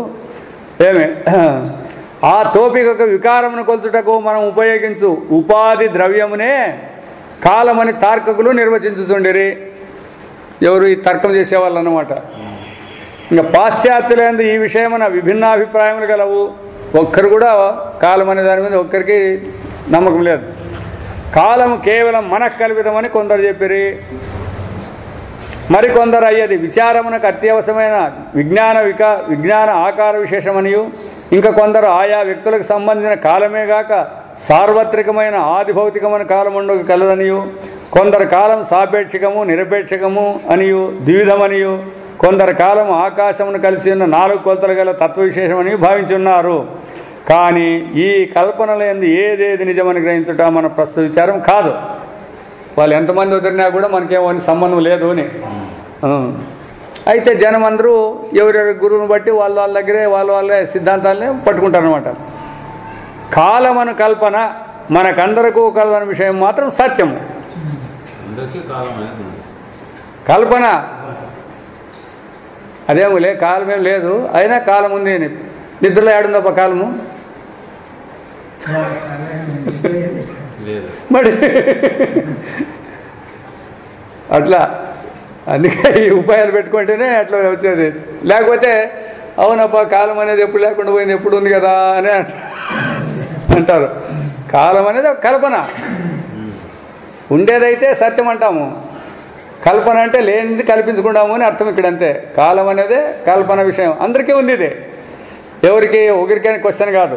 ఆ తోపిక వికారమును కొలుచుటకు మనం ఉపయోగించు ఉపాధి ద్రవ్యమునే కాలమని తార్కకులు నిర్వచించుచుండిరి. ఎవరు? ఈ తర్కం చేసేవాళ్ళు అన్నమాట. ఇంకా పాశ్చాత్యులందు ఈ విషయమైన విభిన్నాభిప్రాయములు గలవు. ఒక్కరు కూడా కాలం అనే దాని మీద ఒక్కరికి నమ్మకం లేదు. కాలం కేవలం మనకు కల్పితమని కొందరు చెప్పిరి. మరికొందరు అయ్యేది విచారమునకు అత్యవసరమైన విజ్ఞాన ఆకార విశేషమనియు, ఇంకా కొందరు ఆయా వ్యక్తులకు సంబంధించిన కాలమే గాక సార్వత్రికమైన ఆదిభౌతికమైన కాలముండు కలదనియు, కొందరు కాలం సాపేక్షికము నిరపేక్షకము అనియు ద్విధమనియు, కొందరు కాలం ఆకాశమును కలిసి ఉన్న 4 కొలతలు గల తత్వ విశేషమని భావించి ఉన్నారు. కానీ ఈ కల్పనలందు ఏదేది నిజమని గ్రహించుట మన ప్రస్తుత విచారం కాదు. వాళ్ళు ఎంతమంది వదిలినా కూడా మనకేమో సంబంధం లేదు అని. అయితే జనం అందరూ ఎవరెవరి గురువుని బట్టి వాళ్ళ దగ్గరే వాళ్ళ సిద్ధాంతాలనే పట్టుకుంటారనమాట. కాలమను కల్పన మనకందరకు కలదని విషయం మాత్రం సత్యము. కల్పన అదేమో కాలమేం లేదు, అయినా కాలం ఉంది అని. నిద్రలో ఏడుందప్ప కాలము మరి అట్లా. అందుకే ఈ ఉపాయాలు పెట్టుకుంటేనే అట్లా వచ్చేది. లేకపోతే అవునప్ప కాలం అనేది ఎప్పుడు లేకుండా పోయింది, ఎప్పుడు ఉంది కదా అని అంటారు. కాలం అనేది ఒక కల్పన, ఉండేదైతే సత్యం అంటాము. కల్పన అంటే లేనిది కల్పించుకుంటాము అని అర్థం ఇక్కడ. అంతే. కాలం అనేది కల్పన విషయం అందరికీ ఉంది. ఇది ఎవరికి ఒకరికైనా క్వశ్చన్ కాదు.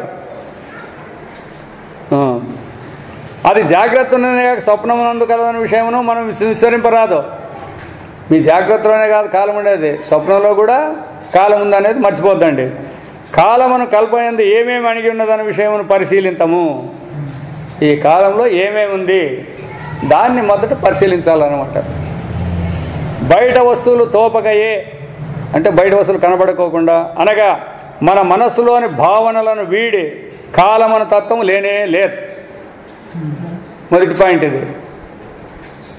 అది జాగ్రత్త ఉన్నదే కాక స్వప్నమునందు కలదని విషయమును మనం విస్మరింపరాదు. మీ జాగ్రత్తలోనే కాదు కాలం ఉండేది, స్వప్నంలో కూడా కాలం ఉందనేది మర్చిపోద్దండి. కాలమును కల్పనందు ఏమేమి అణిగి ఉన్నదన్న విషయమును పరిశీలించము. ఈ కాలంలో ఏమేమి ఉంది దాన్ని మొదట పరిశీలించాలన్నమాట. బయట వస్తువులు తోపకయే అంటే బయట వస్తువులు కనబడుకోకుండా, అనగా మన మనస్సులోని భావనలను వీడి కాలమన తత్వం లేనే లేదు. మొదటి పాయింట్ ఇది.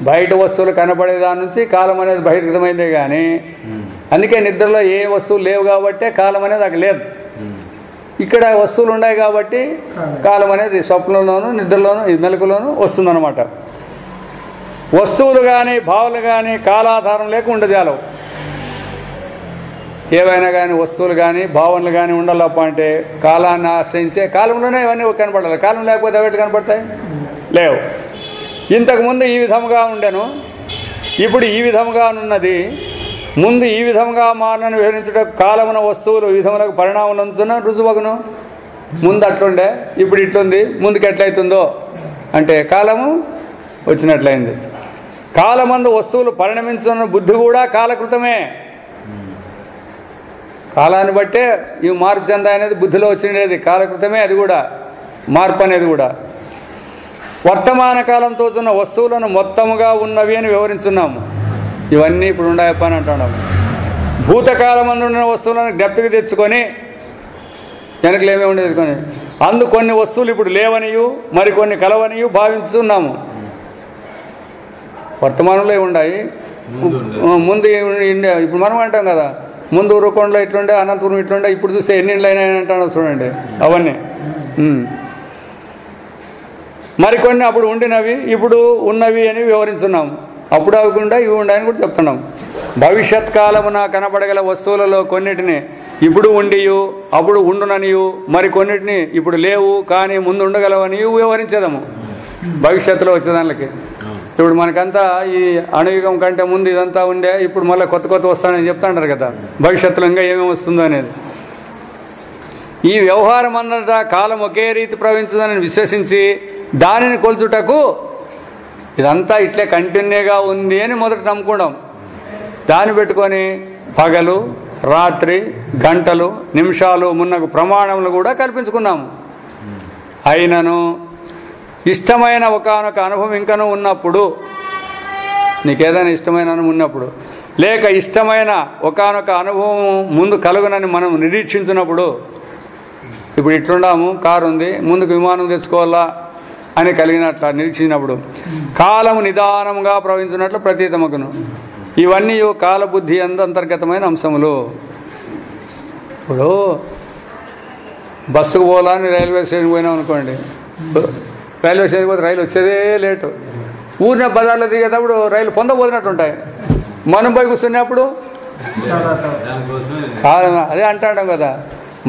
బయట వస్తువులు కనబడే దాని నుంచి కాలం అనేది బహిర్గతమైందే కానీ, అందుకే నిద్రలో ఏ వస్తువులు లేవు కాబట్టే కాలం అనేది అక్కడ లేదు. ఇక్కడ వస్తువులు ఉన్నాయి కాబట్టి కాలం అనేది స్వప్నంలోనూ నిద్రలోనూ మెలకులోనూ వస్తుందన్నమాట. వస్తువులు కానీ భావాలు కానీ కాలాధారం లేక ఉండజాలవు. ఏవైనా కానీ వస్తువులు కానీ భావనలు కానీ ఉండాలప్ప అంటే కాలాన్ని ఆశ్రయించే కాలంలోనే ఇవన్నీ కనపడాలి. కాలం లేకపోతే అవి కనపడతాయి? లేవు. ఇంతకుముందు ఈ విధముగా ఉండెను, ఇప్పుడు ఈ విధముగా ఉన్నది. ముందు ఈ విధముగా మారనని వివరించుటకు కాలమున వస్తువులు విధములకు పరిణామం నందుతున్న రుజువగును. ముందు అట్లుండే, ఇప్పుడు ఇట్లుంది, ముందుకు ఎట్లయితుందో అంటే కాలము వచ్చినట్లయింది. కాలమందు వస్తువులు పరిణమించున్న బుద్ధి కూడా కాలకృతమే. కాలాన్ని బట్టే ఇవి మార్పు చెందాయి అనేది బుద్ధిలో వచ్చినది కాలకృతమే. అది కూడా మార్పు అనేది కూడా. వర్తమాన కాలంతో ఉన్న వస్తువులను మొత్తముగా ఉన్నవి అని వివరించున్నాము. ఇవన్నీ ఇప్పుడు ఉన్నాయప్ప అని అంటున్నాము. భూతకాలమందు ఉన్న వస్తువులను జ్ఞప్తికి తెచ్చుకొని వెనకలు ఏమేమి ఉండేది తెచ్చుకొని అందు కొన్ని వస్తువులు ఇప్పుడు లేవనియు మరికొన్ని కలవనియు భావించున్నాము. వర్తమానంలో ఉన్నాయి, ముందు ఇప్పుడు మనం అంటాం కదా, ముందు ఉరుకొండలో ఇట్లుండే, అనంతపురం ఇట్లుండే, ఇప్పుడు చూస్తే ఎన్ని ఇండ్లు అయినాయని అంటాడు చూడండి. అవన్నీ మరికొన్ని అప్పుడు ఉండినవి ఇప్పుడు ఉన్నవి అని వివరించున్నాము. అప్పుడు అవ్వకుండా ఇవి ఉన్నాయని కూడా చెప్తున్నాం. భవిష్యత్ కాలమున కనపడగల వస్తువులలో కొన్నిటిని ఇప్పుడు ఉండియు అప్పుడు ఉండుననియు మరికొన్నిటిని ఇప్పుడు లేవు కానీ ముందు ఉండగలవని వివరించేదాము. భవిష్యత్తులో వచ్చేదానికి ఇప్పుడు మనకంతా ఈ అణుయుగం కంటే ముందు ఇదంతా ఉండే, ఇప్పుడు మళ్ళీ కొత్త కొత్త వస్తానని చెప్తాంటారు కదా, భవిష్యత్తులో ఇంకా ఏమేమి వస్తుందో అనేది. ఈ వ్యవహారం అంతటా కాలం ఒకే రీతి ప్రవహించుదని విశ్వసించి దానిని కొల్చుటకు ఇదంతా ఇట్లే కంటిన్యూగా ఉంది అని మొదట నమ్ముకోవడం. దాన్ని పెట్టుకొని పగలు రాత్రి గంటలు నిమిషాలు మున్నగు ప్రమాణములు కూడా కల్పించుకున్నాము. అయినను ఇష్టమైన ఒకానొక అనుభవం ఇంకనూ ఉన్నప్పుడు, నీకేదైనా ఇష్టమైన అనుభవం ఉన్నప్పుడు, లేక ఇష్టమైన ఒకానొక అనుభవం ముందు కలుగునని మనం నిరీక్షించినప్పుడు, ఇప్పుడు ఇట్లుండాము, కారు ఉంది, ముందుకు విమానం తెచ్చుకోవాలా అని కలిగినట్ల నిరీక్షించినప్పుడు కాలము నిదానముగా ప్రవహించినట్లు ప్రతీతమగును. ఇవన్నీ కాలబుద్ధి అంతర్గతమైన అంశములు. ఇప్పుడు బస్సుకు పోవాలని రైల్వే స్టేషన్ పోయినాం అనుకోండి, రైల్వే స్టేషన్ పోతే రైలు వచ్చేదే లేటు. ఊరిన బజార్లో దిగేటప్పుడు రైలు పొందబోతున్నట్టు ఉంటాయి. మనం పోయి కూర్చున్నప్పుడు కాలం అదే అంటాం కదా,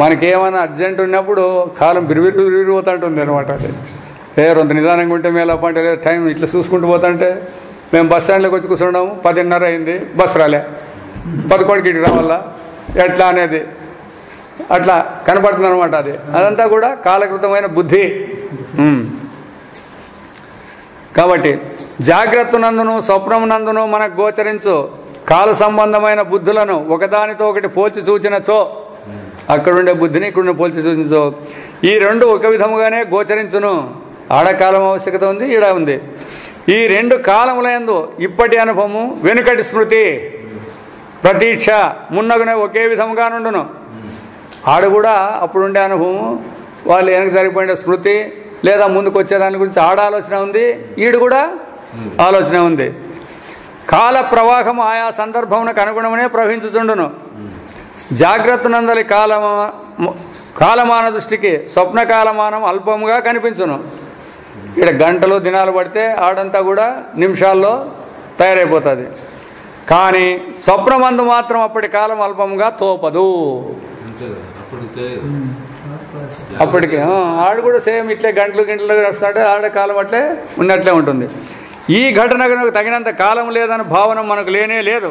మనకేమైనా అర్జెంట్ ఉన్నప్పుడు కాలం బిరిపోతుంటుంది అనమాట. అది కొంత నిదానంగా ఉంటే మేలప్ప అంటే టైం ఇట్లా చూసుకుంటూ పోతుంటే మేము బస్ స్టాండ్లోకి వచ్చి కూర్చున్నాము, 10:30 అయింది, బస్సు రాలే, 11కి రావాలా ఎట్లా అనేది అట్లా కనపడుతుంది అనమాట. అదంతా కూడా కాలకృతమైన బుద్ధి. కాబట్టి జాగ్రత్తనందును స్వప్నమునందును మనకు గోచరించు కాల సంబంధమైన బుద్ధులను ఒకదానితో ఒకటి పోల్చి చూచినచో, అక్కడుండే బుద్ధిని ఇక్కడుండే పోల్చి చూచినచో ఈ రెండు ఒక విధముగానే గోచరించును. ఆడకాలం ఆవశ్యకత ఉంది, ఈడ ఉంది. ఈ రెండు కాలములందు ఇప్పటి అనుభవము వెనుకటి స్మృతి ప్రతీక్ష మున్నగునే ఒకే విధముగా నుండును. ఆడు కూడా అప్పుడుండే అనుభవం, వాళ్ళు వెనక జరిగిపోయిన స్మృతి లేదా ముందుకు వచ్చేదాని గురించి ఆడ ఆలోచన ఉంది, ఈడు కూడా ఆలోచన ఉంది. కాల ప్రవాహం ఆయా సందర్భమునకు అనుగుణమనే ప్రవహించుచుండును. జాగ్రత్త నందలి కాలమాన దృష్టికి స్వప్న కాలమానం అల్పముగా కనిపించును. ఇక్కడ గంటలు దినాలు పడితే ఆడంతా కూడా నిమిషాల్లో తయారైపోతుంది. కానీ స్వప్నమందు మాత్రం అప్పటి కాలం అల్పముగా తోపదు. అప్పటికి ఆడు కూడా సేమ్ ఇట్లే గంటలు నడుస్తాడు, ఆడ కాలం అట్లే ఉన్నట్లే ఉంటుంది. ఈ ఘటనకు తగినంత కాలం లేదని భావన మనకు లేనే లేదు.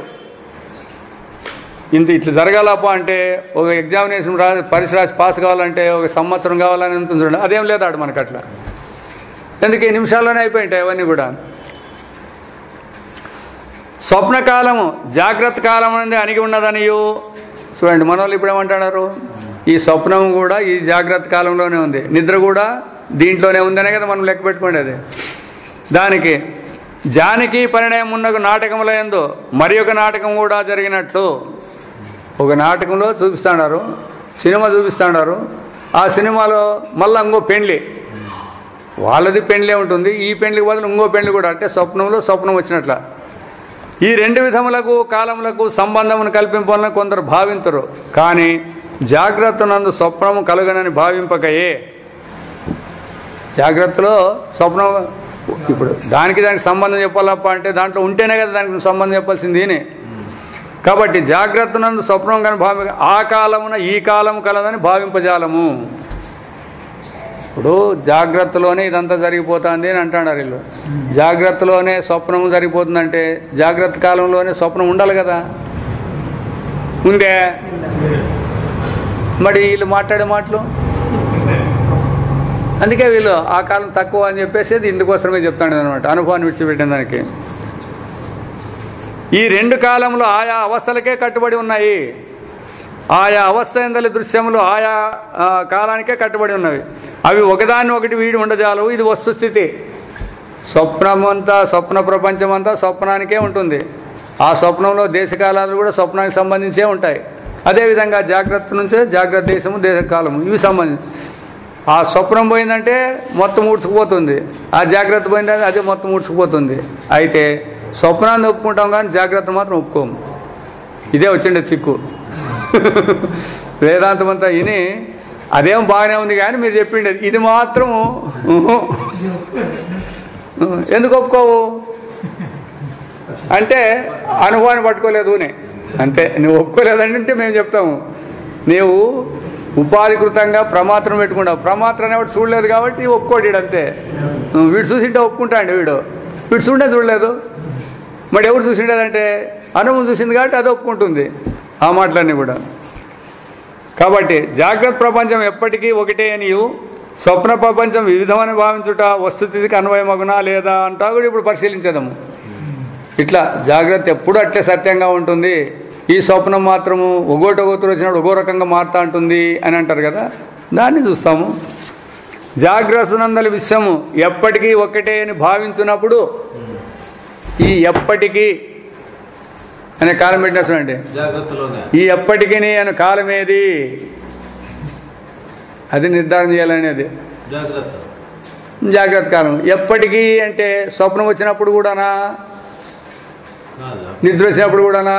ఇట్లా జరగాలప్ప అంటే ఒక ఎగ్జామినేషన్ పరీక్ష రాసి పాస్ కావాలంటే ఒక సంవత్సరం కావాలని ఉంటుంది చూడండి, అదేం లేదు ఆడు మనకు అట్లా. ఎందుకు ఈ నిమిషాల్లోనే అయిపోయింటాయి అవన్నీ కూడా. స్వప్నకాలము జాగ్రత్త కాలం అనేది అణిగి ఉన్నదనియు చూడండి. మన వాళ్ళు ఇప్పుడు ఏమంటున్నారు, ఈ స్వప్నం కూడా ఈ జాగ్రత్త కాలంలోనే ఉంది, నిద్ర కూడా దీంట్లోనే ఉందనే కదా మనం లెక్క పెట్టుకునేది. దానికి జానకి పరిణయం ఉన్న నాటకముల యందు మరి ఒక నాటకం కూడా జరిగినట్లు. ఒక నాటకంలో చూపిస్తున్నారు, సినిమా చూపిస్తున్నారు. ఆ సినిమాలో మళ్ళీ ఇంకో పెండ్లి, వాళ్ళది పెండ్లే ఉంటుంది, ఈ పెండ్లికి బదులు ఇంకో పెండ్లి కూడా, అంటే స్వప్నంలో స్వప్నం వచ్చినట్ల. ఈ రెండు విధములకు కాలములకు సంబంధమును కల్పింపాలని కొందరు భావించరు. కానీ జాగ్రత్త నందు స్వప్నము కలుగనని భావింపకయే. జాగ్రత్తలో స్వప్నం ఇప్పుడు దానికి సంబంధం చెప్పాలప్ప అంటే దాంట్లో ఉంటేనే కదా దానికి సంబంధం చెప్పాల్సింది. కాబట్టి జాగ్రత్త నందు స్వప్నం కానీ భావి ఆ కాలమున ఈ కాలము కలదని భావింపజాలము. ఇప్పుడు జాగ్రత్తలోనే ఇదంతా జరిగిపోతుంది అని అంటున్నారు వీళ్ళు. జాగ్రత్తలోనే స్వప్నము జరిగిపోతుందంటే జాగ్రత్త కాలంలోనే స్వప్నం ఉండాలి కదా, ఉందే? మరి వీళ్ళు మాట్లాడే మాటలు అందుకే వీళ్ళు ఆ కాలం తక్కువ అని చెప్పేసి ఇందుకోసమే చెప్తాడు అనమాట, అనుభవాన్ని విడిచిపెట్టిన దానికి. ఈ రెండు కాలంలో ఆయా అవస్థలకే కట్టుబడి ఉన్నాయి. ఆయా అవస్థ ఎందలి దృశ్యములు ఆయా కాలానికే కట్టుబడి ఉన్నవి. అవి ఒకదాన్ని ఒకటి వీడి ఉండజాలవు. ఇది వస్తుస్థితి. స్వప్నమంతా స్వప్న ప్రపంచం అంతా స్వప్నానికే ఉంటుంది. ఆ స్వప్నంలో దేశకాలాలు కూడా స్వప్నానికి సంబంధించే ఉంటాయి. అదేవిధంగా జాగ్రత్త నుంచే జాగ్రత్త దేశము దేశకాలము ఇవి సంబంధించి. ఆ స్వప్నం పోయిందంటే మొత్తం ఊడ్చుకుపోతుంది, ఆ జాగ్రత్త పోయిందంటే అదే మొత్తం ఊడ్చుకుపోతుంది. అయితే స్వప్నాన్ని ఒప్పుకుంటాం కానీ జాగ్రత్త మాత్రం ఒప్పుకోము. ఇదే వచ్చిండే చిక్కు. వేదాంతం అంతా విని అదేం బాగానే ఉంది కానీ మీరు చెప్పిండేది ఇది మాత్రము ఎందుకు ఒప్పుకోవు అంటే అనుభవాన్ని పట్టుకోలేదు అంతే. నువ్వు ఒప్పుకోలేదంటే మేము చెప్తాము, నీవు ఉపాధికృతంగా ప్రమాత్రం పెట్టుకుంటావు. ప్రమాత్రం అనేవాడు చూడలేదు కాబట్టి ఒప్పుకోడు. అంతే. వీడు చూసింటే ఒప్పుకుంటాడు, వీడు చూడే చూడలేదు. మరి ఎవరు చూసిండేదంటే అనుభవం చూసింది కాబట్టి అది ఒప్పుకుంటుంది ఆ మాటలన్నీ కూడా. కాబట్టి జాగ్రత్త ప్రపంచం ఎప్పటికీ ఒకటే అనియు స్వప్న ప్రపంచం వివిధమని భావించుట వస్తుస్థితికి అన్వయమగునా లేదా అంటా కూడా ఇప్పుడు పరిశీలించేదాము. ఇట్లా జాగ్రత్త ఎప్పుడు అట్లే సత్యంగా ఉంటుంది, ఈ స్వప్నం మాత్రము ఒక్కోటి వచ్చినప్పుడు ఒక్కో రకంగా మారుతూ ఉంటుంది అని అంటారు కదా, దాన్ని చూస్తాము. జాగ్రత్త నందలి విషయము ఎప్పటికీ ఒకటే అని భావించినప్పుడు ఈ ఎప్పటికీ అనే కాలం పెట్టిన చూడండి, ఈ ఎప్పటికీ అనే కాలం ఏది అది నిర్ధారణ చేయాలనేది. జాగ్రత్త కాలం. ఎప్పటికీ అంటే స్వప్నం వచ్చినప్పుడు కూడానా, నిద్ర వచ్చినప్పుడు కూడానా?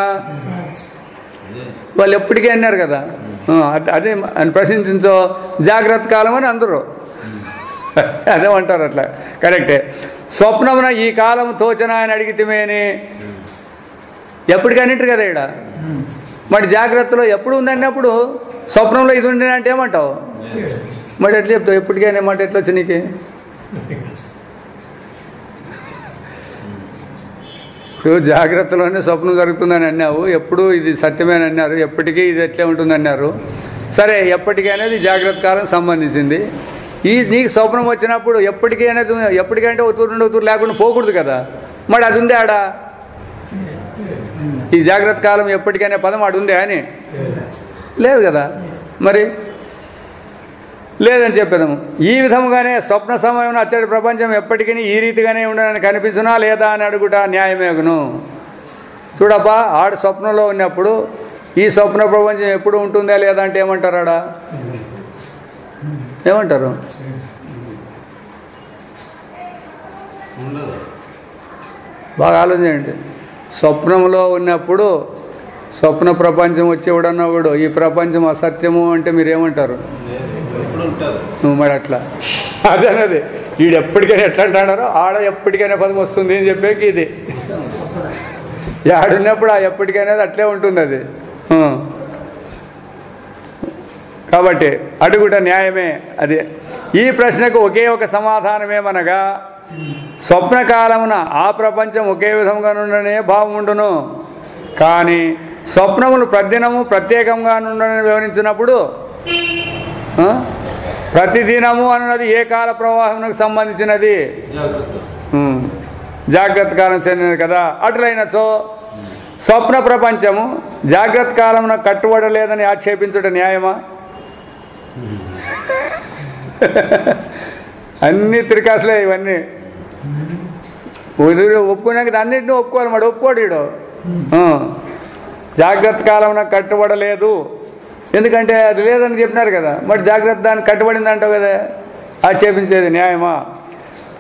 వాళ్ళు ఎప్పటికీ అన్నారు కదా. అదే అని ప్రశ్నించో జాగ్రత్త కాలం అని అందరూ అదేమంటారు. అట్లా కరెక్టే. స్వప్నమున ఈ కాలం తోచన అని అడిగితేమే అని ఎప్పటికన్నింటారు కదా ఇక్కడ. మరి జాగ్రత్తలో ఎప్పుడు ఉందన్నప్పుడు స్వప్నంలో ఇది ఉండి అంటే ఏమంటావు? మరి ఎట్లా చెప్తావు? ఎప్పటికైనా మాట ఎట్లా వచ్చి నీకు? ఇప్పుడు జాగ్రత్తలోనే స్వప్నం జరుగుతుందని అన్నావు, ఎప్పుడు ఇది సత్యమేని అన్నారు, ఎప్పటికీ ఇది ఎట్లా ఉంటుందన్నారు. సరే, ఎప్పటికీ అనేది జాగ్రత్త కాలం సంబంధించింది. నీకు స్వప్నం వచ్చినప్పుడు ఎప్పటికీ అనేది ఎప్పటికంటే ఒత్తురు లేకుండా పోకూడదు కదా. మరి అది ఉందే ఆడ? ఈ జాగ్రత్త కాలం ఎప్పటికైనా పదం ఆడు ఉందే అని లేదు కదా. మరి లేదని చెప్పేదాము. ఈ విధముగానే స్వప్న సమయం అచ్చడి ప్రపంచం ఎప్పటికీ ఈ రీతిగానే ఉండదని కనిపించునా లేదా అని అడుగుట న్యాయమేగును. చూడప్పా, ఆడ స్వప్నంలో ఉన్నప్పుడు ఈ స్వప్న ప్రపంచం ఎప్పుడు ఉంటుందా లేదా అంటే ఏమంటారు? ఆడ ఏమంటారు? బాగా ఆలోచించండి. స్వప్నంలో ఉన్నప్పుడు స్వప్న ప్రపంచం వచ్చేవాడన్నవాడు ఈ ప్రపంచం అసత్యము అంటే మీరేమంటారు? మరి అట్లా అదేనది. వీడు ఎప్పటికైనా ఎట్లా అంటున్నారో ఆడ ఎప్పటికైనా పదం వస్తుంది అని చెప్పేకి ఇది ఆడున్నప్పుడు ఆ ఎప్పటికైనా అట్లే ఉంటుంది అది. కాబట్టి అడుగుట న్యాయమే. అదే ఈ ప్రశ్నకు ఒకే ఒక సమాధానమేమనగా, స్వప్నకాలమున ఆ ప్రపంచం ఒకే విధంగా నుండనే భావం ఉండును. కానీ స్వప్నములు ప్రతిదినము ప్రత్యేకంగా నుండని వివరించినప్పుడు ప్రతిదినము అన్నది ఏ కాల ప్రవాహమునకు సంబంధించినది? జాగ్రత్త కాలం చెందినది కదా. అటులైనచో స్వప్న ప్రపంచము జాగ్రత్త కాలమున కట్టుబడలేదని ఆక్షేపించుట న్యాయమా? అన్ని తిరికాసులే ఇవన్నీ. ఒప్పుకున్నాక అన్నింటినీ ఒప్పుకోవాలి. మరి ఒప్పుకోడు వీడు. జాగ్రత్త కాలమున కట్టుబడలేదు ఎందుకంటే అది లేదని చెప్పినారు కదా. మరి జాగ్రత్త దానికి కట్టుబడింది అంటావు కదా, ఆక్షేపించేది న్యాయమా?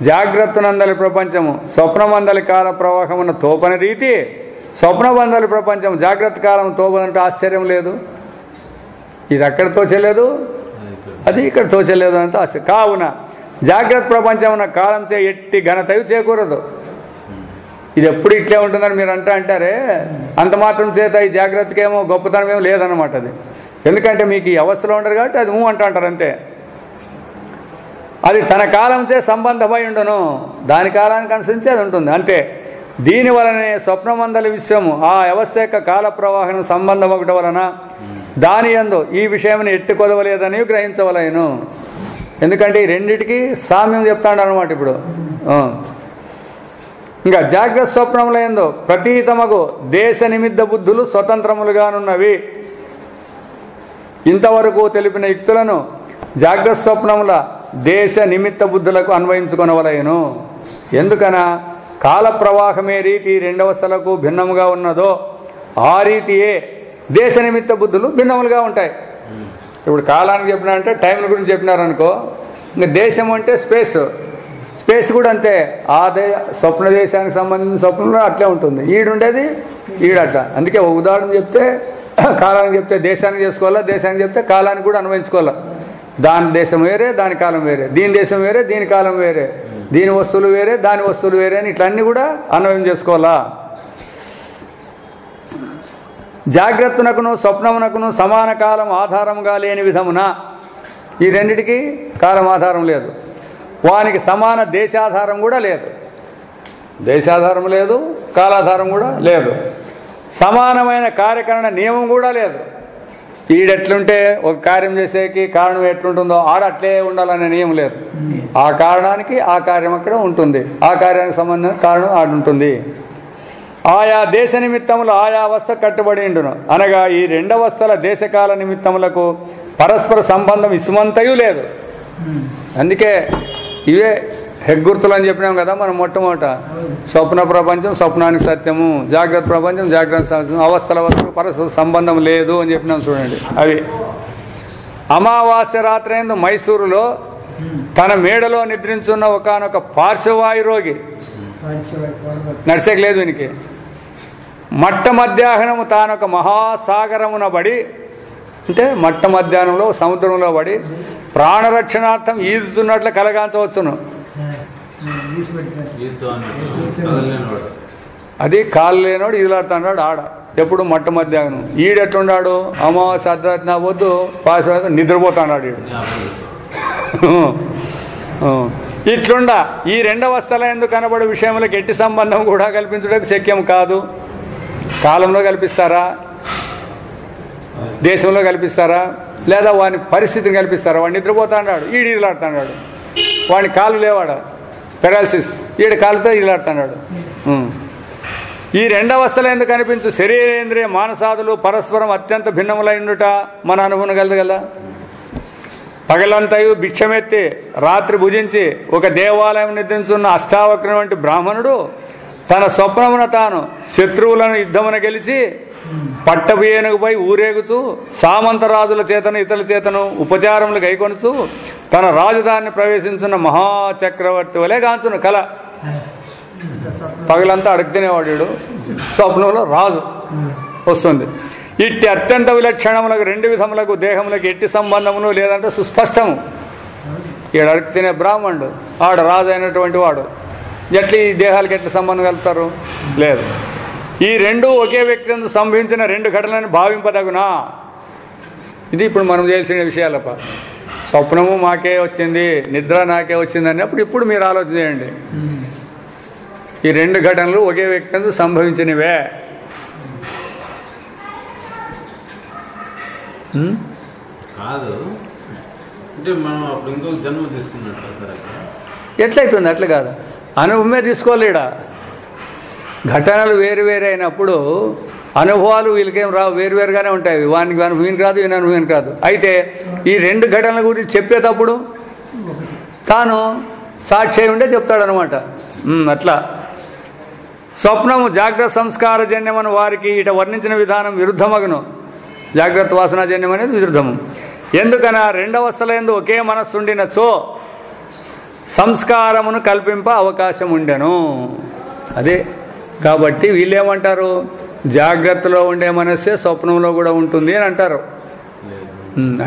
జాగ్రత్తనందలి ప్రపంచము స్వప్నమందలి కాల ప్రవాహమున తోపని రీతి స్వప్నమందలి ప్రపంచం జాగ్రత్త కాలం తోపనంటే ఆశ్చర్యం లేదు. ఇది అక్కడ తోచలేదు, అది ఇక్కడ తోచలేదు అంటే ఆశ్చర్యం. కావున జాగ్రత్త ప్రపంచమున కాలంచే ఎట్టి ఘనతయు చేకూరదు. ఇది ఎప్పుడు ఇట్లే ఉంటుందని మీరు అంటారే, అంత మాత్రం చేత ఈ జాగ్రత్తకేమో గొప్పతనం ఏమో లేదన్నమాట. అది ఎందుకంటే మీకు ఈ అవస్థలో ఉండరు కాబట్టి అది అంటారు అంతే. అది తన కాలంచే సంబంధమై ఉండను, దాని కాలానికి అనుసరించి అది ఉంటుంది అంతే. దీనివలనే స్వప్నమందలి విశ్వము ఆ వ్యవస్థ యొక్క కాల ప్రవాహం సంబంధం ఒకటి వలన దాని యందు ఈ విషయం ఎట్టి కొదవలేదని గ్రహించవలేను. ఎందుకంటే ఈ రెండిటికి సామ్యం చెప్తాడు అనమాట. ఇప్పుడు ఇంకా జాగ్రత్త స్వప్నముల యందు ప్రతీతమగు దేశ నిమిత్త బుద్ధులు స్వతంత్రములుగానున్నవి. ఇంతవరకు తెలిపిన యుక్తులను జాగ్రత్త స్వప్నముల దేశ నిమిత్త బుద్ధులకు అన్వయించుకొనవలయను. ఎందుకనా కాల ప్రవాహమే రీతి రెండవస్థలకు భిన్నముగా ఉన్నదో ఆ రీతియే దేశ నిమిత్త బుద్ధులు భిన్నములుగా ఉంటాయి. ఇప్పుడు కాలానికి చెప్పినారంటే టైం గురించి చెప్పినారనుకో, ఇంకా దేశం అంటే స్పేస్ కూడా అంతే. ఆ స్వప్న దేశానికి సంబంధించిన స్వప్నంలో అట్లే ఉంటుంది. ఈడుండేది ఈడట్లా. అందుకే ఒక ఉదాహరణ చెప్తే కాలానికి చెప్తే దేశానికి చేసుకోవాలా, దేశానికి చెప్తే కాలానికి కూడా అన్వయించుకోవాలా. దాని దేశం వేరే, దాని కాలం వేరే, దీని దేశం వేరే, దీని కాలం వేరే, దీని వస్తువులు వేరే, దాని వస్తువులు వేరే అని ఇట్లన్నీ కూడా అన్వయం చేసుకోవాలా. జాగ్రత్తనకును స్వప్నమునకును సమాన కాలం ఆధారంగా లేని విధమున ఈ రెండిటికి కాలం ఆధారం లేదు. వానికి సమాన దేశాధారం కూడా లేదు. దేశాధారం లేదు, కాలాధారం కూడా లేదు. సమానమైన కార్యకరణ నియమం కూడా లేదు. ఈడెట్లుంటే ఒక కార్యం చేసేకి కారణం ఎట్లుంటుందో ఆడ అట్లే ఉండాలనే నియమం లేదు. ఆ కారణానికి ఆ కార్యం అక్కడ ఉంటుంది, ఆ కార్యానికి సంబంధించిన కారణం ఆడుంటుంది. ఆయా దేశ నిమిత్తములు ఆయా అవస్థ కట్టుబడి ఉండును. అనగా ఈ రెండవస్థల దేశకాల నిమిత్తములకు పరస్పర సంబంధం ఇసుమంతయు లేదు. అందుకే ఇవే హెగ్గుర్తులు అని చెప్పినాం కదా మనం మొట్టమొదట. స్వప్న ప్రపంచం స్వప్నానికి సత్యము, జాగ్రత్త ప్రపంచం జాగ్రత్త సత్యం, అవస్థల వస్తువులకు పరస్పర సంబంధం లేదు అని చెప్పినాం చూడండి. అవి అమావాస్య రాత్రి మైసూరులో తన మేడలో నిద్రించున్న ఒకానొక పార్శ్వవాయు రోగి, నడిచేకి లేదు వీనికి, మట్ట మధ్యాహ్నము తానొక మహాసాగరమున పడి, అంటే మట్ట మధ్యాహ్నంలో సముద్రంలో పడి ప్రాణరక్షణార్థం ఈదుతున్నట్లు కలగాంచవచ్చును. అది కాలు లేనోడు ఈదులాడుతున్నాడు ఆడ ఎప్పుడు మట్ట మధ్యాహ్నం. ఈడెట్లున్నాడు అమావాస్య అర్ధరాత్రి వద్దు పాస్ నిద్రపోతున్నాడు ఈడు. ఇట్లుండా ఈ రెండవ స్థలం ఎందుకు కనబడే విషయంలో గట్టి సంబంధం కూడా కల్పించడానికి శక్యం కాదు. కాలంలో కల్పిస్తారా, దేశంలో కల్పిస్తారా, లేదా వాని పరిస్థితిని కల్పిస్తారా? వాడు నిద్రపోతున్నాడు, ఈడు ఈలాడుతున్నాడు, వాడిని కాలు లేవాడ పెరాలసిస్, ఈడు కాలుతో ఈలాడుతున్నాడు. ఈ రెండవ స్థలం ఎందుకు కనిపించు? శరీరేంద్రియ మానసాదులు పరస్పరం అత్యంత భిన్నములైనట మన అనుభవం కలదు కదా. పగలంతయు భిక్షమెత్తి రాత్రి భుజించి ఒక దేవాలయం నిద్రించున్న అష్టావక్రం వంటి బ్రాహ్మణుడు తన స్వప్నమున తాను శత్రువులను యుద్ధమున గెలిచి పట్టపు ఏనుగుపై ఊరేగుచూ సామంతరాజుల చేతను ఇతరుల చేతను ఉపచారములు గైకొనుచు తన రాజధానిని ప్రవేశించున్న మహాచక్రవర్తి వలె గాంచును కల. పగలంతా అడుగుతునేవాడు, స్వప్నంలో రాజు వస్తుంది. ఇట్టి అత్యంత విలక్షణములకు రెండు విధములకు దేహములకు ఎట్టి సంబంధమును లేదంటే సుస్పష్టము. ఈడ అడుగుతునే బ్రాహ్మణుడు, ఆడ రాజు అయినటువంటి వాడు, ఎట్లా ఈ దేహాలకు ఎట్లా సంబంధం కలుపుతారు? లేదు. ఈ రెండు ఒకే వ్యక్తి సంభవించిన రెండు ఘటనలను భావింపదగునా? ఇది ఇప్పుడు మనం చేయాల్సిన విషయాలప్ప. స్వప్నము మాకే వచ్చింది, నిద్ర నాకే వచ్చింది అన్నప్పుడు ఇప్పుడు మీరు ఆలోచన చేయండి. ఈ రెండు ఘటనలు ఒకే వ్యక్తి సంభవించినవే. కాదు అంటే మనం అప్పుడు ఇంకొక జన్మ తీసుకున్నట్టు ఎట్లయితుంది? అట్లా కాదు, అనుభవమే తీసుకోలేడ. ఘటనలు వేరు వేరు అయినప్పుడు అనుభవాలు వీళ్ళకేం రావు, వేరువేరుగానే ఉంటాయి. వానికి అనుభవం రాదు, ఈయన అనుభవం రాదు. అయితే ఈ రెండు ఘటనల గురించి చెప్పేటప్పుడు తాను సాక్షి ఉండే చెప్తాడనమాట. అట్లా స్వప్నము జాగ్రత్త సంస్కారజన్యమని వారికి ఇట వర్ణించిన విధానం విరుద్ధమగును. జాగ్రత్త వాసనాజన్యం అనేది విరుద్ధము. ఎందుకన రెండవస్థల ఎందు ఒకే మనస్సు ఉండినచో సంస్కారమును కల్పింప అవకాశం ఉండెను. అదే కాబట్టి వీళ్ళేమంటారు, జాగ్రత్తలో ఉండే మనస్సే స్వప్నంలో కూడా ఉంటుంది అని అంటారు.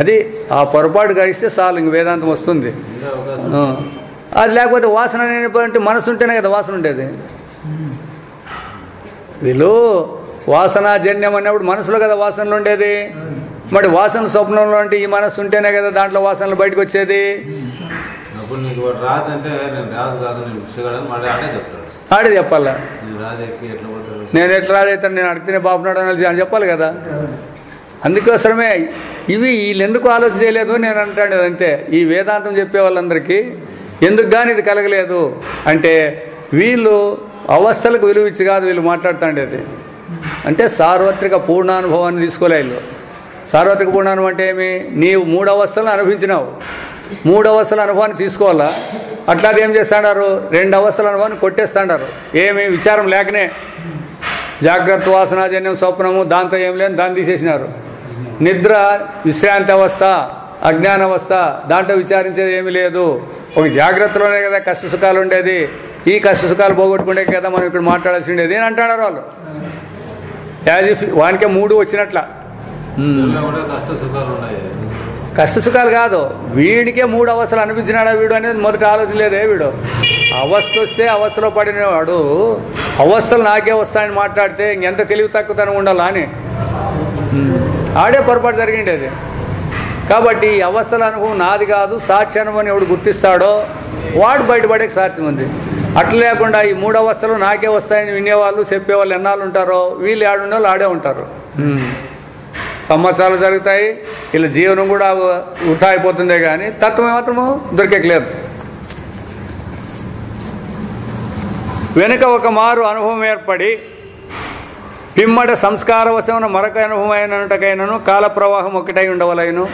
అది ఆ పొరపాటు కలిస్తే చాలు, ఇంక వేదాంతం వస్తుంది. అది లేకపోతే వాసన అనేటువంటి మనసు ఉంటేనే కదా వాసన ఉండేది. వీళ్ళు వాసనాజన్యం అన్నప్పుడు మనసులో కదా వాసనలు ఉండేది. మరి వాసన స్వప్నంలో అంటే ఈ మనస్సు ఉంటేనే కదా దాంట్లో వాసనలు బయటకు వచ్చేది. ఆడే చెప్పాలా, నేను ఎట్లా రాజైతాను, నేను అడిగితేనే బాబునాడు అని చెప్పాలి కదా. అందుకోసమే ఇవి వీళ్ళు ఎందుకు ఆలోచన చేయలేదు నేను అంటాడు. అంతే ఈ వేదాంతం చెప్పే వాళ్ళందరికీ ఎందుకు కానీ ఇది కలగలేదు అంటే వీళ్ళు అవస్థలకు విలువ ఇచ్చి కాదు వీళ్ళు మాట్లాడుతుండేది. అంటే సార్వత్రిక పూర్ణానుభవాన్ని తీసుకోలే వీళ్ళు. సార్వత్రిక పూర్ణానుభవం అంటే ఏమి? నీవు మూడు అవస్థలను అనుభవించినావు, మూడు అవస్థల అనుభవాన్ని తీసుకోవాలా. అట్లాది ఏం చేస్తాడారు, రెండు అవస్థల అనుభవాన్ని కొట్టేస్తాడారు. ఏమి విచారం లేకనే జాగ్రత్త వాసనాజన్యం స్వప్నము దాంతో ఏం లేని దాన్ని తీసేసినారు. నిద్ర విశ్రాంతి అవస్థ, అజ్ఞాన అవస్థ, దాంట్లో విచారించేది ఏమీ లేదు. ఒక జాగ్రత్తలోనే కదా కష్ట సుఖాలు ఉండేది. ఈ కష్ట సుఖాలు పోగొట్టుకుంటే కదా మనం ఇక్కడ మాట్లాడాల్సి ఉండేది అని అంటున్నారు వాళ్ళు. యాజ్ ఇఫ్ వానికే మూడు వచ్చినట్ల. కష్ట సుఖాలు కాదు, వీడికే మూడు అవస్థలు అనిపించినాడా వీడు అనేది మొదటి ఆలోచన లేదే. వీడు అవస్థ వస్తే అవస్థలో పడినవాడు అవస్థలు నాకే వస్తాయని మాట్లాడితే ఇంకెంత తెలివి తక్కువతనం ఉండాలా అని ఆడే పొరపాటు జరిగిండేది. కాబట్టి ఈ అవస్థల అనుభవం నాది కాదు, సాక్షి అనుభవం ఎవడు గుర్తిస్తాడో వాడు బయటపడే సాధ్యం ఉంది. అట్లా లేకుండా ఈ మూడు అవస్థలు నాకే వస్తాయని వినేవాళ్ళు చెప్పేవాళ్ళు ఎన్నాళ్ళు ఉంటారో వీళ్ళు ఆడుండే వాళ్ళు ఆడే ఉంటారు. సంవత్సరాలు జరుగుతాయి, వీళ్ళ జీవనం కూడా వృథా అయిపోతుందే కానీ తత్వం మాత్రము దొరికేయలేదు. వెనుక ఒక మారు అనుభవం ఏర్పడి పిమ్మట సంస్కారవశమున మరొక అనుభవం అయినటకైనను కాల ప్రవాహం ఒకటై ఉండవలేను.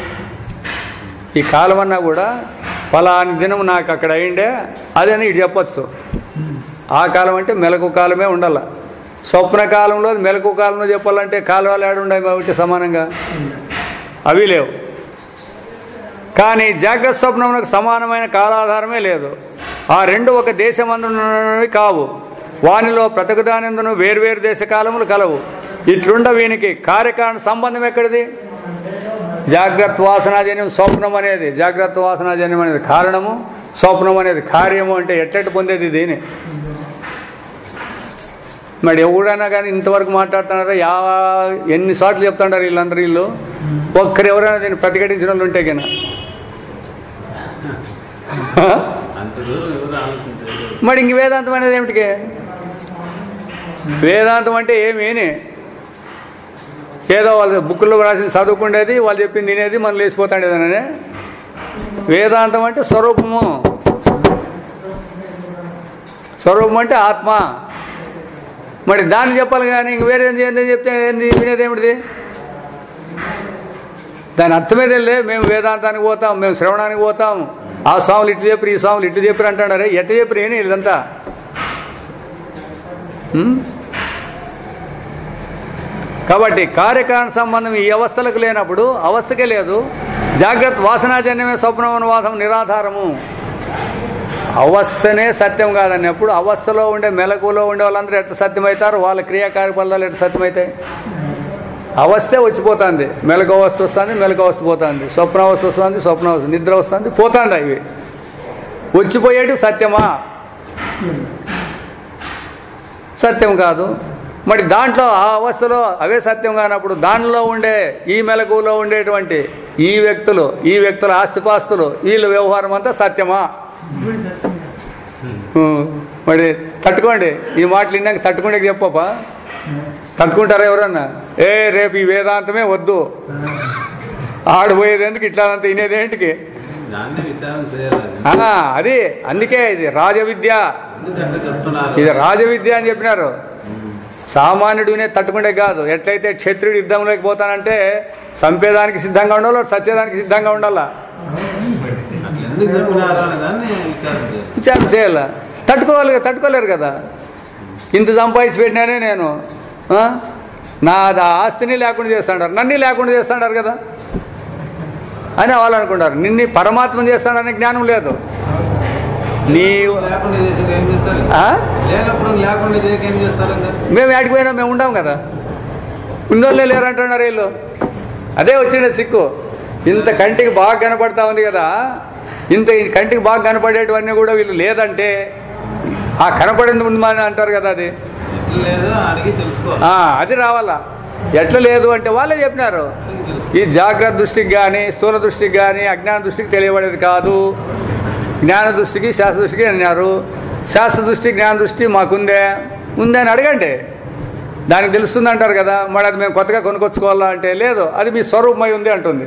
ఈ కాలం అన్నా కూడా ఫలాని దినం నాకు అక్కడ అయిండే అదని ఇటు చెప్పచ్చు. ఆ కాలం అంటే మెలకు కాలమే ఉండాల. స్వప్న కాలంలో మెలకు కాలంలో చెప్పాలంటే కాలువలు ఏడుండే ఒకటి సమానంగా అవి లేవు. కానీ జాగ్రత్త స్వప్నములకు సమానమైన కాలాధారమే లేదు. ఆ రెండు ఒక దేశమందునవి కావు. వానిలో ప్రతకుదానందును వేర్వేరు దేశకాలములు కలవు. ఇట్లుండ వీనికి కార్యకారణ సంబంధం ఎక్కడిది? జాగ్రత్త వాసనాజన్యం స్వప్నం అనేది, జాగ్రత్త వాసనాజన్యం అనేది కారణము, స్వప్నం అనేది కార్యము. అంటే ఎట్లెట్టు పొందేది దీని? మరి ఎవరైనా కానీ ఇంతవరకు మాట్లాడుతున్నారా? ఎన్నిసార్లు చెప్తుంటారు వీళ్ళందరూ. వీళ్ళు ఒక్కరు ఎవరైనా దీన్ని ప్రతిఘటించిన వాళ్ళు ఉంటే కన్నా మరి ఇంక వేదాంతం అనేది ఏమిటికి? వేదాంతం అంటే ఏమేని ఏదో వాళ్ళు బుక్కుల్లో రాసింది చదువుకుండేది, వాళ్ళు చెప్పింది తినేది, మనం లేచిపోతాడేదనే. వేదాంతం అంటే స్వరూపము, స్వరూపం అంటే ఆత్మ. మరి దాన్ని చెప్పాలి కానీ ఇంక వేరే ఏంటి చెప్తే ఏంది వినేది ఏమిటిది? దాని అర్థమే తెలియదే. మేము వేదాంతానికి పోతాం, మేము శ్రవణానికి పోతాం, ఆ స్వాములు ఇట్లు చెప్పి ఈ స్వాములు ఇట్లు చెప్పి అంటాడారే. ఎట్లా చెప్పి ఏని ఇదంతా? కాబట్టి కార్యకారణ సంబంధం ఈ అవస్థలకు లేనప్పుడు అవస్థకే లేదు. జాగ్రత్త వాసనాజన్యమే స్వప్నమనువాదం నిరాధారము. అవస్థనే సత్యం కాదన్నప్పుడు అవస్థలో ఉండే మెలకులో ఉండే వాళ్ళందరూ ఎట్లా సత్యమవుతారు? వాళ్ళ క్రియాకార్యపదాలు ఎట్లా సత్యమవుతాయి? అవస్థే వచ్చిపోతుంది. మెలకు అవస్థ వస్తుంది, మెలకు అవస్థ పోతుంది. స్వప్నావస్థ వస్తుంది, స్వప్నావస్థ, నిద్ర వస్తుంది, పోతుంది. అవి వచ్చిపోయేటి సత్యమా? సత్యం కాదు. మరి దాంట్లో ఆ అవస్థలో అవే సత్యం కానప్పుడు దానిలో ఉండే ఈ మెలకులో ఉండేటువంటి ఈ వ్యక్తుల ఆస్తిపాస్తులు, వీళ్ళ వ్యవహారం అంతా సత్యమా? మరి తట్టుకోండి. ఈ మాటలు విన్నాక తట్టుకుంటే చెప్పపా, తట్టుకుంటారా ఎవరన్నా? రేపు ఈ వేదాంతమే వద్దు, ఆడిపోయేది ఎందుకు, ఇట్లా అంతా వినేదేంటికి? అది అందుకే ఇది రాజవిద్య, ఇది రాజవిద్య అని చెప్పినారు. సామాన్యుడు వినే తట్టుకుంటే కాదు. ఎట్లయితే క్షత్రుడు యుద్ధంలోకి పోతానంటే చంపేదానికి సిద్ధంగా ఉండాలి, సచ్చేదానికి సిద్ధంగా ఉండాలా. విచారం చేయాల. తట్టుకోలేరు కదా. ఇంత సంపాదించి పెట్టినానే నేను, నా ఆస్తిని లేకుండా చేస్తాడారు, నన్ను లేకుండా చేస్తాడారు కదా అని వాళ్ళు అనుకుంటారు. నిన్ను పరమాత్మ చేస్తాడనే జ్ఞానం లేదు. మేము ఆడికి పోయినా మేము ఉండాం కదా. ఉన్నోళ్ళే లేరు అంటున్నారు వీళ్ళు. అదే వచ్చిండే చిక్కు. ఇంత కంటికి బాగా కనపడతా ఉంది కదా, ఇంత కంటికి బాగా కనపడేటివన్నీ కూడా వీళ్ళు లేదంటే ఆ కనపడింది ఉందని అంటారు కదా. అది రావాలా. ఎట్లా లేదు అంటే వాళ్ళే చెప్పినారు. ఈ జాగ్రత్త దృష్టికి కానీ స్థూల దృష్టికి కానీ అజ్ఞాన దృష్టికి తెలియబడేది కాదు. జ్ఞాన దృష్టికి శాస్త్ర దృష్టికి అన్నారు. శాస్త్ర దృష్టి జ్ఞాన దృష్టి మాకుందే అని అడగండి, దానికి తెలుస్తుంది అంటారు కదా. మరి అది మేము కొత్తగా కొనుక్కొచ్చుకోవాలా అంటే లేదు, అది మీ స్వరూపమై ఉంది అంటుంది.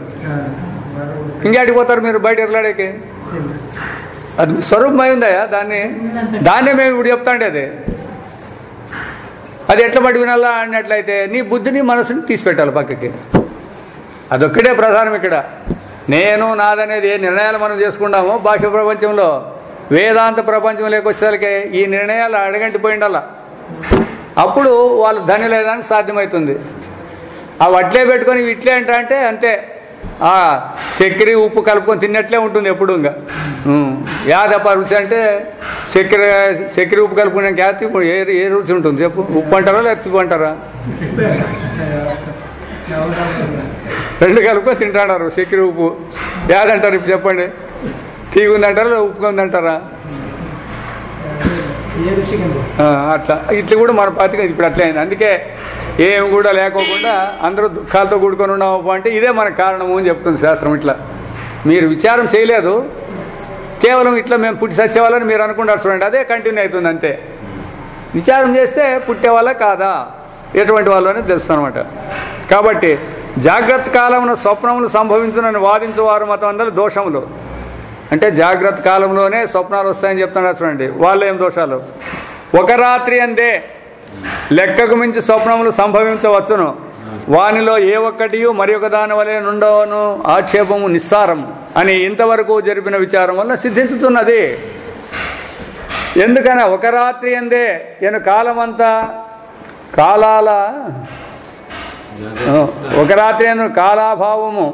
ఇంకేటికి పోతారు మీరు బయట ఎట్లాడేకి? అది మీ స్వరూపమై ఉందయా, దాన్నే మేము ఇప్పుడు చెప్తాండే. అది ఎట్లా బట్టి వినాలా అన్నట్లయితే నీ బుద్ధిని మనసుని తీసిపెట్టాలి పక్కకి. అదొక్కటే ప్రధానం ఇక్కడ. నేను నాదనేది ఏ నిర్ణయాలు మనం చేసుకుంటామో బాహ్య ప్రపంచంలో, వేదాంత ప్రపంచంలోకి వచ్చేసరికి ఈ నిర్ణయాలు అడగంటిపోయిండాల. అప్పుడు వాళ్ళు ధన్యులేదానికి సాధ్యమవుతుంది. అవి అట్లే పెట్టుకొని ఇట్లే అంటే అంతే, చక్కెర ఉప్పు కలుపుకొని తిన్నట్లే ఉంటుంది ఎప్పుడు. ఇంకా యాదప్ప రుచి అంటే చక్కెర ఉప్పు కలుపుకునే గ్యాతి ఇప్పుడు ఏ రుచి ఉంటుంది చెప్పు? ఉప్పు అంటారా లేకపోతే ఉప్పు అంటారా? రెండు కలుపుకొని తింటాడారు. చక్కెర ఉప్పు యాదంటారు ఇప్పుడు చెప్పండి? తీగ ఉందంటారా ఉప్పు ఉందంటారా? అట్లా ఇట్లా కూడా మన పాతిక ఇప్పుడు అట్లే అయింది. అందుకే ఏమి కూడా లేకోకుండా అందరూ దుఃఖాలతో కూడుకొని ఉన్నాము అంటే ఇదే మనకు కారణము అని చెప్తుంది శాస్త్రం. ఇట్లా మీరు విచారం చేయలేదు, కేవలం ఇట్లా మేము పుట్టి సచ్చేవాళ్ళని మీరు అనుకుంటారు చూడండి, అదే కంటిన్యూ అవుతుంది అంతే. విచారం చేస్తే పుట్టేవాళ్ళ కాదా ఎటువంటి వాళ్ళు అనేది తెలుస్తుంది అనమాట. కాబట్టి జాగ్రత్త కాలంలో స్వప్నములు సంభవించునని వాదించేవారు మతం అందరూ దోషములు. అంటే జాగ్రత్త కాలంలోనే స్వప్నాలు వస్తాయని చెప్తున్నారు చూడండి, వాళ్ళు ఏం దోషాలు? ఒక రాత్రి అందే లెక్కకు మించి స్వప్నములు సంభవించవచ్చును, వానిలో ఏ ఒక్కటి మరి ఒక దాని వలె నుండవను ఆక్షేపము నిస్సారం అని ఇంతవరకు జరిపిన విచారం వల్ల సిద్ధించుతున్నది. ఎందుకని ఒక రాత్రి అందే ఎను కాలమంతా కాలాల ఒక రాత్రి అందు కాలాభావము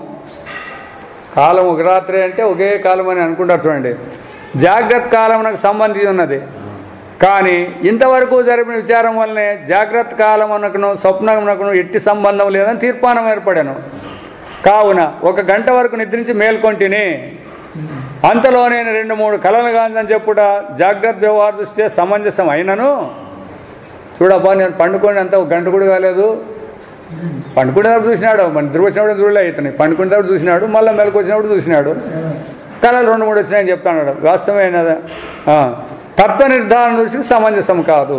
కాలం ఒక రాత్రి అంటే ఒకే కాలం అని అనుకుంటారు చూడండి. జాగ్రత్త కాలమునకు సంబంధించి ఉన్నది. కానీ ఇంతవరకు జరిపిన విచారం వల్లనే జాగ్రత్త కాలమునకును స్వప్నమునకును ఎట్టి సంబంధం లేదని తీర్మానం ఏర్పడాను. కావున 1 గంట వరకు నిద్రించి మేల్కొంటిని. అంతలో నేను 2-3 కలలు కాదని చెప్పుట జాగ్రత్త వ్యవహార దృష్ట్యా సమంజసం అయినను, చూడబ్బా నేను పండుకొని అంత 1 గంట కూడా కాలేదు, పండుకునేటప్పుడు చూసినాడు, మన నిద్ర వచ్చినప్పుడు చూడలే ఇతని, పండుకునేటప్పుడు చూసినాడు, మళ్ళీ మెలకు వచ్చినప్పుడు చూసినాడు, కళలు 2-3 వచ్చినాయని చెప్తాడు. వాస్తవమైనదా? తత్వ నిర్ధారణ దృష్టికి సమంజసం కాదు.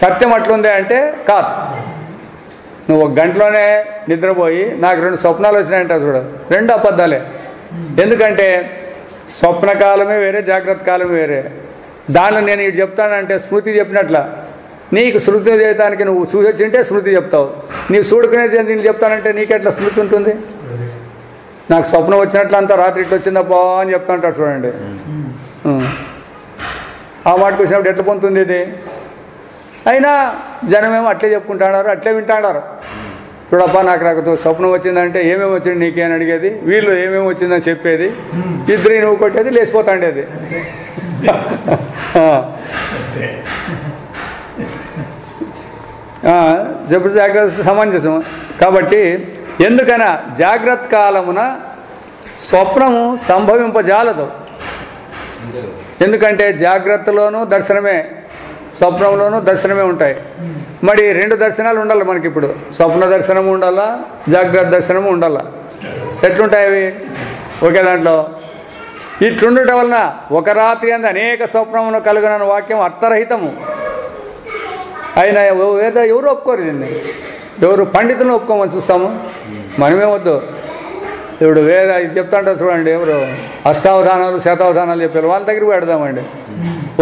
సత్యం అట్లుందే అంటే కాదు. నువ్వు 1 గంటలోనే నిద్రపోయి నాకు 2 స్వప్నాలు వచ్చినాయంట చూడ, 2 అబద్ధాలే. ఎందుకంటే స్వప్నకాలమే వేరే, జాగ్రత్త కాలమే వేరే. దానిలో నేను ఇటు చెప్తానంటే స్మృతి చెప్పినట్ల, నీకు శృతి చేయటానికి నువ్వు చూసొచ్చింటే శృతి చెప్తావు, నీవు చూడుకునేది నేను చెప్తానంటే నీకెట్లా స్మృతి ఉంటుంది? నాకు స్వప్నం వచ్చినట్లు అంతా రాత్రి ఇట్లా వచ్చిందప్పా అని చెప్తా ఉంటాడు చూడండి. ఆ మాటకు వచ్చినప్పుడు ఎట్లా పొందుతుంది ఇది? అయినా జనమేమో అట్లే చెప్పుకుంటున్నారు, అట్లే వింటున్నారు. చూడప్పా నాకు స్వప్నం వచ్చిందంటే ఏమేమి వచ్చింది నీకే అని అడిగేది, వీళ్ళు ఏమేమి వచ్చిందని చెప్పేది, ఇద్దరు నువ్వు కొట్టేది, లేచిపోతాండేది. చెప్పుడు జాగ్రత్త సమంజసం. కాబట్టి ఎందుకనా జాగ్రత్త కాలమున స్వప్నము సంభవింపజాలదు. ఎందుకంటే జాగ్రత్తలోనూ దర్శనమే, స్వప్నంలోనూ దర్శనమే ఉంటాయి. మరి 2 దర్శనాలు ఉండాలి మనకి. ఇప్పుడు స్వప్న దర్శనము ఉండాలా, జాగ్రత్త దర్శనము ఉండాలా. ఎట్లుంటాయి అవి? ఒకే దాంట్లో ఇట్లుండటం వలన 1 రాత్రి అందు అనేక స్వప్నమును కలుగునన్న వాక్యం అర్థరహితము. అయినా ఎవరు ఒప్పుకోరు దీన్ని, ఎవరు పండితులను ఒప్పుకోమని చూస్తాము, మనమే వద్దు. ఇప్పుడు వేరే ఇది చెప్తాంటారు చూడండి, ఎవరు అష్టావధానాలు శతావధానాలు చెప్పారు, వాళ్ళ దగ్గర పెడదామండి.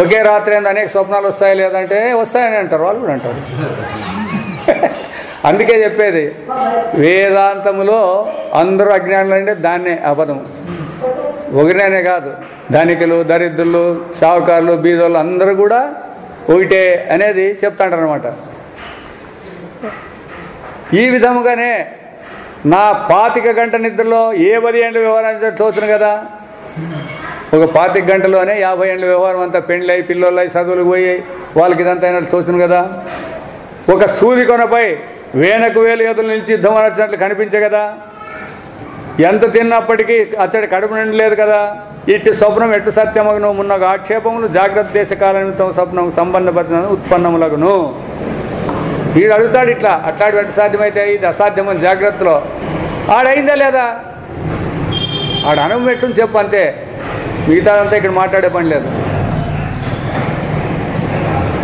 ఒకే రాత్రి అందు అనేక స్వప్నాలు వస్తాయి లేదంటే వస్తాయని అంటారు, వాళ్ళు కూడా అంటారు. అందుకే చెప్పేది వేదాంతములో అందరూ అజ్ఞానులు అంటే దాన్నే అబద్ధం. ఒకరినే కాదు, ధనికులు, దరిద్రులు, షావుకారులు, బీదోళ్ళు అందరూ కూడా ఒకటే అనేది చెప్తాంటారు అనమాట. ఈ విధముగానే నా 25 గంట నిద్రలో ఏ 10 ఏళ్ళ వ్యవహారం తోచును కదా. ఒక 25 గంటలోనే 50 ఏళ్ళ వ్యవహారం అంతా పెండ్లై పిల్లలై చదువులకు పోయి వాళ్ళకి ఇదంతా అయినట్టు తోచును కదా. ఒక సూది కొనపై 1000 ఎదులు నిలిచి యుద్ధం వచ్చినట్లు కనిపించే కదా. ఎంత తిన్నప్పటికీ అచ్చడి కడుపు నిండలేదు కదా. ఇట్టి స్వప్నం ఎట్టు సత్యమగును మున్న ఆక్షేపములు జాగ్రత్త దేశ కాల నిమిత్తం స్వప్నం సంబంధపడిన ఉత్పన్నములగును. వీడు అడుగుతాడు ఇట్లా, అట్లాంటి వెంట సాధ్యమైతే ఇది అసాధ్యమని జాగ్రత్తలో. ఆడైందా లేదా? ఆడ అనుభవం పెట్టుని చెప్పు అంతే, మిగతాదంతా ఇక్కడ మాట్లాడే పని లేదు.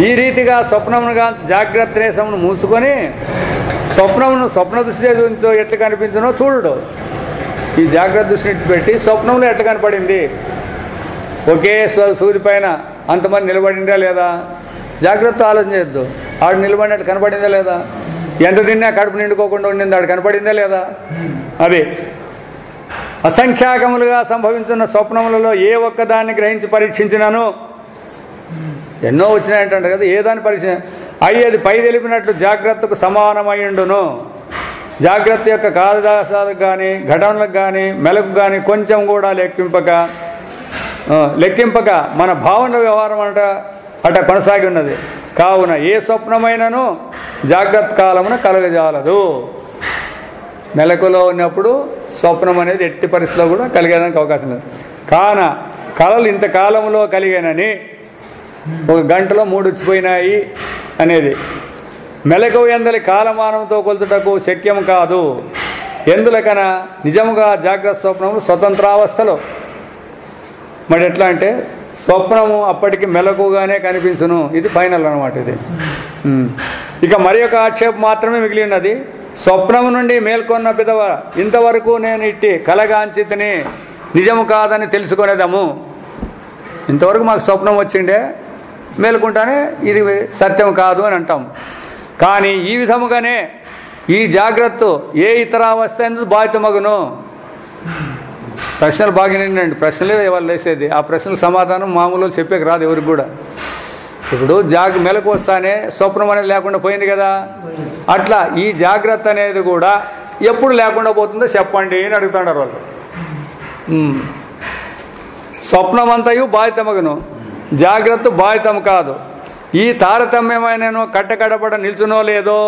ఈ రీతిగా స్వప్నమునుగా జాగ్రత్త దేశమును మూసుకొని స్వప్నమును స్వప్న దృష్టి చూపించో ఎట్లా కనిపించునో చూడు. ఈ జాగ్రత్త దృష్టి పెట్టి స్వప్నంలో ఎట్లా కనపడింది, ఒకే సూది పైన అంతమంది నిలబడిందా లేదా, జాగ్రత్త ఆలోచన చేయొద్దు. ఆడు నిలబడినట్టు కనపడిందా లేదా, ఎంత తిన్నా కడుపు నిండుకోకుండా ఉండింది ఆడు కనపడిందా లేదా. అది అసంఖ్యాకములుగా సంభవించున్న స్వప్నములలో ఏ ఒక్కదాన్ని గ్రహించి పరీక్షించినాను, ఎన్నో వచ్చినాయంటాడు కదా, ఏ దాన్ని పరీక్ష అయ్యేది పై తెలిపినట్లు జాగ్రత్తకు సమానమైండును. జాగ్రత్త యొక్క కాలదాసాలకు కానీ ఘటనలకు కానీ మెలకు కానీ కొంచెం కూడా లెక్కింపక మన భావన వ్యవహారం అట కొనసాగి ఉన్నది. కావున ఏ స్వప్నమైనను జాగ్రత్త కాలమున కలగజాలదు. మెలకులో ఉన్నప్పుడు స్వప్నం అనేది ఎట్టి పరిస్థితిలో కూడా కలిగేదానికి అవకాశం లేదు. కాన కళలు ఇంతకాలంలో కలిగానని 1 గంటలో 3 వచ్చిపోయినాయి అనేది మెలకు ఎందలి కాలమానంతో కొలుతుటకు శక్యం కాదు. ఎందులకన నిజముగా జాగ్రత్త స్వప్నములు స్వతంత్రావస్థలో. మరి ఎట్లా అంటే స్వప్నము అప్పటికి మెలకుగానే కనిపించును. ఇది ఫైనల్ అనమాట. ఇది ఇక మరి ఒక ఆక్షేపం మాత్రమే మిగిలి ఉన్నది. స్వప్నము నుండి మేల్కొన్న పిదవ ఇంతవరకు నేను ఇట్టి కలగాంచితిని నిజము కాదని తెలుసుకునేదాము. ఇంతవరకు మాకు స్వప్నం వచ్చిండే, మేలుకుంటానే ఇది సత్యం కాదు అని అంటాం. కానీ ఈ విధముగానే ఈ జాగ్రత్త ఏ ఇతర అవస్థ ఎందుకు బాధితమగును. ప్రశ్నలు బాగా నిండండి, ప్రశ్నలే వాళ్ళు వేసేది. ఆ ప్రశ్నలకు సమాధానం మామూలు చెప్పేకి రాదు ఎవరికి కూడా. ఇప్పుడు మెలకు వస్తానే స్వప్నం అనేది లేకుండా పోయింది కదా. అట్లా ఈ జాగ్రత్త అనేది కూడా ఎప్పుడు లేకుండా పోతుందో చెప్పండి అని అడుగుతున్నారు వాళ్ళు. స్వప్నమంతయు బాధితమగును, జాగ్రత్త బాధితం కాదు. ఈ తారతమ్యమైనను కట్టకడపడ నిల్చునో లేదో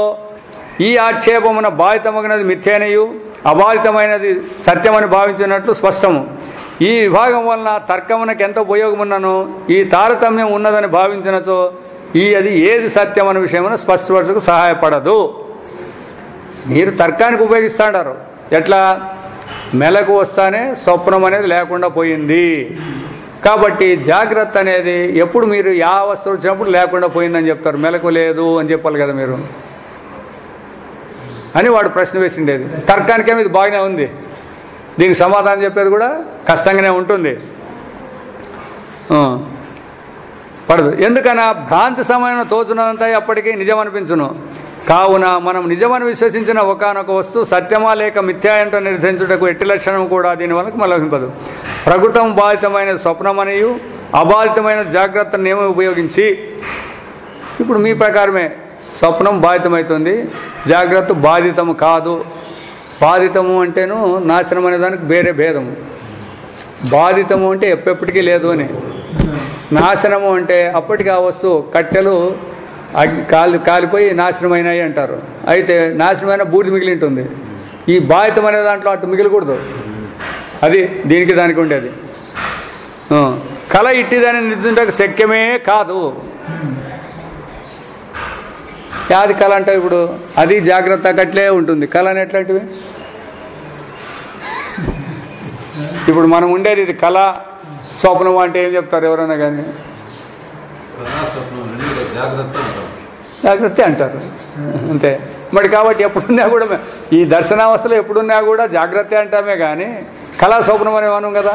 ఈ ఆక్షేపమున బాధితమగినది మిథ్యేనయు అబాధితమైనది సత్యమని భావించినట్లు స్పష్టము. ఈ విభాగం వలన తర్కమునకు ఎంత ఉపయోగమున్నను ఈ తారతమ్యం ఉన్నదని భావించినచో అది ఏది సత్యం అనే విషయమున స్పష్టపరచకు సహాయపడదు. మీరు తర్కానికి ఉపయోగిస్తాడారు. ఎట్లా? మెలకు వస్తానే స్వప్నం అనేది లేకుండా పోయింది కాబట్టి జాగ్రత్త అనేది ఎప్పుడు మీరు అవస్థ వచ్చినప్పుడు లేకుండా పోయిందని చెప్తారు. మెలకు లేదు అని చెప్పాలి కదా మీరు అని వాడు ప్రశ్న వేసిండేది. తర్కానికేమో ఇది బాగానే ఉంది, దీనికి సమాధానం చెప్పేది కూడా కష్టంగానే ఉంటుంది, పడదు. ఎందుకన్నా భ్రాంతి సమయంలో తోచున్నదంతా అప్పటికీ నిజం అనిపించును. కావున మనం నిజమని విశ్వసించిన ఒకనొక వస్తువు సత్యమా లేక మిథ్యా ఏంటో నిర్ధారించుటకు ఎట్టి లక్షణం కూడా దీనివల్ల లభింపదు. ప్రకృతం బాధితమైన స్వప్నమనియు అబాధితమైన జాగ్రత్తను ఏమో ఉపయోగించి ఇప్పుడు మీ ప్రకారమే స్వప్నం బాధితమవుతుంది, జాగ్రత్త బాధితము కాదు. బాధితము అంటేను నాశనం అనే దానికి వేరే భేదము. బాధితము అంటే ఎప్పటికీ లేదు అని, నాశనము అంటే అప్పటికి ఆ వస్తువు కట్టెలు కాలిపోయి నాశనమైనాయి అంటారు. అయితే నాశనమైన బూడిద మిగిలి ఉంటుంది. ఈ బాధితం అనే దాంట్లో అటు మిగిలకూడదు. అది దీనికి దానికి ఉండేది. కళ ఇట్టిదని నిర్దించడానికి శక్యమే కాదు. యాది కళ అంటే ఇప్పుడు అది జాగ్రత్త కట్లే ఉంటుంది. కళ అని ఎట్లాంటివి? ఇప్పుడు మనం ఉండేది ఇది కళ స్వప్నం అంటే ఏం చెప్తారు ఎవరైనా కానీ? జాగ్రత్త అంటారు అంతే. మరి కాబట్టి ఎప్పుడున్నా కూడా ఈ దర్శనావస్థలో ఎప్పుడున్నా కూడా జాగ్రత్త అంటామే కానీ కళా స్వప్నం అని అనం కదా.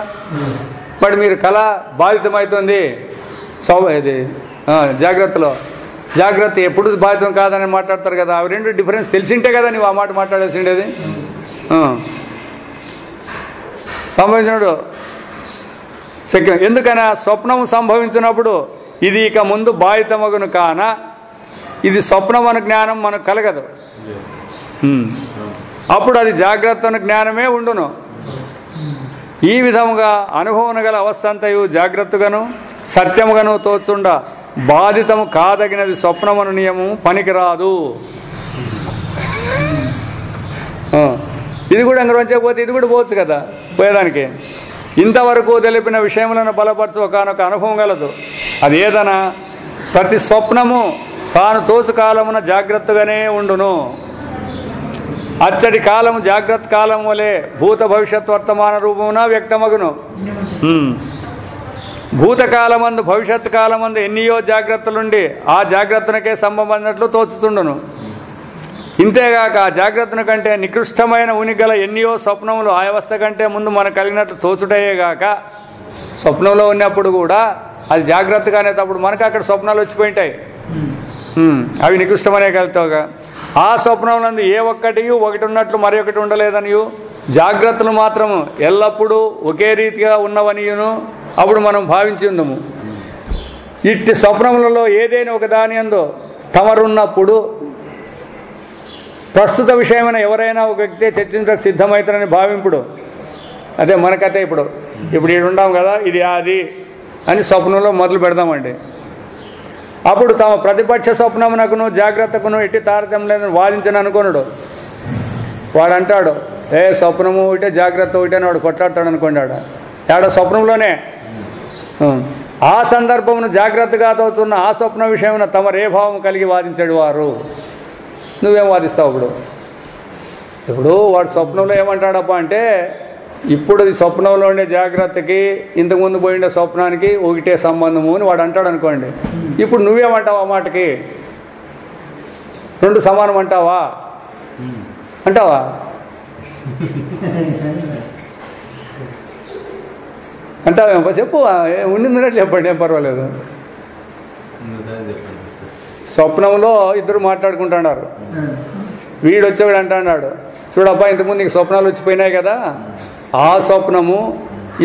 మరి మీరు కళ బాధితమవుతుంది ఇది జాగ్రత్తలో, జాగ్రత్త ఎప్పుడు బాధితం కాదని మాట్లాడతారు కదా. అవి రెండు డిఫరెన్స్ తెలిసింటే కదా నువ్వు ఆ మాట మాట్లాడేసిండేది. సంభవించినప్పుడు శక్యం. ఎందుకైనా స్వప్నం సంభవించినప్పుడు ఇది ఇక ముందు బాధితమగును కాన ఇది స్వప్నం అను జ్ఞానం మనకు కలగదు. అప్పుడు అది జాగ్రత్త అను జ్ఞానమే ఉండును. ఈ విధముగా అనుభవం గల అవస్థ అంతయు జాగ్రత్తగాను సత్యముగాను తోచుండ బాధితము కాదగినది స్వప్నమను నియమం పనికిరాదు. ఇది కూడా అంగరంచకపోతే ఇది కూడా పోవచ్చు కదా పోయేదానికి. ఇంతవరకు తెలిపిన విషయములను బలపరచు ఒకనొక అనుభవం గలదు. అది ఏదనా ప్రతి స్వప్నము తాను తోసు కాలమున జాగ్రత్తగానే ఉండును. అచ్చటి కాలము జాగ్రత్త కాలం వలె భూత భవిష్యత్ వర్తమాన రూపమున వ్యక్తమగును. భూతకాలమందు భవిష్యత్ కాలమందు ఎన్నియో జాగ్రత్తలుండి ఆ జాగ్రత్తనకే సంబంధించినట్లు తోచుతుండును. ఇంతేగాక ఆ జాగ్రత్తను కంటే నికృష్టమైన ఉనిగల ఎన్నియో స్వప్నములు ఆ అవస్థ కంటే ముందు మనకు కలిగినట్లు తోచుటయేగాక స్వప్నంలో ఉన్నప్పుడు కూడా అది జాగ్రత్తగానే తప్పుడు మనకు అక్కడ స్వప్నాలు వచ్చిపోయింటాయి. అవి నికృష్టమనే కలుగుతావుగా. ఆ స్వప్నములందు ఏ ఒక్కటి ఒకటి ఉన్నట్లు మరి ఒకటి ఉండలేదనియు జాగ్రత్తలు మాత్రము ఎల్లప్పుడూ ఒకే రీతిగా ఉన్నవనియును అప్పుడు మనం భావించి ఉందము. ఇట్టి స్వప్నములలో ఏదైనా ఒక దాని యందు తమరున్నప్పుడు ప్రస్తుత విషయమైన ఎవరైనా ఒక వ్యక్తి చర్చించడానికి సిద్ధమవుతారని భావింపుడు. అదే మనకైతే ఇప్పుడు ఈడు ఉండాం కదా, ఇది అది అని స్వప్నంలో మొదలు పెడదామండి. అప్పుడు తమ ప్రతిపక్ష స్వప్నమునకును జాగ్రత్తకును ఎట్టి తారతమ్యం లేదని వాదించని అనుకోనుడు. వాడు అంటాడు స్వప్నము ఒకటే జాగ్రత్త ఒకటే అని వాడు కొట్లాడతాడు అనుకున్నాడు. ఏడో స్వప్నంలోనే ఆ సందర్భమును జాగ్రత్తగా తోచున్న ఆ స్వప్న విషయమున తమరే భావం కలిగి వాదించాడు వారు. నువ్వేం వాదిస్తావు? ఇప్పుడు వాడు స్వప్నంలో ఏమంటాడప్ప అంటే ఇప్పుడు ఈ స్వప్నంలో ఉండే జాగ్రత్తకి ఇంతకుముందు పోయిండే స్వప్నానికి ఒకటే సంబంధము అని వాడు అంటాడు అనుకోండి. ఇప్పుడు నువ్వేమంటావు? ఆ మాటకి రెండు సమానం అంటావా? అంటావా? అంటావేమో చెప్పు, ఉండిందినట్లు చెప్పండి, ఏం పర్వాలేదు. స్వప్నంలో ఇద్దరు మాట్లాడుకుంటున్నారు. వీడు వచ్చేవాడు అంటున్నాడు, చూడబ్బా ఇంతకుముందు నీకు స్వప్నాలు వచ్చిపోయినాయి కదా, ఆ స్వప్నము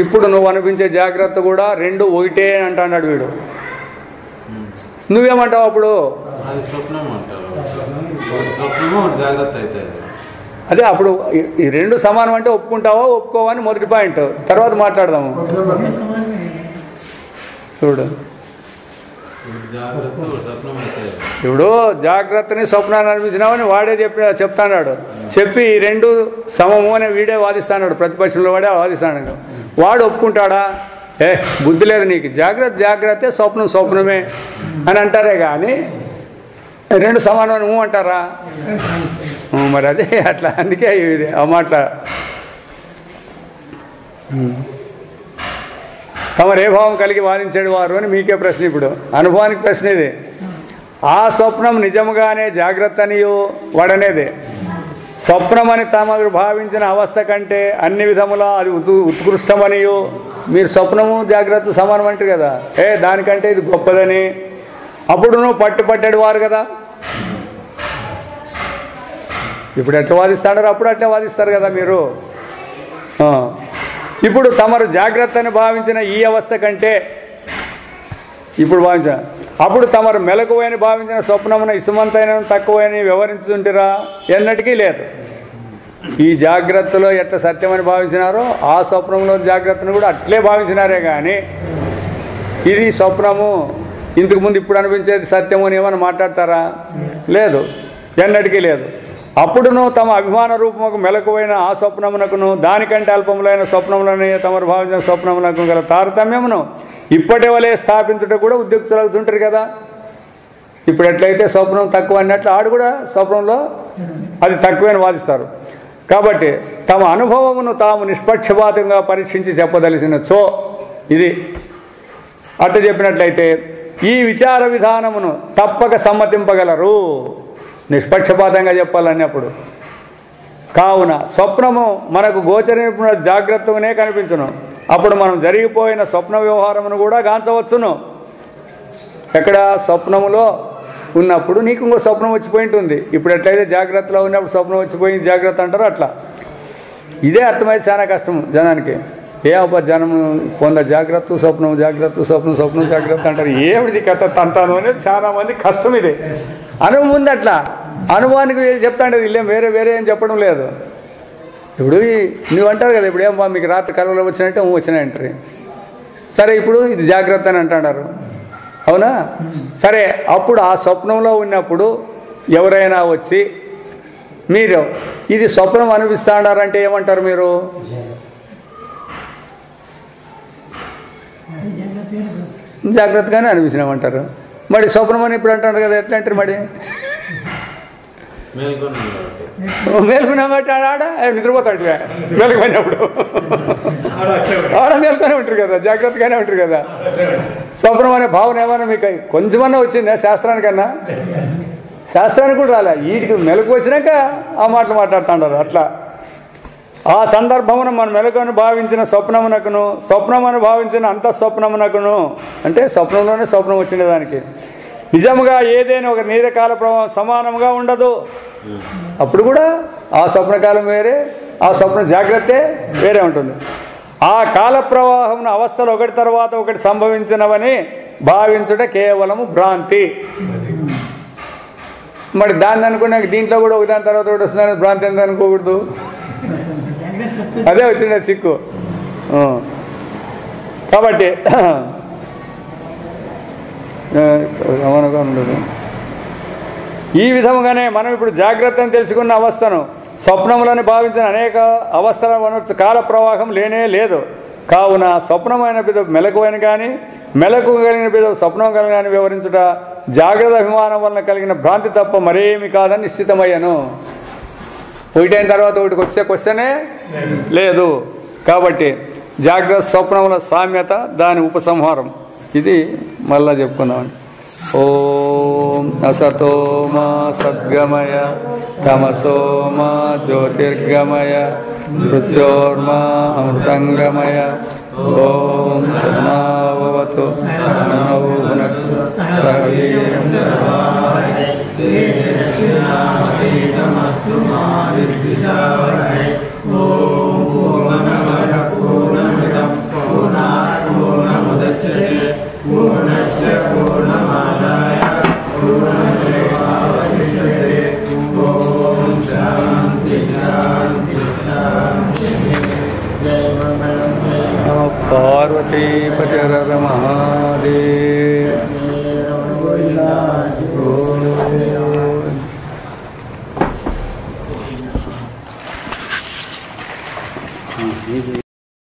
ఇప్పుడు నువ్వు అనిపించే జాగ్రత్త కూడా రెండు ఒకటే అంటున్నాడు వీడు. నువ్వేమంటావు అప్పుడు? అదే అప్పుడు ఈ రెండు సమానం అంటే ఒప్పుకుంటావా ఒప్పుకోవా అని మొదటి పాయింట్, తర్వాత మాట్లాడదాము. చూడు ఇప్పుడు జాగ్రత్తని స్వప్నాన్ని అనిపించినామని వాడే చెప్తాడు. చెప్పి ఈ రెండు సమము అని వీడే వాదిస్తాడు, ప్రతిపక్షంలో వాడే వాదిస్తాడు. వాడు ఒప్పుకుంటాడా? బుద్ధి లేదు నీకు, జాగ్రత్త స్వప్నం స్వప్నమే అని అంటారే కానీ రెండు సమానం నువ్వు అంటారా? మరి అదే అట్లా, అందుకే ఆ మాట. తమరు ఏ భావం కలిగి వాదించాడు వారు అని మీకే ప్రశ్న. ఇప్పుడు అనుభవానికి ప్రశ్న ఇది. ఆ స్వప్నం నిజముగానే జాగ్రత్త అనియో వాడనేది. స్వప్నం అని తమరు భావించిన అవస్థ కంటే అన్ని విధములా అది ఉత్కృష్టమనియో. మీరు స్వప్నము జాగ్రత్త సమానం అంటారు కదా, దానికంటే ఇది గొప్పదని అప్పుడు నువ్వు పట్టుపట్టాడు వారు కదా. ఇప్పుడు ఎట్లా వాదిస్తాడారు, అప్పుడు అట్లా వాదిస్తారు కదా మీరు. ఇప్పుడు తమరు జాగ్రత్తని భావించిన ఈ అవస్థ కంటే ఇప్పుడు భావించిన, అప్పుడు తమరు మెలకువైన భావించిన స్వప్నమున ఇసుమంతైన తక్కువని వివరించుంటారా? ఎన్నటికీ లేదు. ఈ జాగ్రత్తలో ఎట్లా సత్యమని భావించినారో ఆ స్వప్నంలో జాగ్రత్తను కూడా అట్లే భావించినారే కానీ ఇది స్వప్నము ఇంతకుముందు ఇప్పుడు అనిపించేది సత్యము అని ఏమని మాట్లాడతారా? లేదు, ఎన్నటికీ లేదు. అప్పుడును తమ అభిమాన రూపముకు మెలకువైన ఆ స్వప్నమునకును దానికంటే అల్పములైన స్వప్నములని తమరు భావించిన స్వప్నములకు గల తారతమ్యమును ఇప్పటి వలె స్థాపించుట కూడా ఉద్యుక్తులవుతుంటారు కదా. ఇప్పుడు ఎట్లయితే స్వప్నం తక్కువ అన్నట్లు ఆడు కూడా స్వప్నంలో అది తక్కువని వాదిస్తారు. కాబట్టి తమ అనుభవమును తాము నిష్పక్షపాతంగా పరీక్షించి చెప్పదలిసినచో ఇది అట్ట చెప్పినట్లయితే ఈ విచార విధానమును తప్పక సమ్మతింపగలరు. నిష్పక్షపాతంగా చెప్పాలన్నప్పుడు. కావున స్వప్నము మనకు గోచరించిన జాగ్రత్తగానే కనిపించును. అప్పుడు మనం జరిగిపోయిన స్వప్న వ్యవహారమును కూడా గాంచవచ్చును. ఎక్కడ స్వప్నములో ఉన్నప్పుడు నీకు ఇంకో స్వప్నం వచ్చిపోయి ఉంటుంది. ఇప్పుడు ఎట్లయితే జాగ్రత్తలో ఉన్నప్పుడు స్వప్నం వచ్చిపోయింది జాగ్రత్త అంటారు అట్లా. ఇదే అర్థమైతే చాలా కష్టం జనానికి. జనం కొంత జాగ్రత్త స్వప్నం జాగ్రత్త అంటారు. ఏమిటి కథ తంతాను అనేది చాలా మంది కష్టం. ఇదే అనుభవం ఉంది. అట్లా అనుభవానికి చెప్తాంటే వీళ్ళేం వేరే ఏం చెప్పడం లేదు. ఇప్పుడు నువ్వు అంటారు కదా, ఇప్పుడు ఏమో మీకు రాత్రి కలవలో వచ్చినట్టే వచ్చినాయంటారు. సరే ఇప్పుడు ఇది జాగ్రత్త అని అంటున్నారు, అవునా? సరే అప్పుడు ఆ స్వప్నంలో ఉన్నప్పుడు ఎవరైనా వచ్చి మీరు ఇది స్వప్నం అనిపిస్తాడారంటే ఏమంటారు మీరు? జాగ్రత్తగానే అనిపించినామంటారు. మరి స్వప్నం అని ఇప్పుడు అంటారు కదా, ఎట్లా అంటారు? మరి మేలుకున్నామంటే ఆడ నిద్రపోతాడు. మేలుకుపోయినప్పుడు ఆడ మేలుకొని ఉంటారు కదా, జాగ్రత్తగానే ఉంటారు కదా. స్వప్నం అనే భావన ఏమైనా మీకు కొంచెమన్నా వచ్చిందా? శాస్త్రానికి కూడా రాలే. వీటికి మెలకు వచ్చినాక ఆ మాటలు మాట్లాడుతుంటారు. అట్లా ఆ సందర్భమున మన మెలకును భావించిన స్వప్నమునకును స్వప్నమును భావించిన అంతఃస్వప్నమునకును, అంటే స్వప్నంలోనే స్వప్నం వచ్చిన దానికి నిజముగా ఏదైనా ఒక నీరకాల ప్రభావం సమానముగా ఉండదు. అప్పుడు కూడా ఆ స్వప్నకాలం వేరే, ఆ స్వప్న జాగ్రత్తే వేరే ఉంటుంది. ఆ కాల ప్రవాహం అవస్థలు ఒకటి తర్వాత ఒకటి సంభవించినవని భావించుట కేవలము భ్రాంతి. మరి దాన్ని అనుకున్నాక దీంట్లో కూడా ఒకదాని తర్వాత ఒకటి వస్తుందని భ్రాంతి ఎంత అనుకోకూడదు. అదే వచ్చిండే చిక్కు. కాబట్టి ఉండదు. ఈ విధముగానే మనం ఇప్పుడు జాగ్రత్తని తెలుసుకున్న అవస్థను స్వప్నములని భావించిన అనేక అవస్థల కాల ప్రవాహం లేనే లేదు. కావున స్వప్నమైన పిద మెలకువైన కానీ మెలకు కలిగిన పిద స్వప్నం కలిగిన కానీ వివరించుట జాగ్రత్త అభిమానం వలన కలిగిన భ్రాంతి తప్ప మరేమి కాదని నిశ్చితమయ్యను. ఒకటైన తర్వాత ఒకటికి వస్తే క్వశ్చనే లేదు. కాబట్టి జాగ్రత్త స్వప్నముల సామ్యత, దాని ఉపసంహారం ఇది మళ్ళా చెప్పుకున్నామండి. ఓం అసతో మా సద్గమయ తమసో మా జ్యోతిర్గమయ మృత్యోర్మా అమృతంగమయ. ఓం సమావతు భునక్తు పూర్ణస్య పూర్ణమాదాయ పూర్ణమేవావశిష్యతే. ఓం శాంతి శాంతి. పతి హర మహాదేవ్. రమణ గోవింద